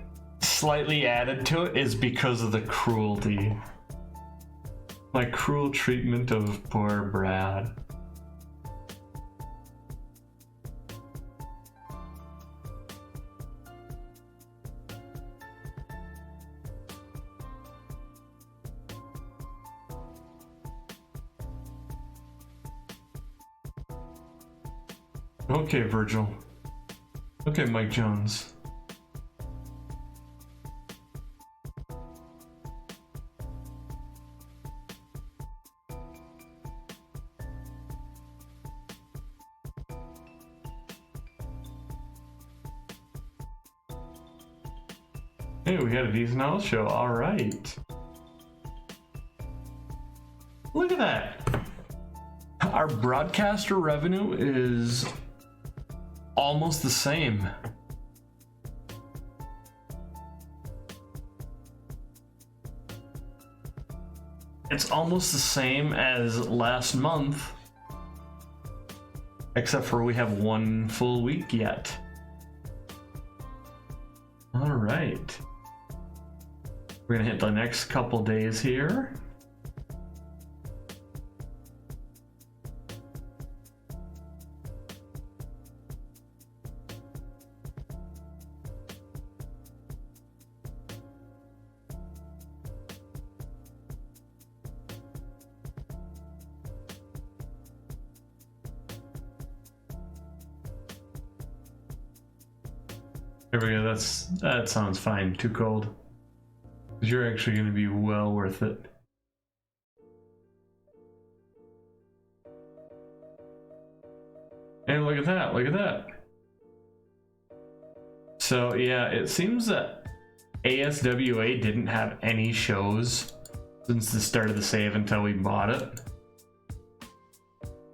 slightly added to it is because of the cruelty. My cruel treatment of poor Brad. Okay, Virgil. Okay, Mike Jones. Hey, we got a decent house show. All right. Look at that. Our broadcaster revenue is almost the same. It's almost the same as last month, except for we have one full week yet. All right. We're gonna hit the next couple days here. There we go, that sounds fine. Too cold. You're actually going to be well worth it. And look at that, look at that. So yeah, it seems that ASWA didn't have any shows since the start of the save until we bought it.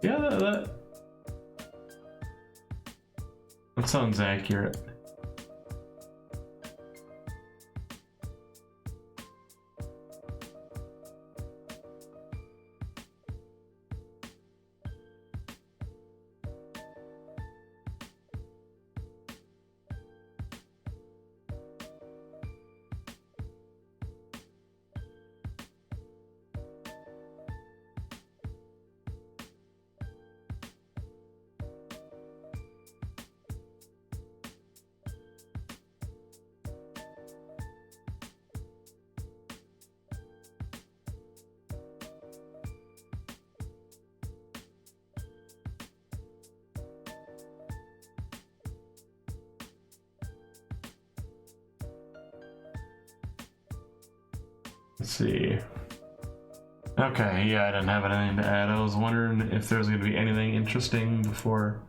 Yeah, that sounds accurate. Let's see. Okay, yeah, I didn't have anything to add. I was wondering if there's going to be anything interesting before.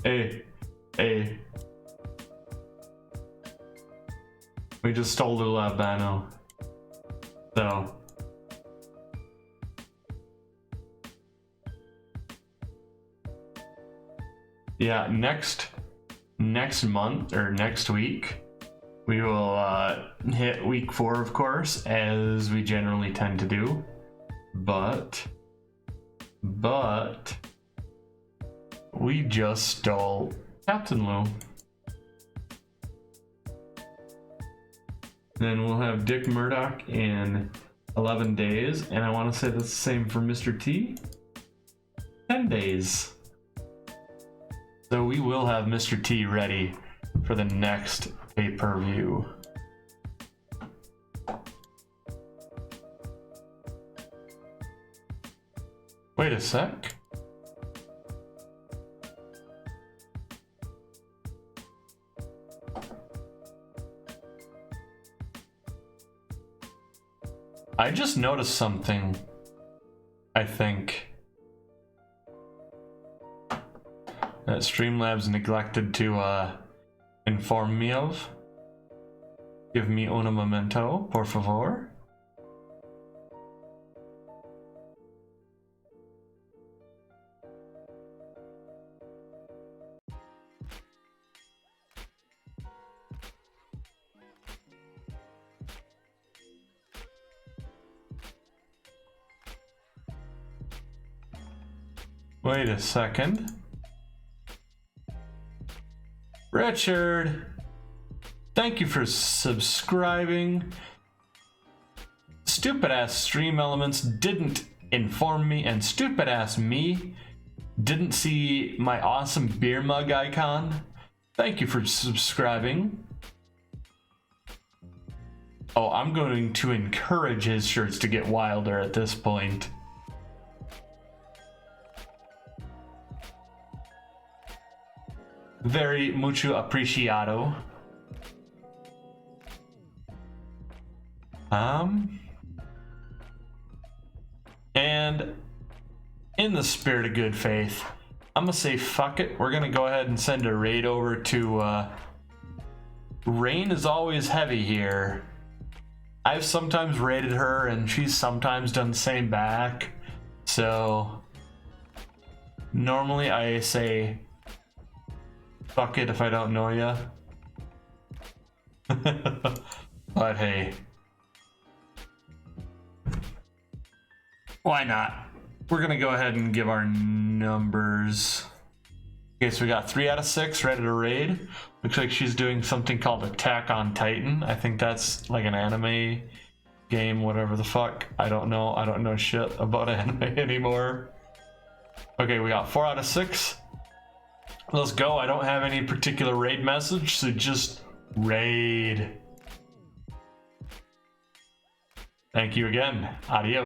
Hey. We just stole the Albano. So. Yeah, next month, or next week, we will hit week 4, of course, as we generally tend to do. But we just stole Captain Lou. Then we'll have Dick Murdoch in 11 days, and I want to say that's the same for Mr. T. 10 days. So we will have Mr. T ready for the next pay-per-view. Wait a sec. I just noticed something, I think, that Streamlabs neglected to inform me of. Give me un momento, por favor. Wait a second. Richard, thank you for subscribing. Stupid ass Stream Elements didn't inform me, and stupid ass me didn't see my awesome beer mug icon. Thank you for subscribing. Oh, I'm going to encourage his shirts to get wilder at this point. Very mucho apreciado. And in the spirit of good faith, I'm gonna say fuck it. We're gonna go ahead and send a raid over to Rain is always heavy here. I've sometimes raided her and she's sometimes done the same back. So normally I say fuck it if I don't know ya. But hey, why not? We're gonna go ahead and give our numbers. Okay, so we got 3 out of 6 ready to raid. Looks like she's doing something called Attack on Titan. I think that's like an anime game, whatever the fuck. I don't know. I don't know shit about anime anymore. Okay, we got 4 out of 6. Let's go. I don't have any particular raid message, so just raid. Thank you again. Adios.